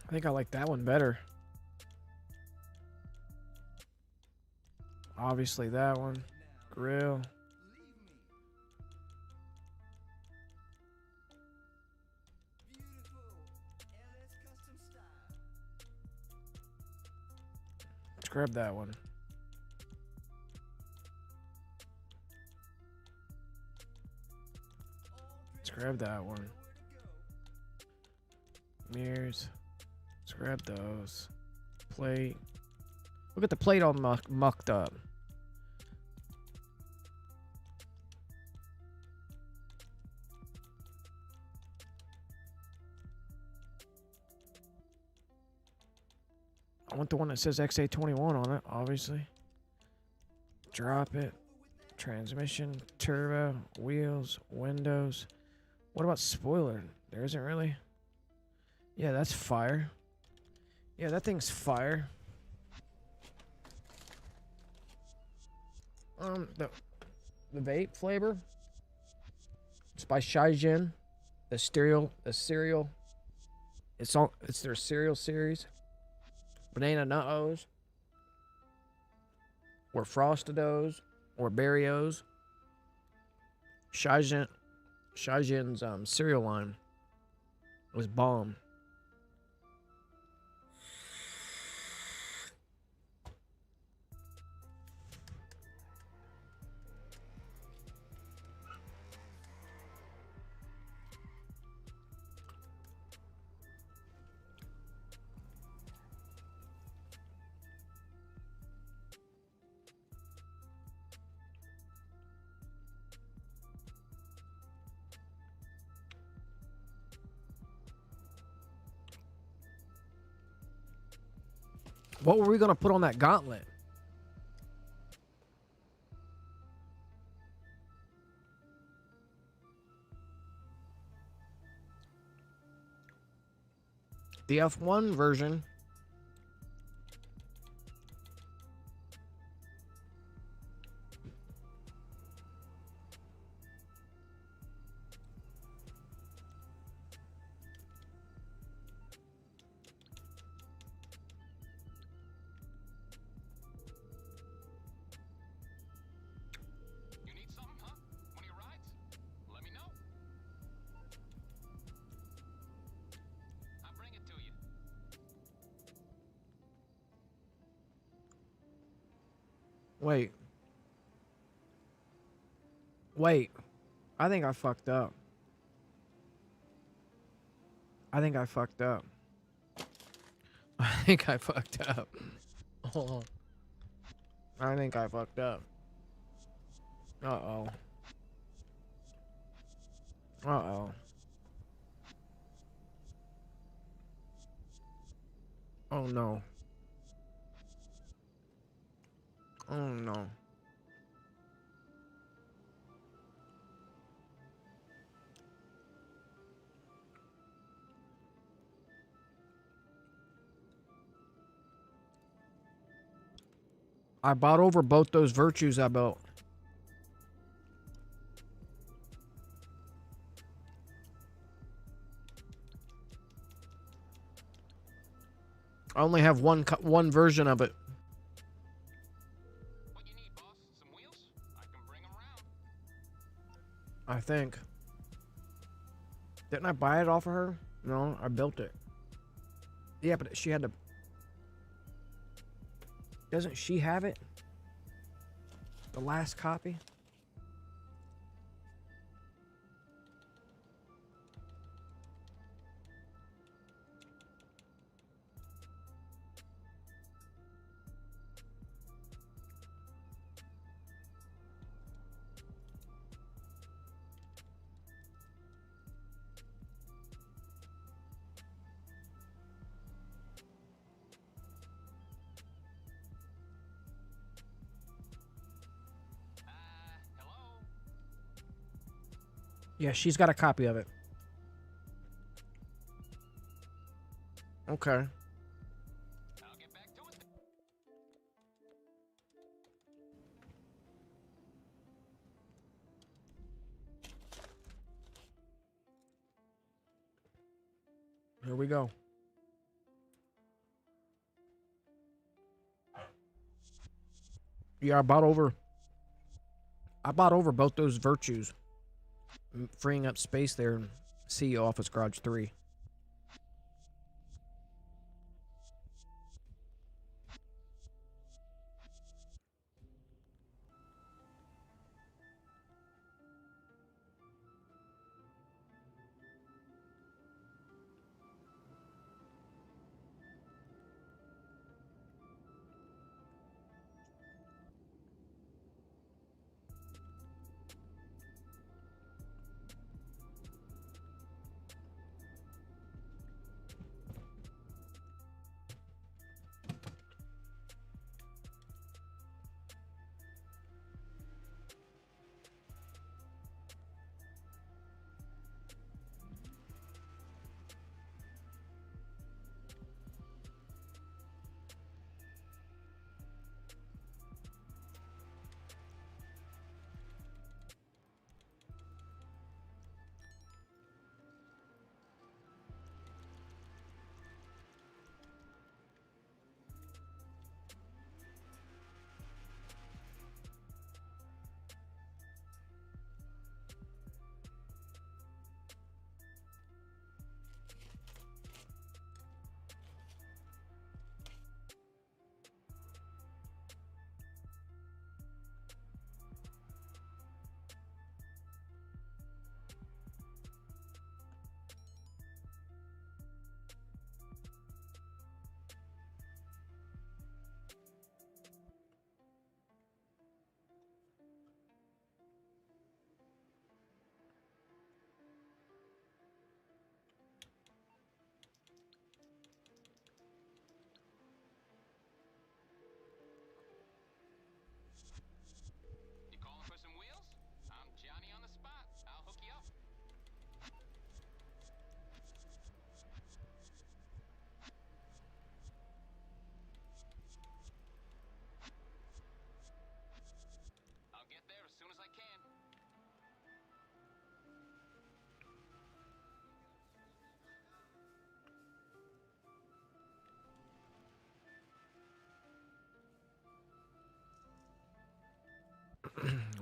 I think I like that one better. Obviously that one. Grill. Let's grab that one. Let's grab that one. Mirrors. Let's grab those. Plate. Look at the plate all mucked up. I want the one that says XA21 on it, obviously. Drop it. Transmission, turbo, wheels, windows. What about spoiler? There isn't really. Yeah, that's fire. Yeah, that thing's fire. The vape flavor. It's by Shijin. The cereal. It's their cereal series. Banana Nut O's. Or Frosted O's. Or Berry O's. Shijin's cereal line was bomb. What were we gonna put on that gauntlet? The F1 version. You need something, huh? One of your rides? Let me know. I'll bring it to you. Wait. I think I fucked up. I think I fucked up. Hold on. I think I fucked up. Uh-oh. Uh-oh. Oh no. Oh no. I bought over both those virtues I built. I only have one version of it. What you need, boss? Some wheels? I can bring them around. I think. Didn't I buy it off of her? No, I built it. Yeah, but she had to... Doesn't she have it? The last copy? Hello? Yeah, she's got a copy of it. Okay. I'll get back to it. Here we go. Yeah, I bought over both those virtues. Freeing up space there in CEO Office Garage 3.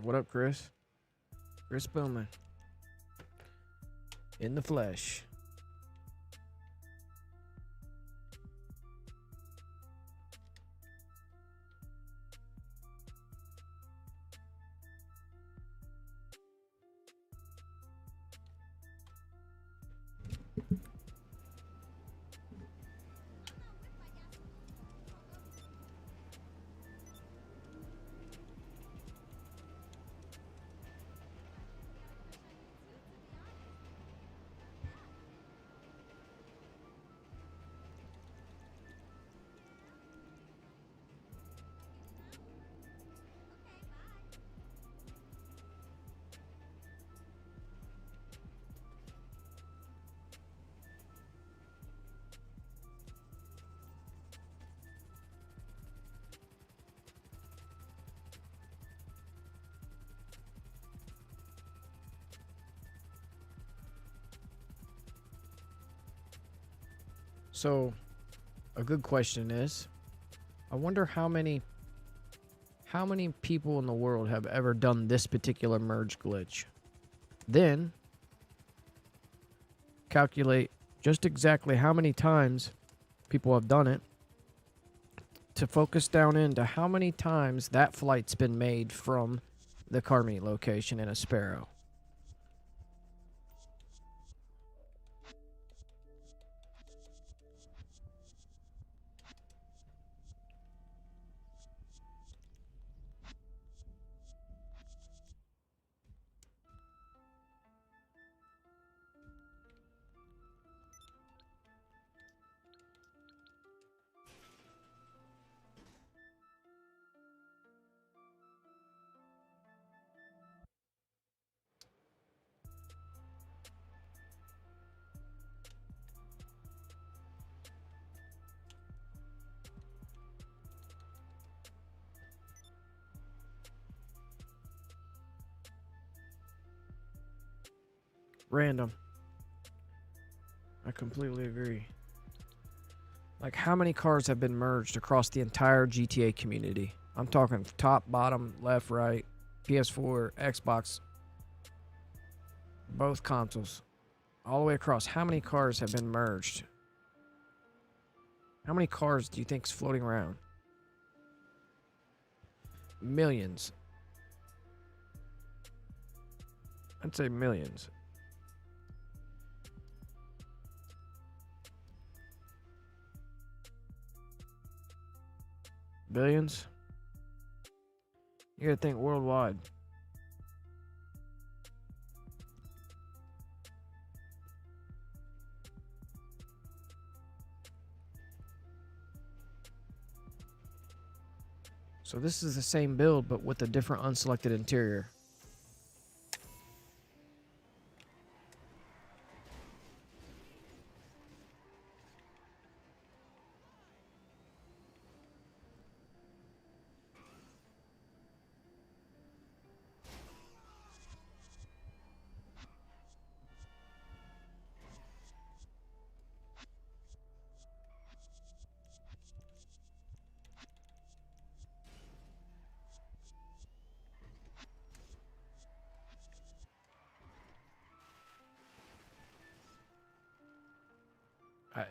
What up, Chris? Chris Bowman. In the flesh. So, a good question is, I wonder how many people in the world have ever done this particular merge glitch. Then, calculate just exactly how many times people have done it to focus down into how many times that flight's been made from the car meet location in a Sparrow. Random. I completely agree. Like, how many cars have been merged across the entire GTA community? I'm talking top, bottom, left, right, PS4, Xbox, both consoles, all the way across. How many cars have been merged? How many cars do you think is floating around? Millions. I'd say millions. Billions? You gotta think worldwide. So this is the same build, but with a different unselected interior.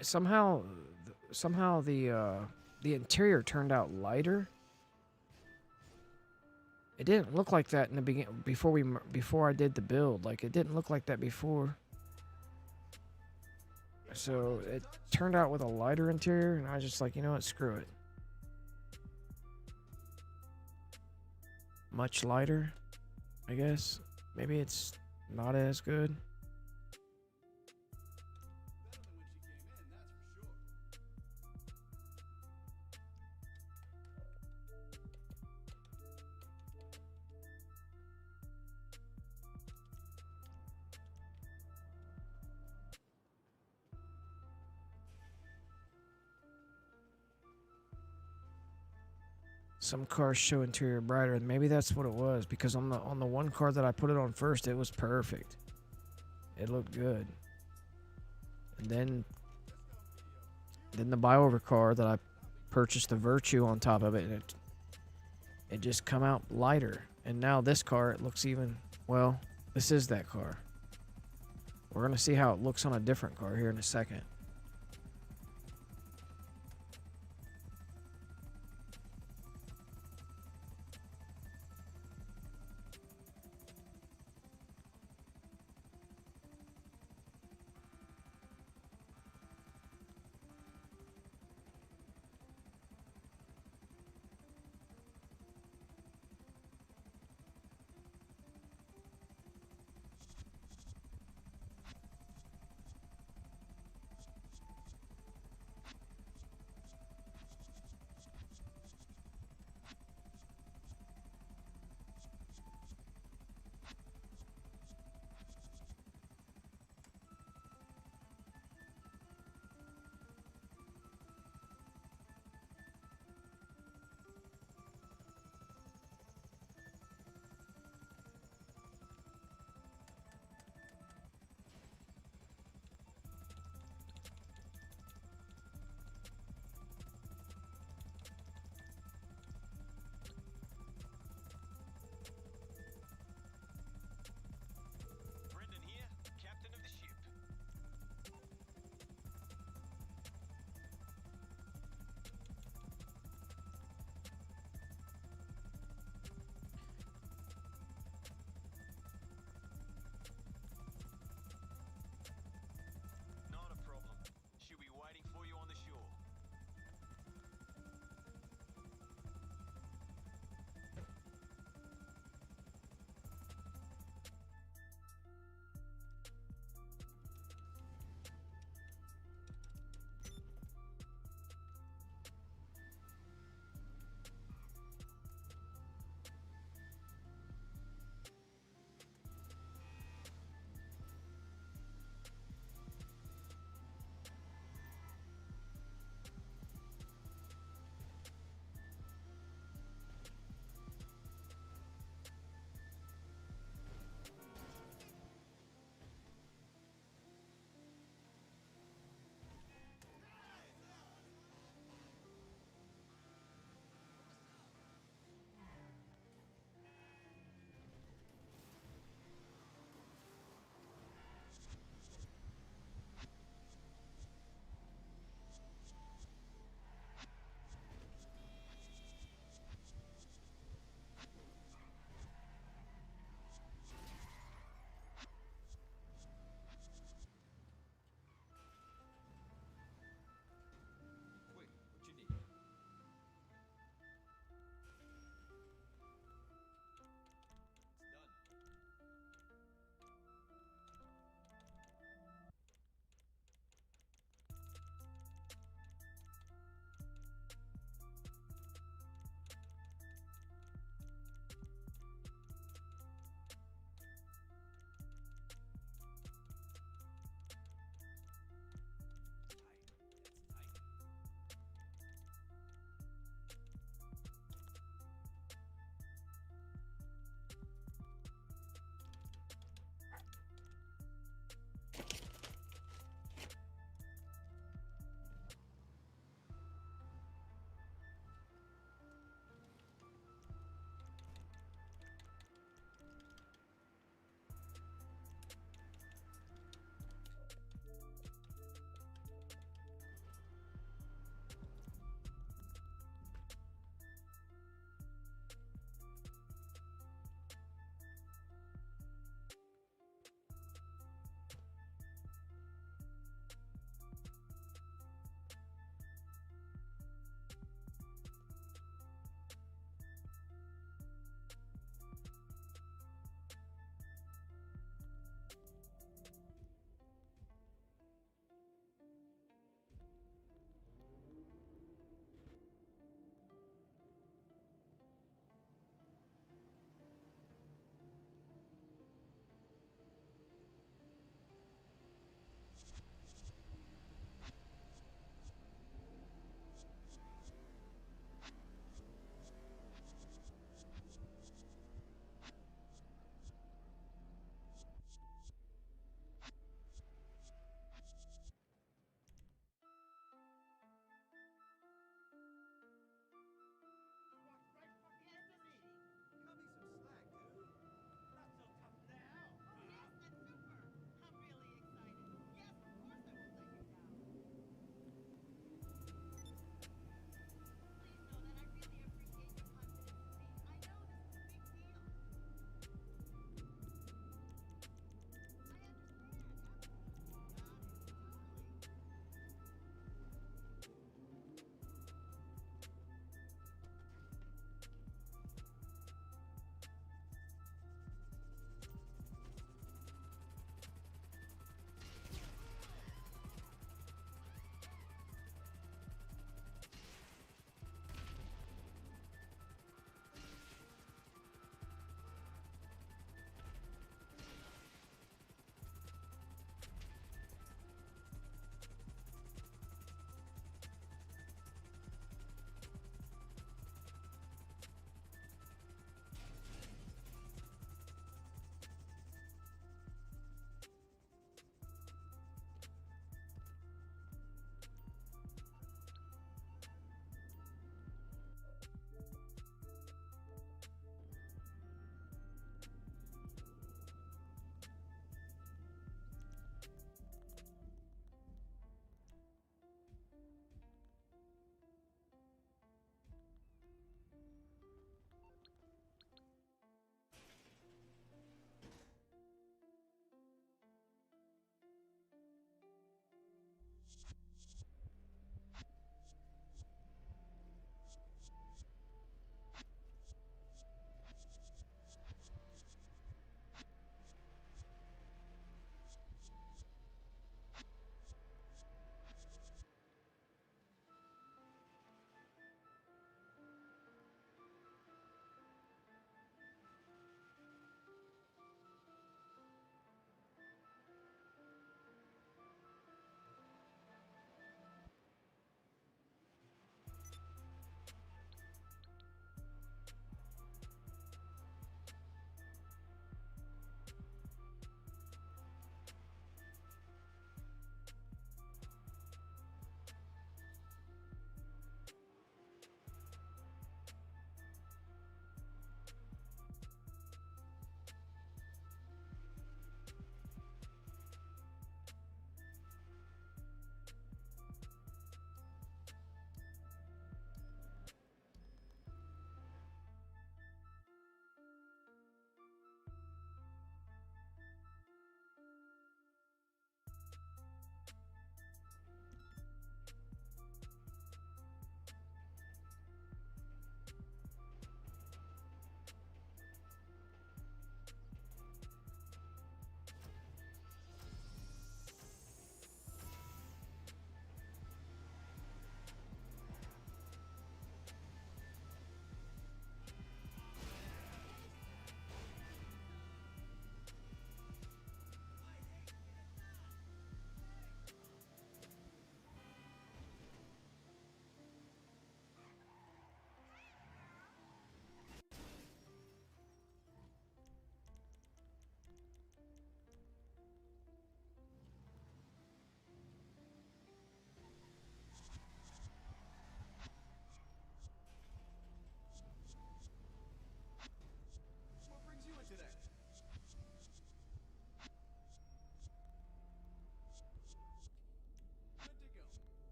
Somehow the interior turned out lighter. It didn't look like that in the beginning before I did the build. Like, it didn't look like that before. So it turned out with a lighter interior, and I was just like, you know what, screw it. Much lighter, I guess. Maybe it's not as good. Some cars show interior brighter, and maybe that's what it was, because on the one car that I put it on first, it was perfect. It looked good. And then the buy over car that I purchased the Virtue on top of it, and it just come out lighter. And now this car, it looks even, well, this is that car. We're gonna see how it looks on a different car here in a second.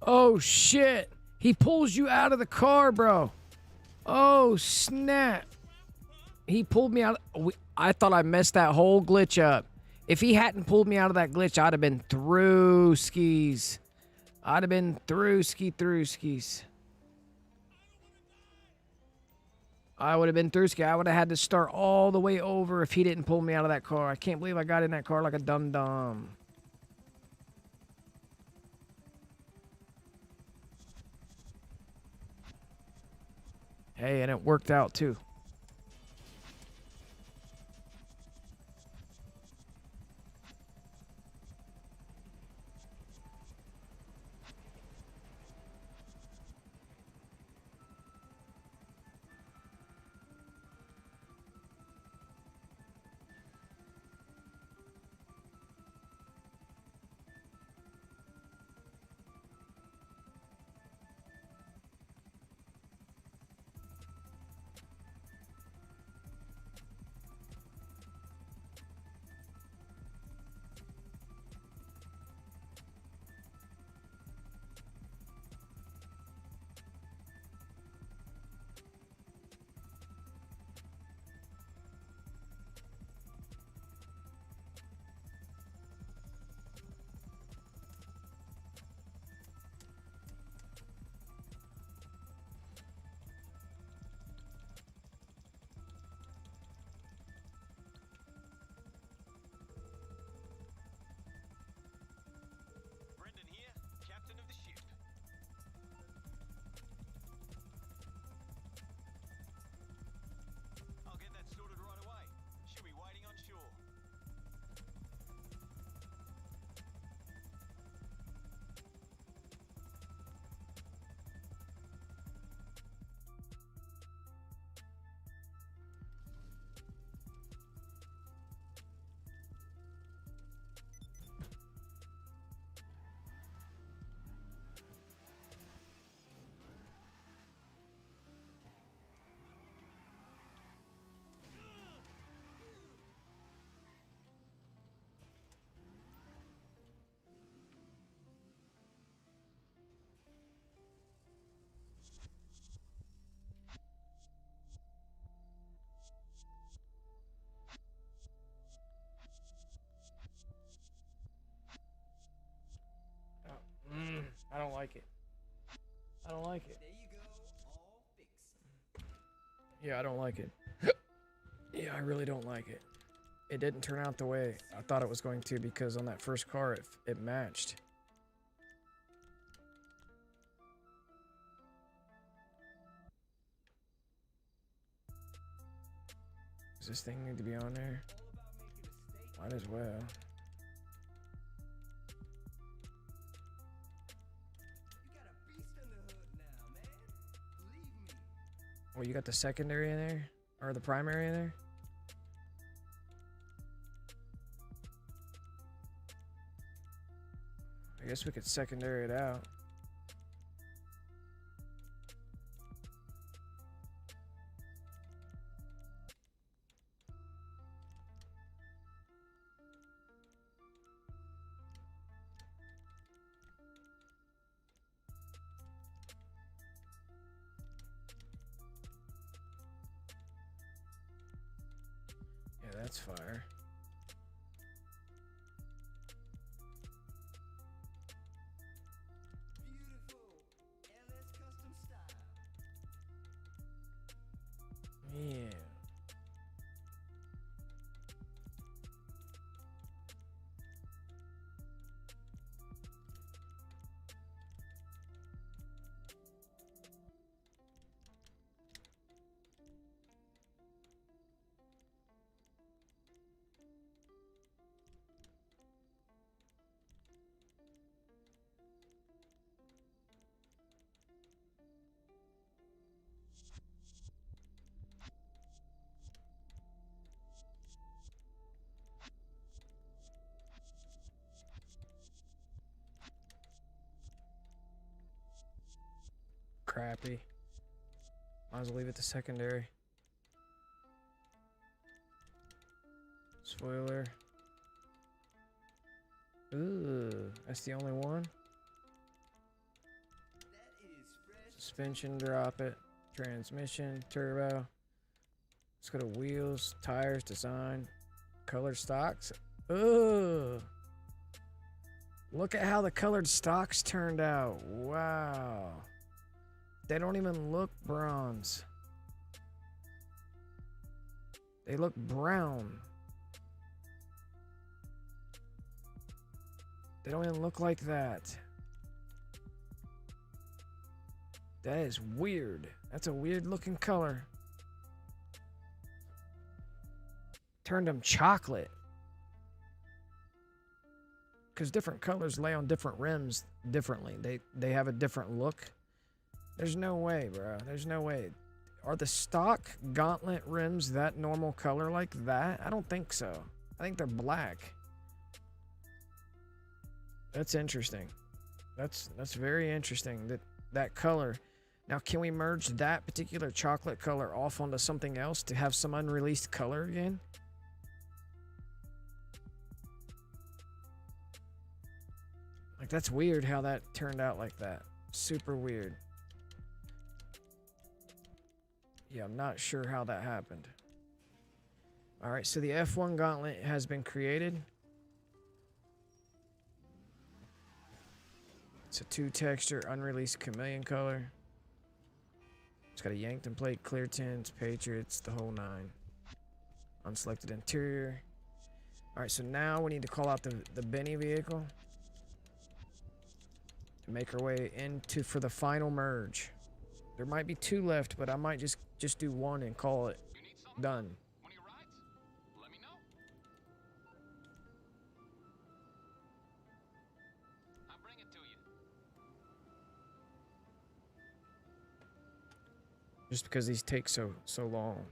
Oh, shit. He pulls you out of the car, bro. Oh, snap. He pulled me out. I thought I messed that whole glitch up. If he hadn't pulled me out of that glitch, I'd have been through skis. I'd have been through skis. I would have been through ski. I would have had to start all the way over if he didn't pull me out of that car. I can't believe I got in that car like a dum-dum. Hey, and it worked out too. Brendan here, captain of the ship. I'll get that sorted right away. She'll be waiting on shore. I don't like it. I don't like it. There you go, all fixed. Yeah, I don't like it. Yeah, I really don't like it. It didn't turn out the way I thought it was going to because on that first car it matched. Does this thing need to be on there? Might as well. Well, you got the secondary in there? Or the primary in there? I guess we could secondary it out. Yeah, that's fire. Yeah. Crappy. Might as well leave it to secondary. Spoiler. Ooh, that's the only one? Suspension, drop it. Transmission, turbo. Let's go to wheels, tires, design, colored stocks. Ugh. Look at how the colored stocks turned out. Wow. They don't even look bronze. They look brown. They don't even look like that. That is weird. That's a weird looking color. Turned them chocolate. Because different colors lay on different rims differently. They have a different look. There's no way, bro. There's no way. Are the stock gauntlet rims that normal color like that? I don't think so. I think they're black. That's interesting. That's very interesting. That color. Now, can we merge that particular chocolate color off onto something else to have some unreleased color again? Like, that's weird how that turned out like that. Super weird. Yeah, I'm not sure how that happened. All right, so the F1 gauntlet has been created. It's a 2-texture, unreleased chameleon color. It's got a Yankton plate, clear tints, Patriots, the whole 9. Unselected interior. All right, so now we need to call out the Benny vehicle to make our way into for the final merge. There might be 2 left, but I might just do 1 and call it done. When you ride, let me know. I'll bring it to you. Just because these take so long.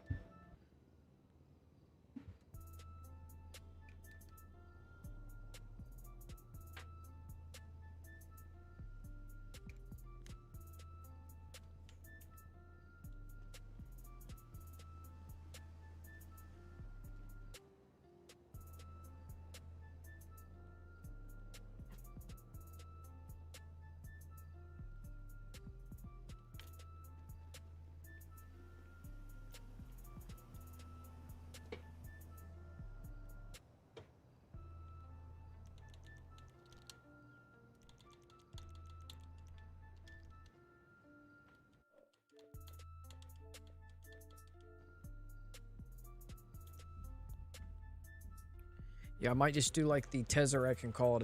Yeah, I might just do like the Tesseract and call it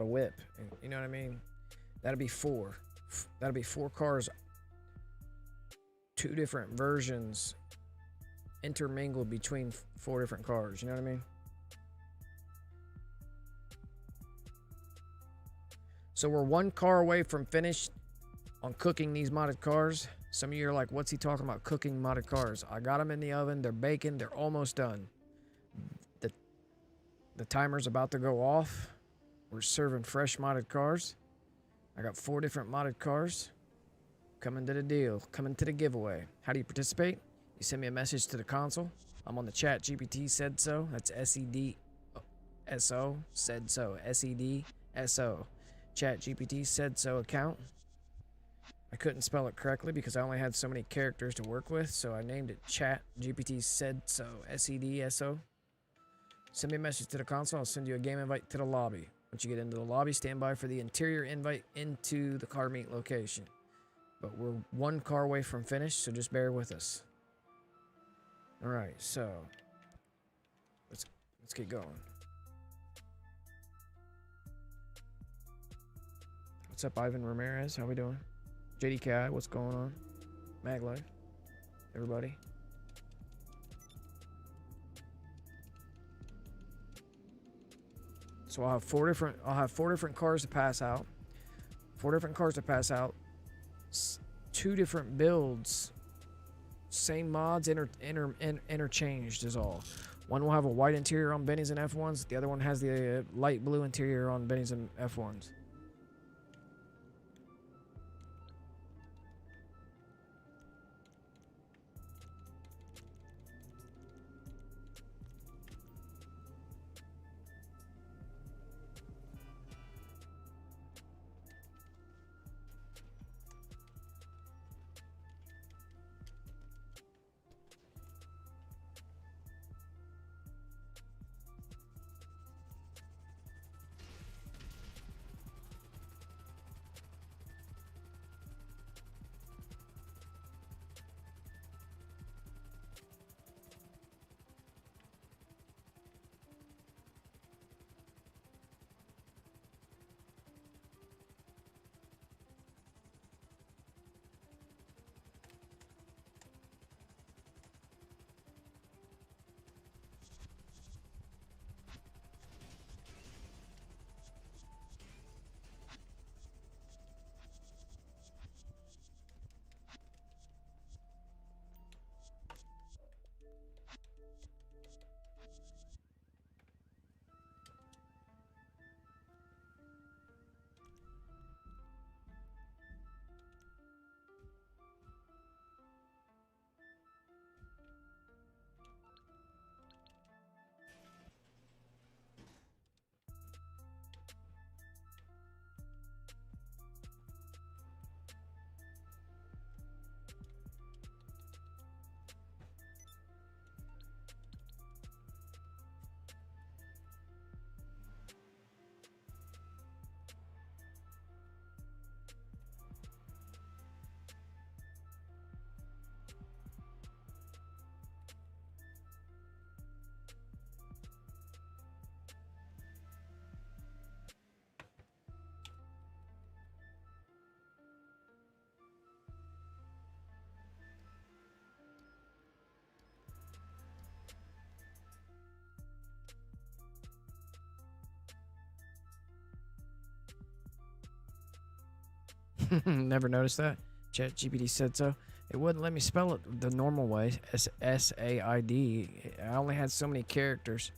a whip. You know what I mean? That'd be 4. That'd be 4 cars. 2 different versions intermingled between 4 different cars. You know what I mean? So we're 1 car away from finished on cooking these modded cars. Some of you are like, what's he talking about, cooking modded cars? I got them in the oven. They're baking. They're almost done. The timer's about to go off. We're serving fresh modded cars. I got 4 different modded cars coming to the deal, coming to the giveaway. How do you participate? You send me a message to the console. I'm on the chat GPT said so. That's SEDSO said so. SEDSO. Chat GPT said so account. I couldn't spell it correctly because I only had so many characters to work with, so I named it Chat GPT said so. SEDSO. Send me a message to the console. I'll send you a game invite to the lobby. Once you get into the lobby, stand by for the interior invite into the car meet location. But we're 1 car away from finish, so just bear with us. All right, so let's get going. What's up, Ivan Ramirez? How we doing? JDKI, what's going on? Maglife, everybody. So I'll have 4 different cars to pass out. 4 different cars to pass out. 2 different builds. Same mods interchanged is all. One will have a white interior on Benny's and F1s. The other one has the light blue interior on Benny's and F1s. Never noticed that. ChatGPT said so. It wouldn't let me spell it the normal way. S-A-I-D. I only had so many characters.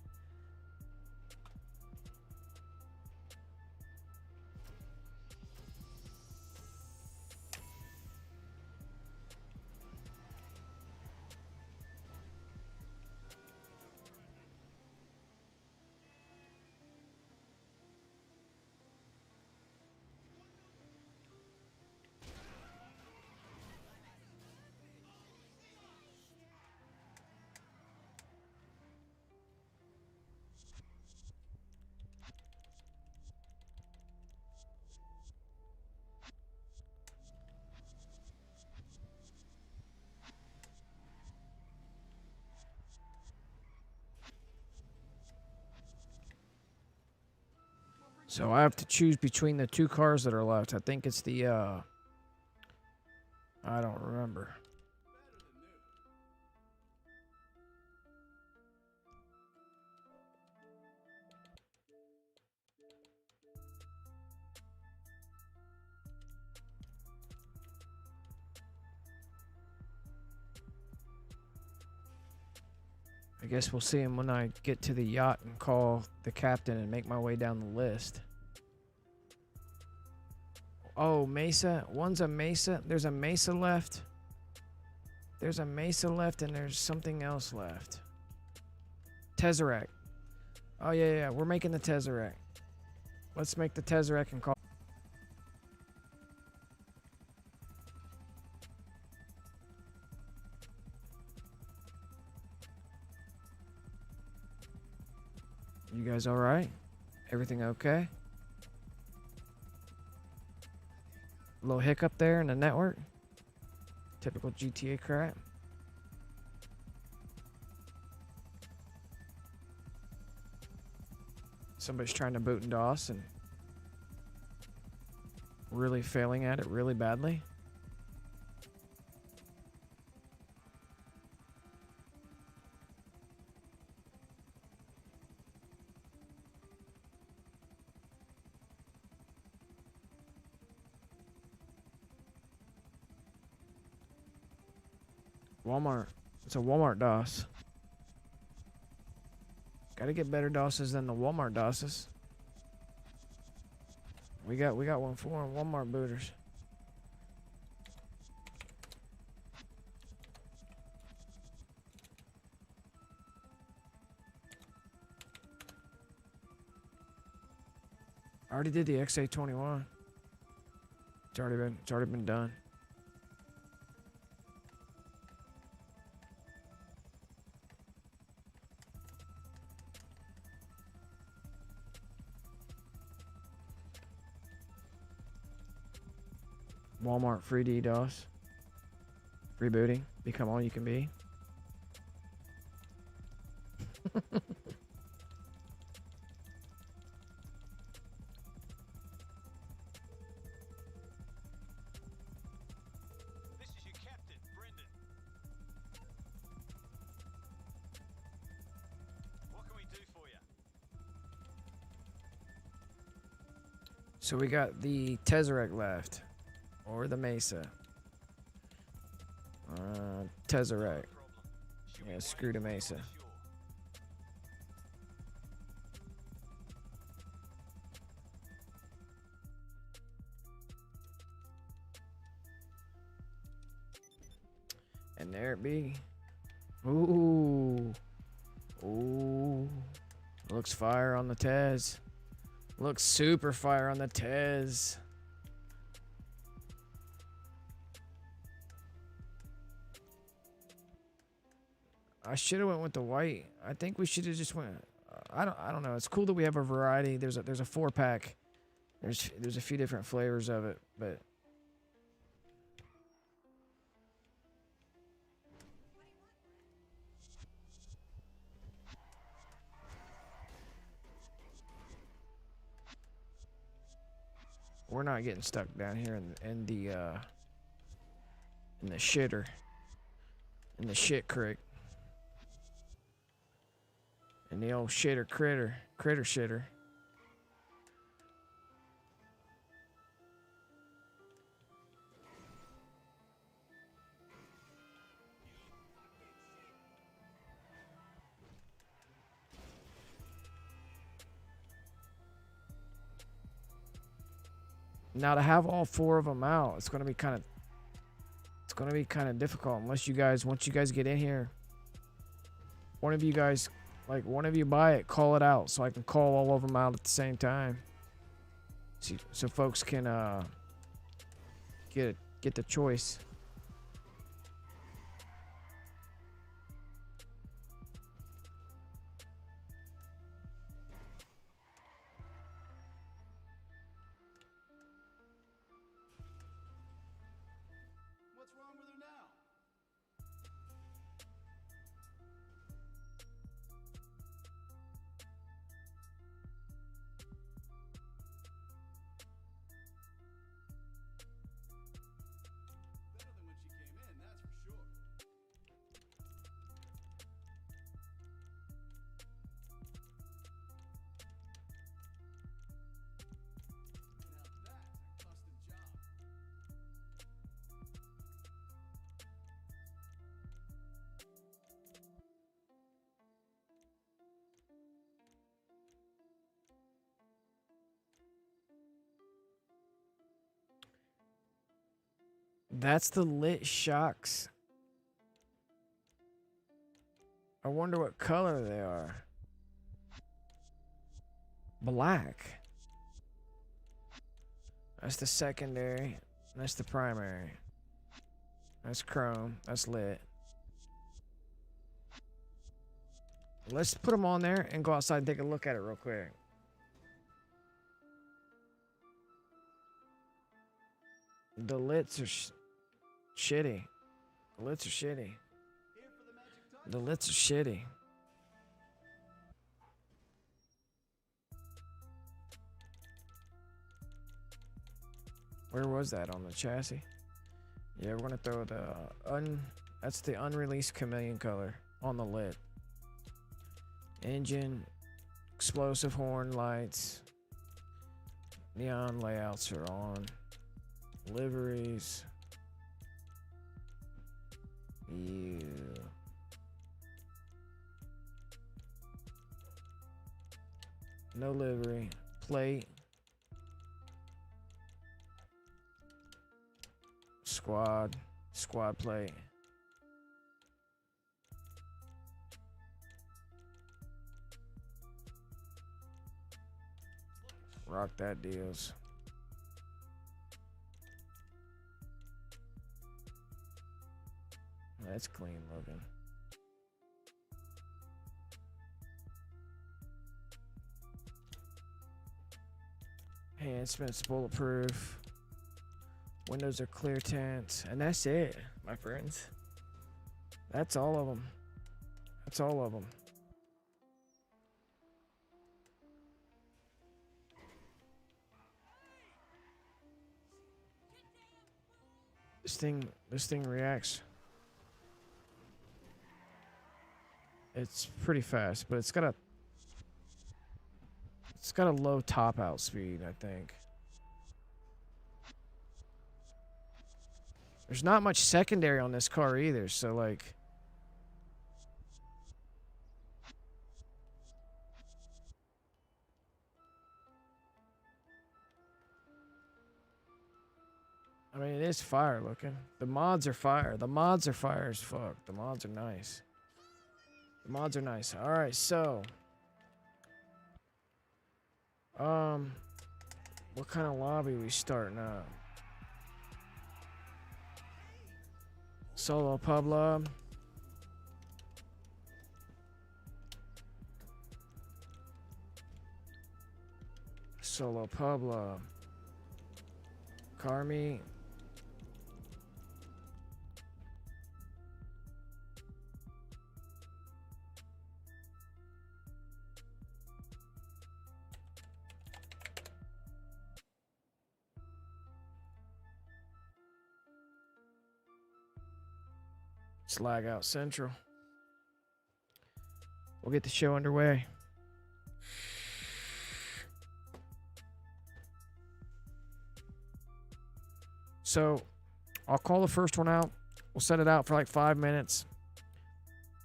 So I have to choose between the two cars that are left. I think it's the, I don't remember. I guess we'll see him when I get to the yacht and call the captain and make my way down the list. Oh, Mesa. One's a Mesa. There's a Mesa left. There's a Mesa left and there's something else left. Tesseract. Oh, yeah. We're making the Tesseract. Let's make the Tesseract and call. You guys all right? Everything okay? A little hiccup there in the network. Typical GTA crap. Somebody's trying to boot in DOS and really failing at it really badly. Walmart. It's a Walmart DOS. Gotta get better DOSes than the Walmart DOSes. We got one for Walmart booters. I already did the XA21. It's already been done. Walmart free DDoS. Rebooting. Become all you can be. This is your captain, Brendan. What can we do for you? So we got the Tesseract left. Or the Mesa. Tesseract. Yeah, screw the Mesa. And there it be. Ooh. Ooh. Looks fire on the Tez. Looks super fire on the Tez. I should have went with the white. I think we should have just went. I don't know. It's cool that we have a variety. There's a 4-pack. There's a few different flavors of it, but we're not getting stuck down here in the shitter, in the shit creek. And the old shitter critter shitter. Now to have all 4 of them out, it's gonna be kind of difficult unless you guys, once you guys get in here, one of you guys, like one of you buy it, call it out so I can call all of them out at the same time. So folks can get the choice. What's wrong with her now? Better than when she came in, that's for sure. Now that's a custom job. That's the lit shocks. I wonder what color they are. Black. That's the secondary. That's the primary. That's chrome. That's lit. Let's put them on there and go outside and take a look at it real quick. The lits are shitty. The lits are shitty. The lits are shitty. Where was that on the chassis? Yeah, we're gonna throw the that's the unreleased chameleon color on the lit. Engine, explosive horn lights, neon layouts are on. Liveries. Yeah. No livery. Plate. Squad. Squad plate. Rock that deals. That's clean looking. Enhancements, bulletproof. Windows are clear tint. And that's it, my friends. That's all of them. That's all of them. This thing reacts. It's pretty fast, but it's got a low top out speed, I think. There's not much secondary on this car either, so like I mean, it is fire looking. The mods are fire. The mods are fire as fuck. The mods are nice. The mods are nice. All right, so what kind of lobby we starting up? Solo pub lob. Solo pub lob. Car meet. Slag out Central. We'll get the show underway. So, I'll call the first one out. We'll set it out for like 5 minutes.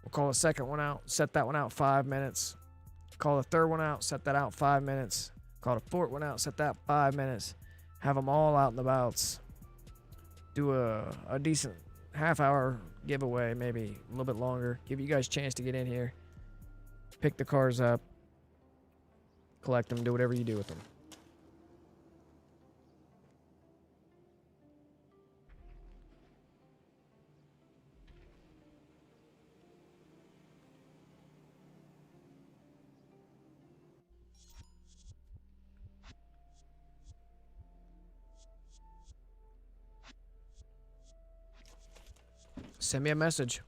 We'll call the second one out. Set that one out 5 minutes. Call the third one out. Set that out 5 minutes. Call the fourth one out. Set that 5 minutes. have them all out and abouts. Do a decent half-hour giveaway, maybe a little bit longer. Give you guys a chance to get in here, pick the cars up, collect them, do whatever you do with them. Send me a message.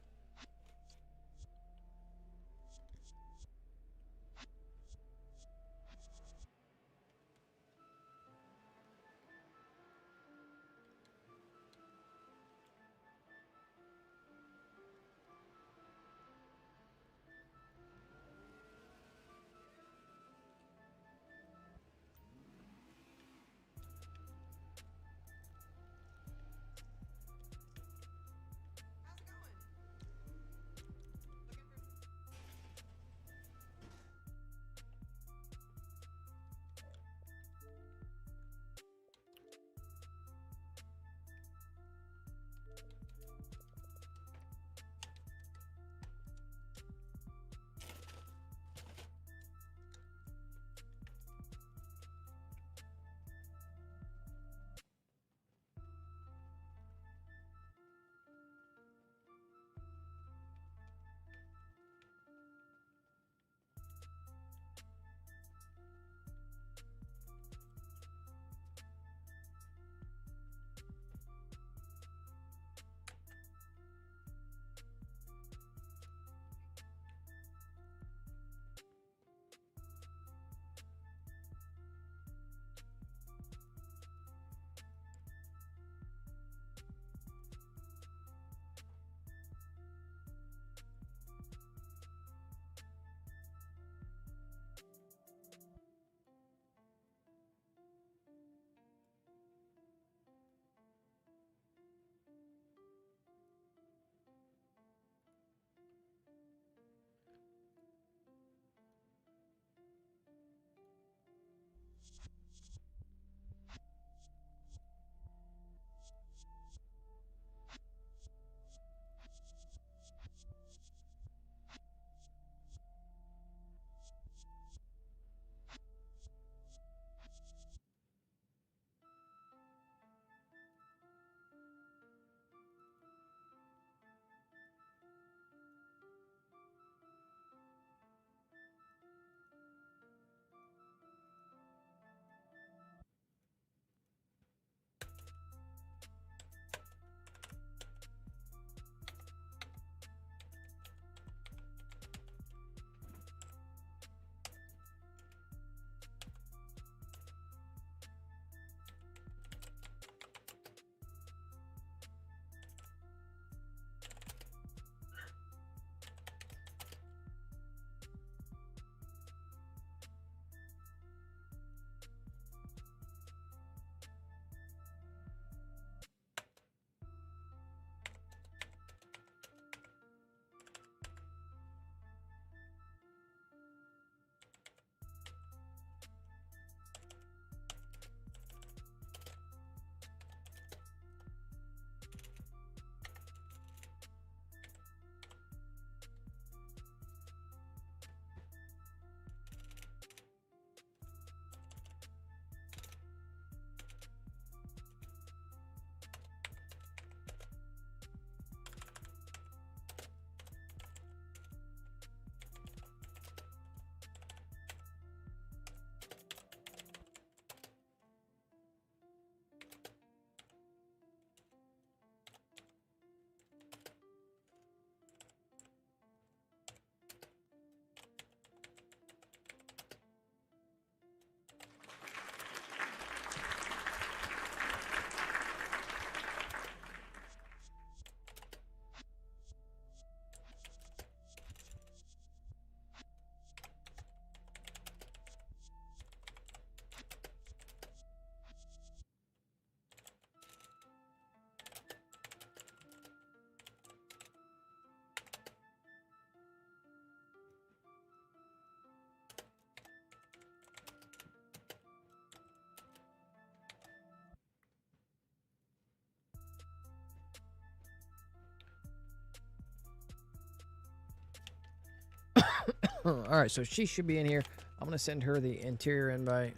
All right, so she should be in here. I'm gonna send her the interior invite,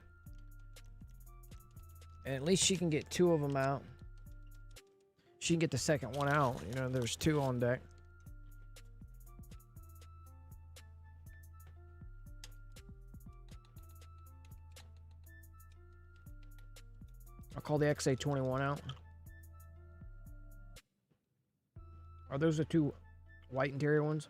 and at least she can get 2 of them out. She can get the second one out. You know, there's 2 on deck. I'll call the XA21 out. Are those the 2 white interior ones?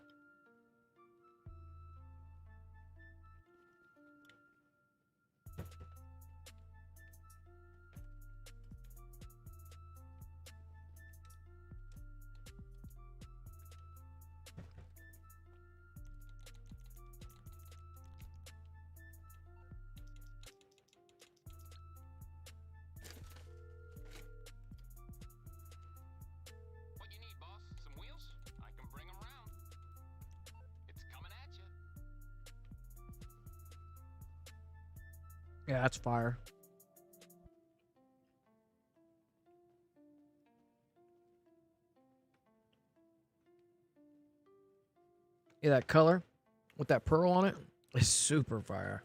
What you need, boss? Some wheels? I can bring them round. It's coming at you. Yeah, that's fire. Yeah, that color with that pearl on it is super fire.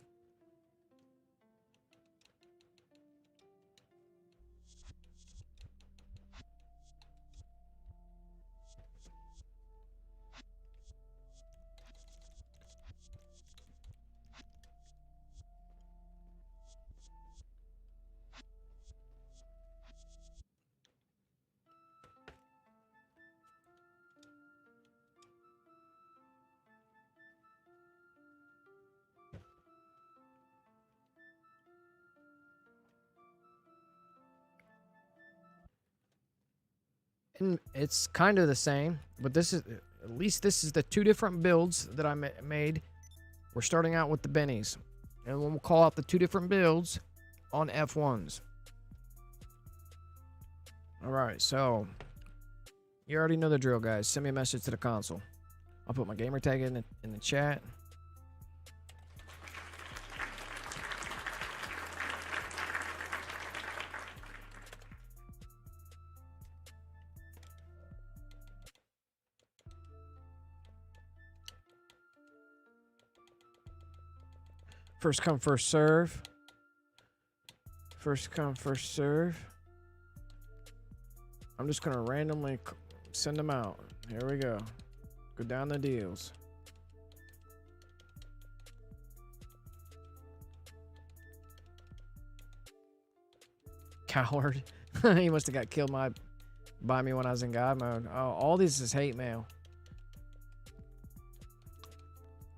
And it's kind of the same, but this is, at least this is the 2 different builds that I made. We're starting out with the bennies, and we'll call out the 2 different builds on F1s. All right, so you already know the drill, guys. Send me a message to the console. I'll put my gamer tag in the chat. First come, first serve. First come, first serve. I'm just gonna randomly send them out. Here we go. Go down the deals. Coward. He must have got killed by me when I was in God mode. Oh, all this is hate mail.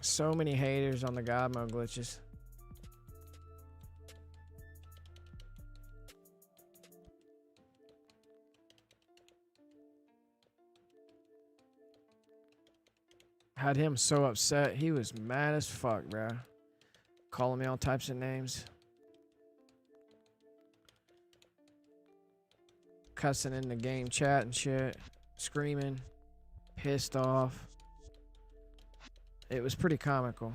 So many haters on the God mode glitches. Had him so upset. He was mad as fuck, bro. Calling me all types of names. Cussing in the game chat and shit. Screaming. Pissed off. It was pretty comical.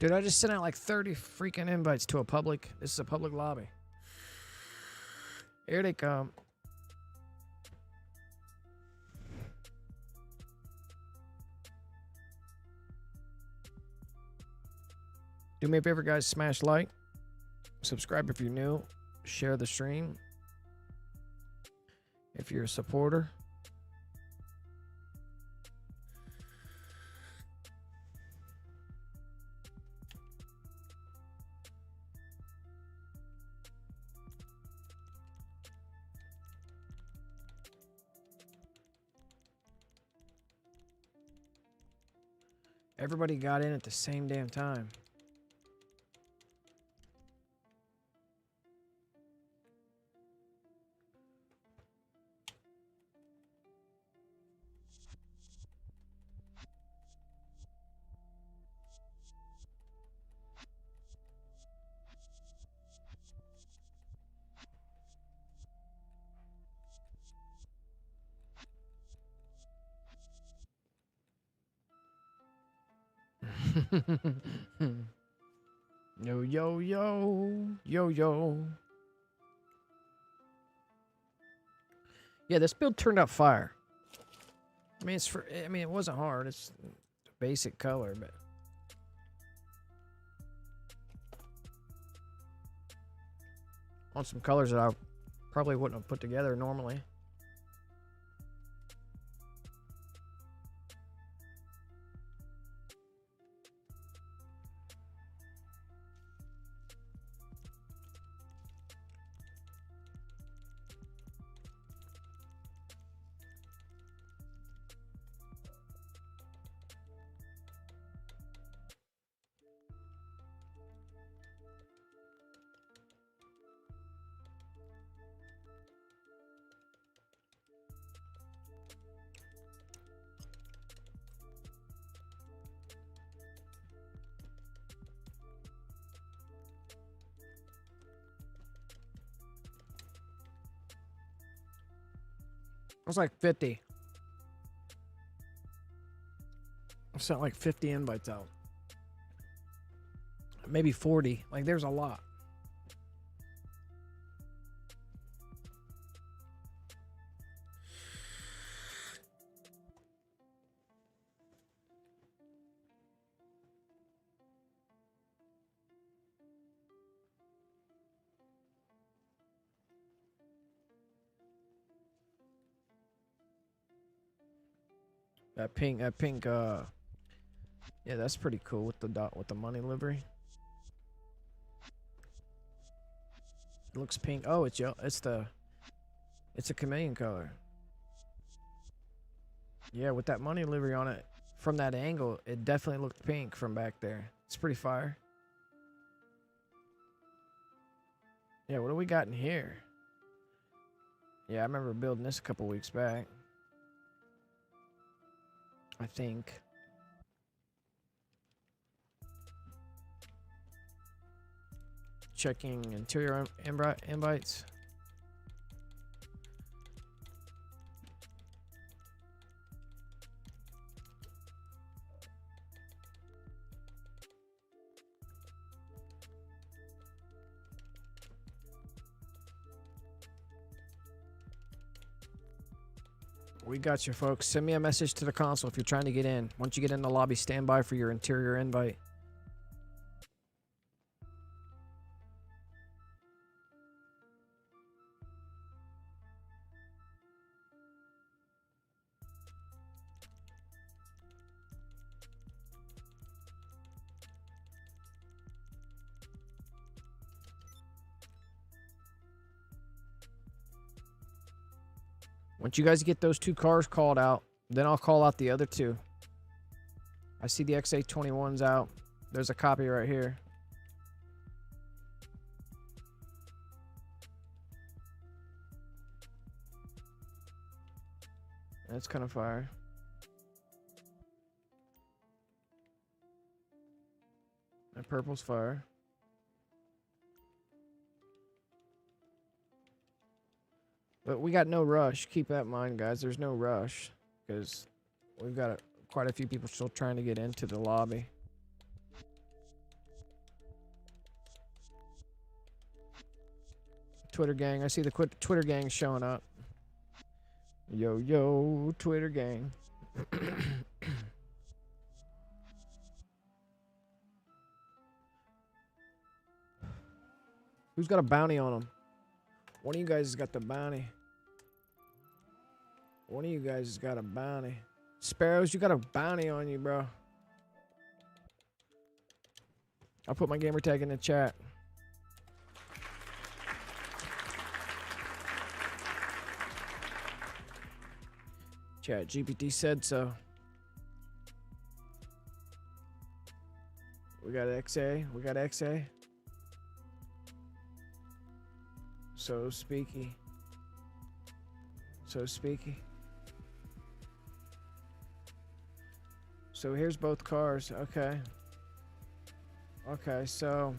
Dude, I just sent out like 30 freaking invites to a public. This is a public lobby. Here they come. Do me a favor, guys. Smash like. Subscribe if you're new. Share the stream if you're a supporter. Everybody got in at the same damn time. Yo, yo, yo, yo, yo. Yeah, this build turned out fire. I mean, it wasn't hard. It's basic color, but on some colors that I probably wouldn't have put together normally. It was like 50. I sent like 50 invites out. Maybe 40. Like, there's a lot. That pink, yeah, that's pretty cool with the dot, with the money livery. It looks pink. Oh, it's yellow. It's a chameleon color. Yeah, with that money livery on it, from that angle, it definitely looked pink from back there. It's pretty fire. Yeah, what do we got in here? Yeah, I remember building this a couple weeks back. I think. Checking interior invites. We got you, folks. Send me a message to the console if you're trying to get in. Once you get in the lobby, stand by for your interior invite. Once you guys get those two cars called out, then I'll call out the other two. I see the XA21's out. There's a copy right here. That's kind of fire. That purple's fire. But we got no rush. Keep that in mind, guys. There's no rush because we've got quite a few people still trying to get into the lobby. Twitter gang. I see the Twitter gang showing up. Yo, yo, Twitter gang. Who's got a bounty on them? One of you guys has got the bounty. One of you guys has got a bounty. Sparrows, you got a bounty on you, bro. I'll put my gamer tag in the chat. Chat GPT said so. We got XA. We got XA. So speaky. So speaky. So here's both cars. Okay. Okay, so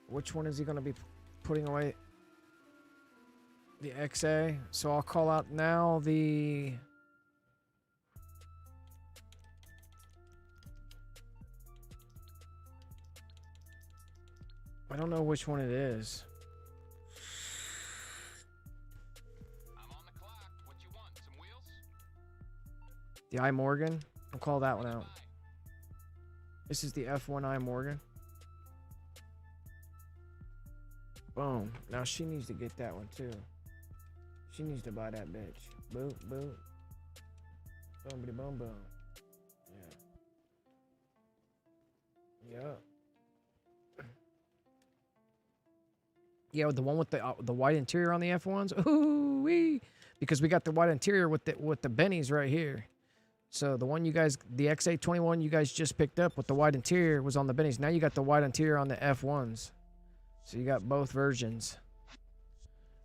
which one is he going to be putting away? The XA. So I'll call out now the... I don't know which one it is. I'm on the clock. What you want? Some wheels? The I Morgan. I'll call that one out. This is the F1 I Morgan. Boom. Now she needs to get that one too. She needs to buy that bitch. Boom, boom. Boom, boom, boom. Yeah. Yeah. Yeah, the one with the white interior on the F1s. Ooh wee! Because we got the white interior with the bennies right here. So the one you guys, the XA21 you guys just picked up with the white interior was on the bennies. Now you got the white interior on the F1s. So you got both versions.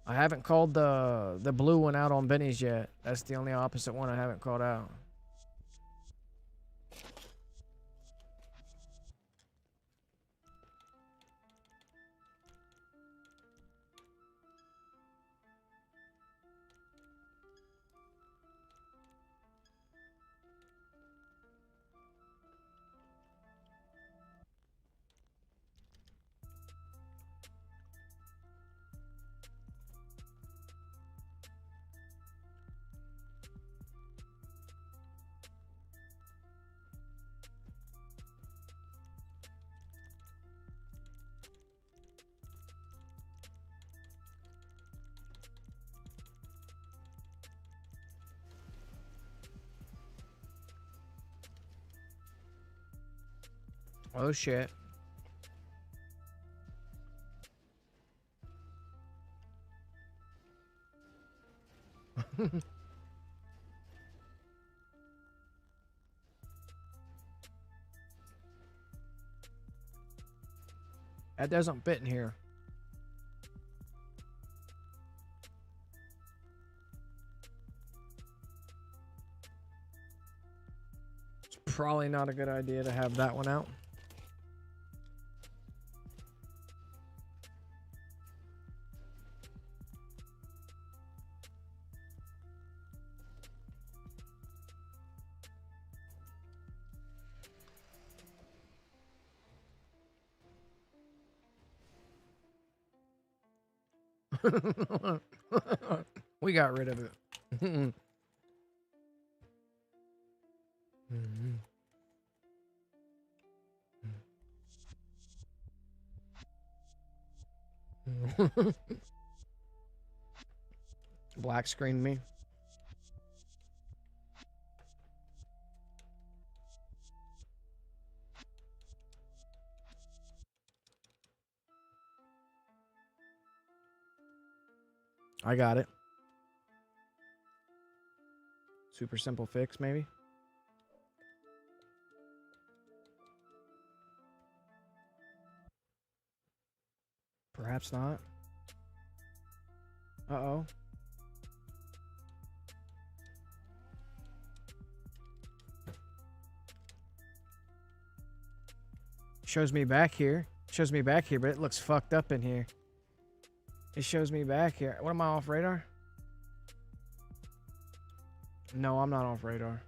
I haven't called the blue one out on bennies yet. That's the only opposite one I haven't called out. Oh shit. That doesn't fit in here. It's probably not a good idea to have that one out. We got rid of it. Black screen me. I got it. Super simple fix, maybe. Perhaps not. Uh-oh. Shows me back here. Shows me back here, but it looks fucked up in here. It shows me back here. What, am I off radar? No, I'm not off radar.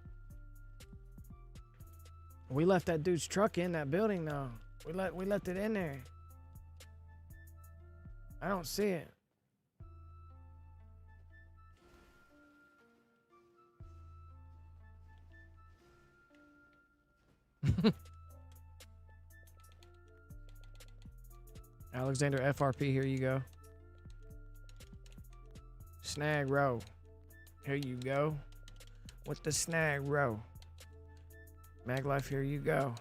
We left that dude's truck in that building though. We left it in there. I don't see it. Alexander FRP, here you go. Snag row. Here you go. With the snag row. Mag life, here you go.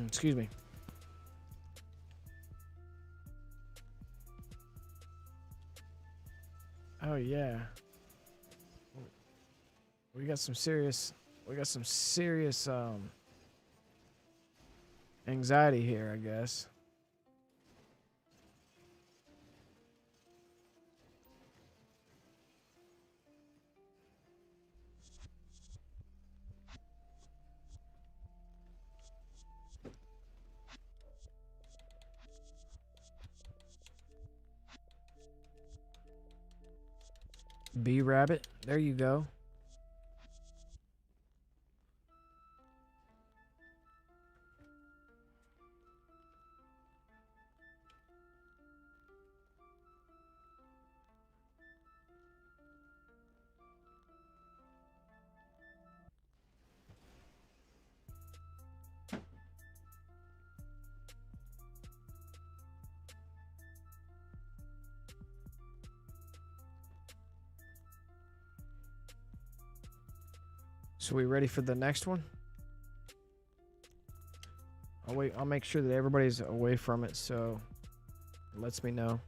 Excuse me. Oh yeah. We got some serious anxiety here, I guess. B rabbit, there you go. So we ready for the next one? I'll wait. I'll make sure that everybody's away from it, so it lets me know.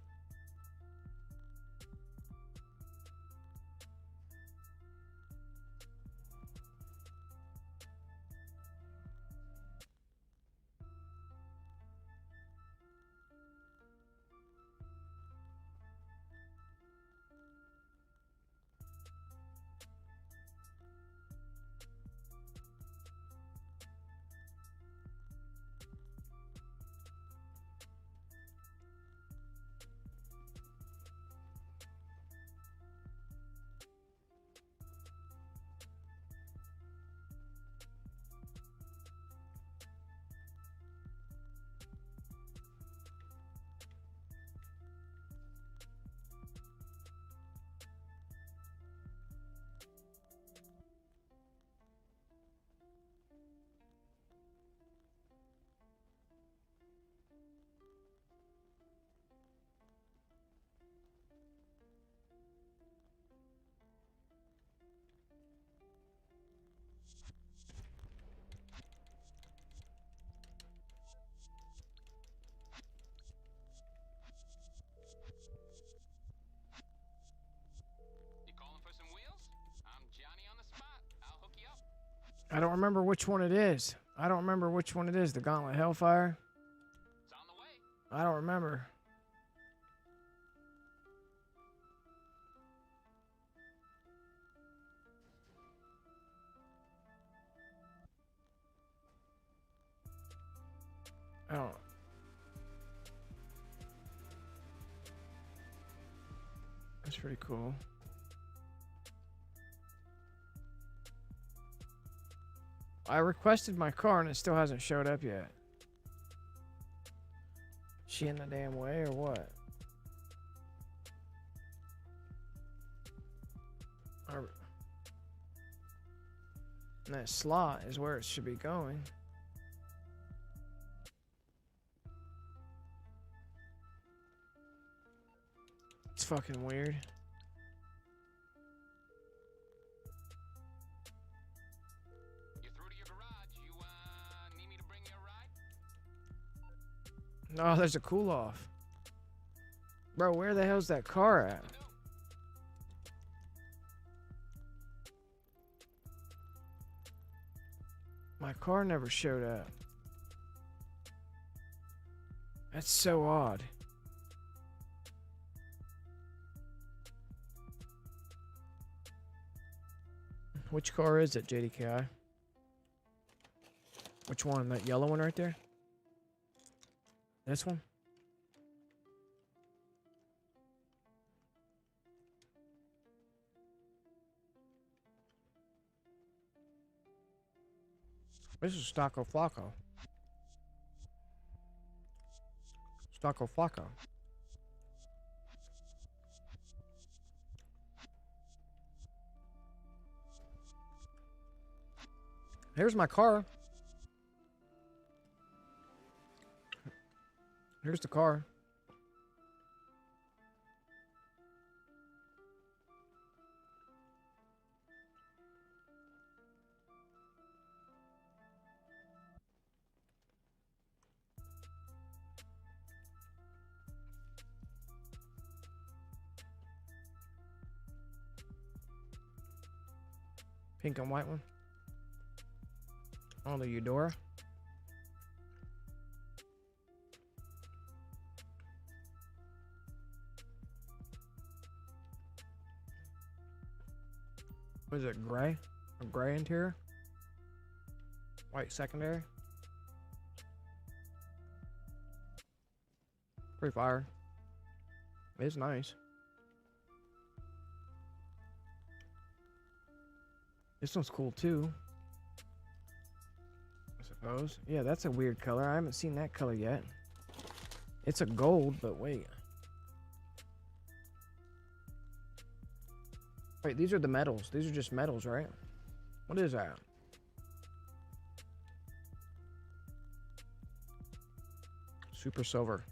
I don't remember which one it is. I don't remember which one it is. The Gauntlet Hellfire? It's on the way. I don't remember. I don't. That's pretty cool. I requested my car and it still hasn't showed up yet. She in the damn way or what? And that slot is where it should be going. It's fucking weird. No, there's a cool off. Bro, where the hell's that car at? My car never showed up. That's so odd. Which car is it, JDKI? Which one? That yellow one right there? This one? This is Stocko Flocko. Stocko Flocko. Here's my car. Here's the car. Pink and white one. On the Eudora. What is it, gray? A gray interior? White secondary? Pretty fire. It's nice. This one's cool too. I suppose. Yeah, that's a weird color. I haven't seen that color yet. It's a gold, but wait. Wait, these are the metals. These are just metals, right? What is that? Super silver.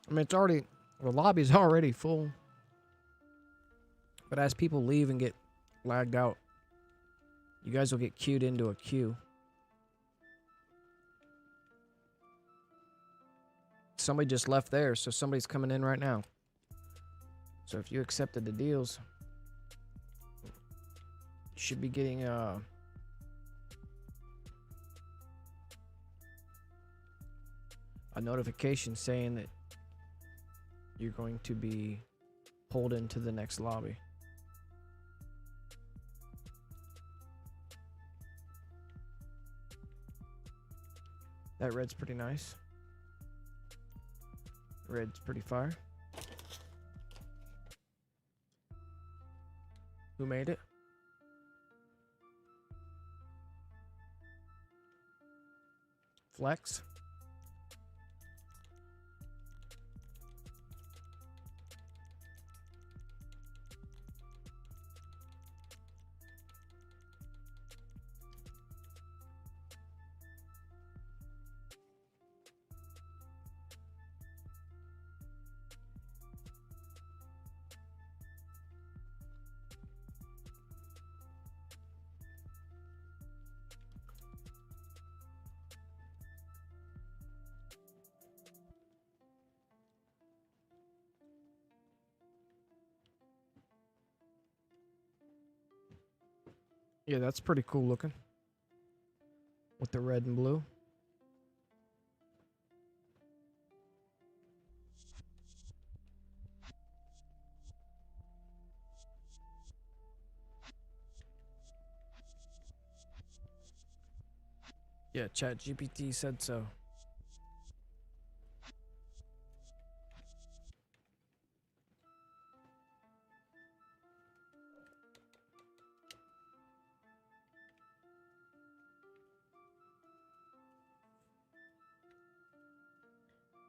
I mean, it's already, the lobby's already full. But as people leave and get lagged out, you guys will get queued into a queue. Somebody just left there, so somebody's coming in right now. So if you accepted the deals, you should be getting a notification saying that you're going to be pulled into the next lobby. That red's pretty nice. Red's pretty fire. Who made it? Flex. Yeah, that's pretty cool looking. With the red and blue. Yeah, ChatGPT said so.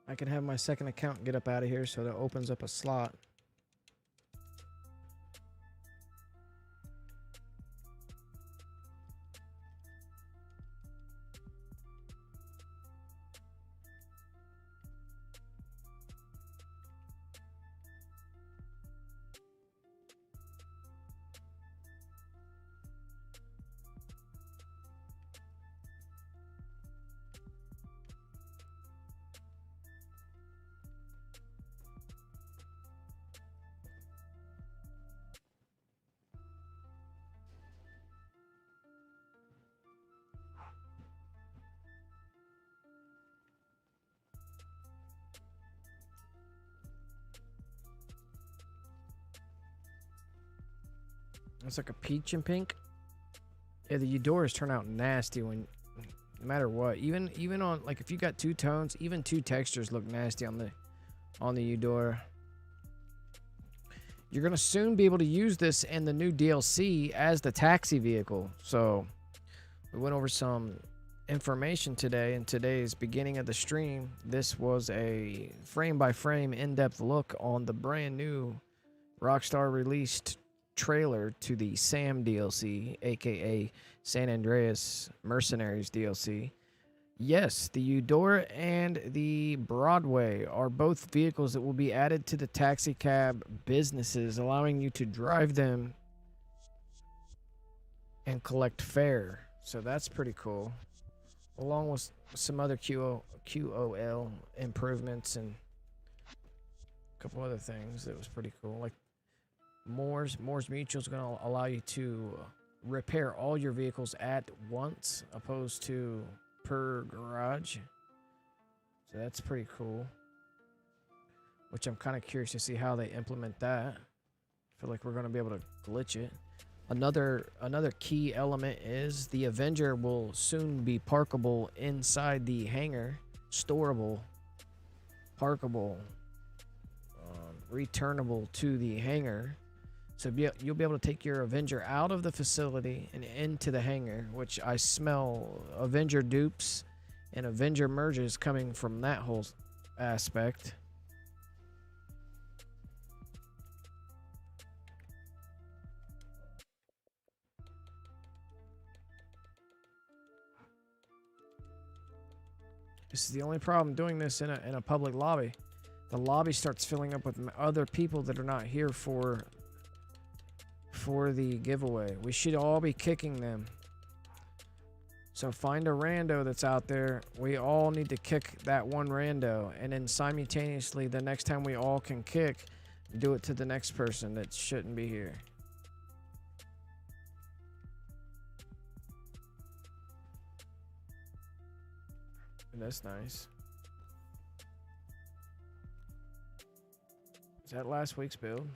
I can have my second account get up out of here so that opens up a slot. It's like a peach and pink. Yeah, the Eudoras turn out nasty when, no matter what. Even on, like, if you got two tones, even two textures look nasty on the Eudora. You're gonna soon be able to use this in the new DLC as the taxi vehicle. So we went over some information today in today's beginning of the stream. This was a frame-by-frame in-depth look on the brand new Rockstar released trailer to the S.A.M DLC, aka San Andreas Mercenaries DLC. Yes, the Eudora and the Broadway are both vehicles that will be added to the taxi cab businesses, allowing you to drive them and collect fare. So that's pretty cool. Along with some other QOL improvements and a couple other things that was pretty cool. Like Moore's Mutual is going to allow you to repair all your vehicles at once, opposed to per garage. So that's pretty cool. Which I'm kind of curious to see how they implement that. I feel like we're going to be able to glitch it. Another key element is the Avenger will soon be parkable inside the hangar, storable, parkable, returnable to the hangar. So you'll be able to take your Avenger out of the facility and into the hangar, which I smell Avenger dupes and Avenger merges coming from that whole aspect. This is the only problem doing this in a public lobby. The lobby starts filling up with other people that are not here for the giveaway. We should all be kicking them. So find a rando that's out there. We all need to kick that one rando, and then simultaneously the next time we all can kick, do it to the next person that shouldn't be here. And that's nice. Is that last week's build?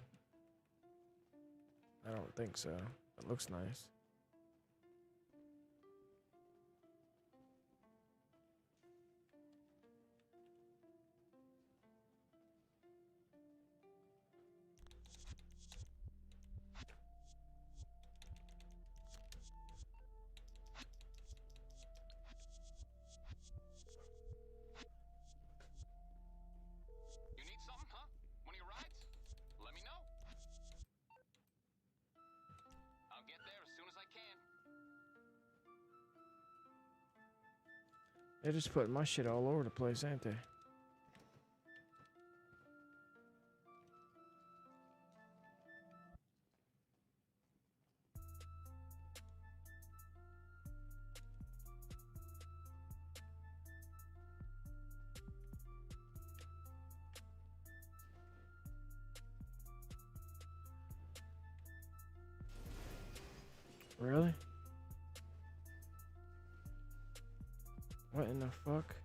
I don't think so. It looks nice. You need something, huh? One of your rides? Let me know. I'll get there as soon as I can. They're just putting my shit all over the place, ain't they? Really? What in the fuck?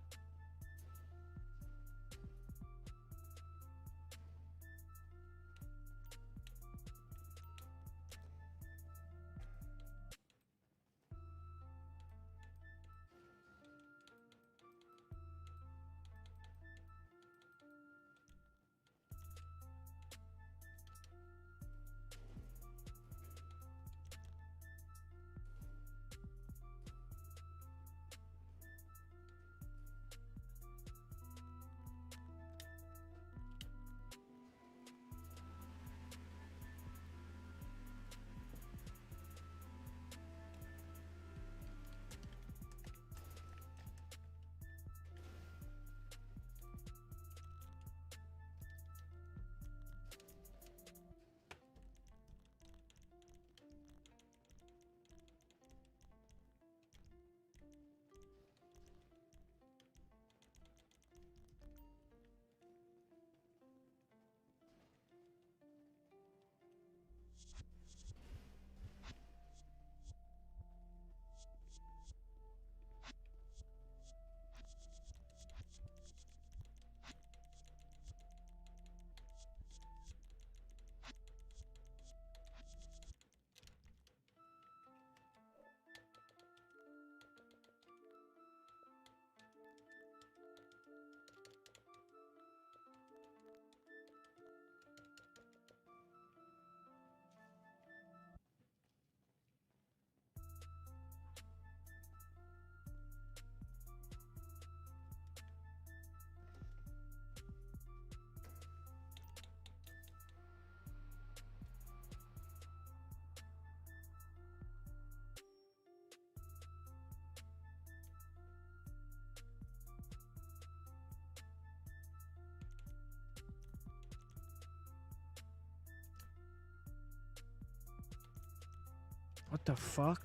the fuck?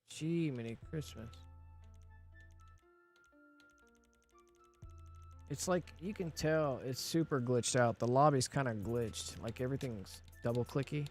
Gee, mini Christmas. It's like, you can tell it's super glitched out. The lobby's kind of glitched. Like everything's double clicky.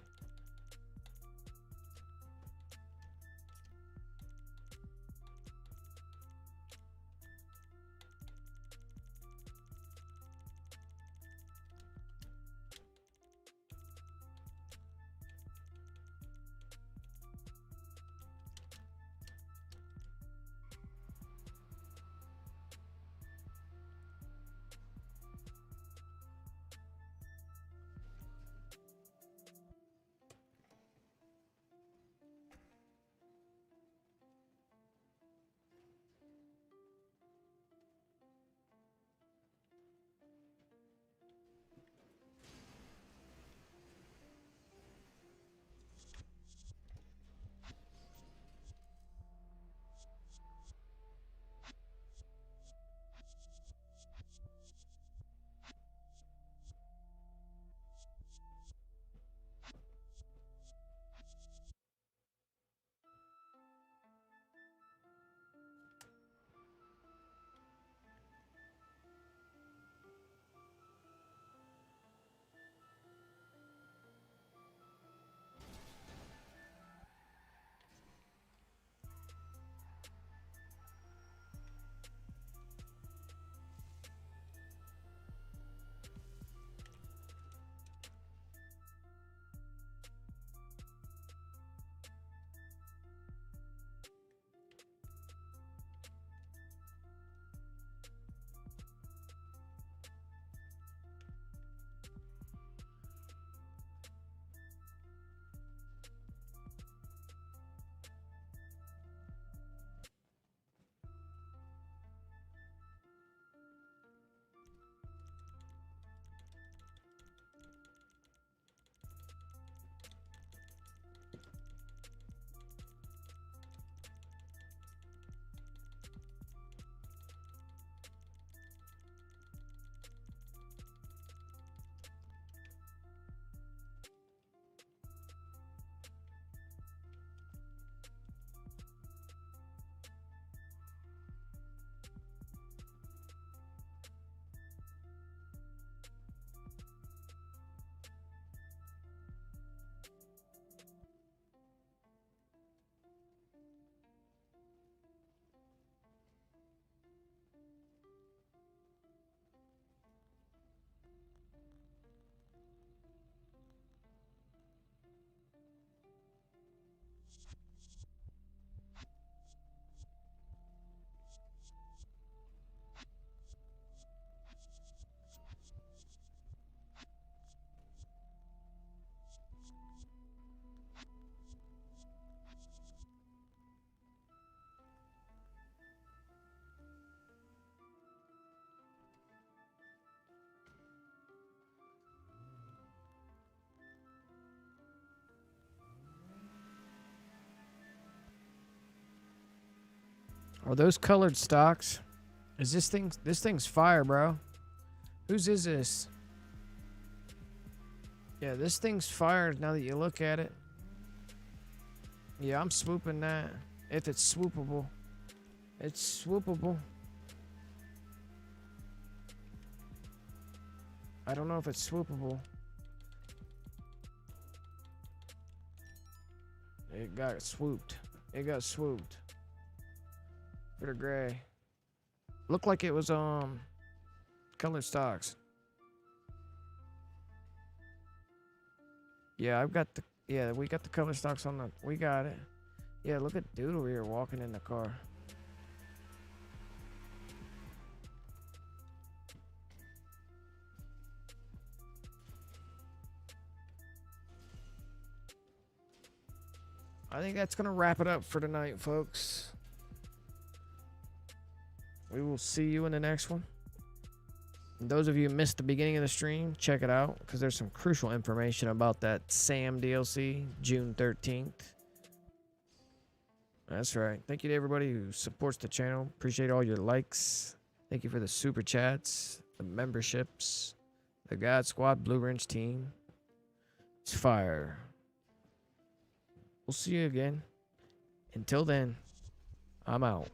Are those colored stocks? Is this thing's fire, bro? Whose is this? Yeah, this thing's fire now that you look at it. Yeah, I'm swooping that. If it's swoopable. It's swoopable. I don't know if it's swoopable. It got swooped. It got swooped. For the gray. Looked like it was colored stocks. Yeah, I've got the we got the color stocks on the we got it. Yeah, look at dude over here walking in the car. I think that's gonna wrap it up for tonight, folks. We will see you in the next one. And those of you who missed the beginning of the stream, check it out, because there's some crucial information about that S.A.M DLC, June 13th. That's right. Thank you to everybody who supports the channel. Appreciate all your likes. Thank you for the super chats, the memberships, the God Squad Blue Wrench team. It's fire. We'll we'll see you again. Until then, I'm out.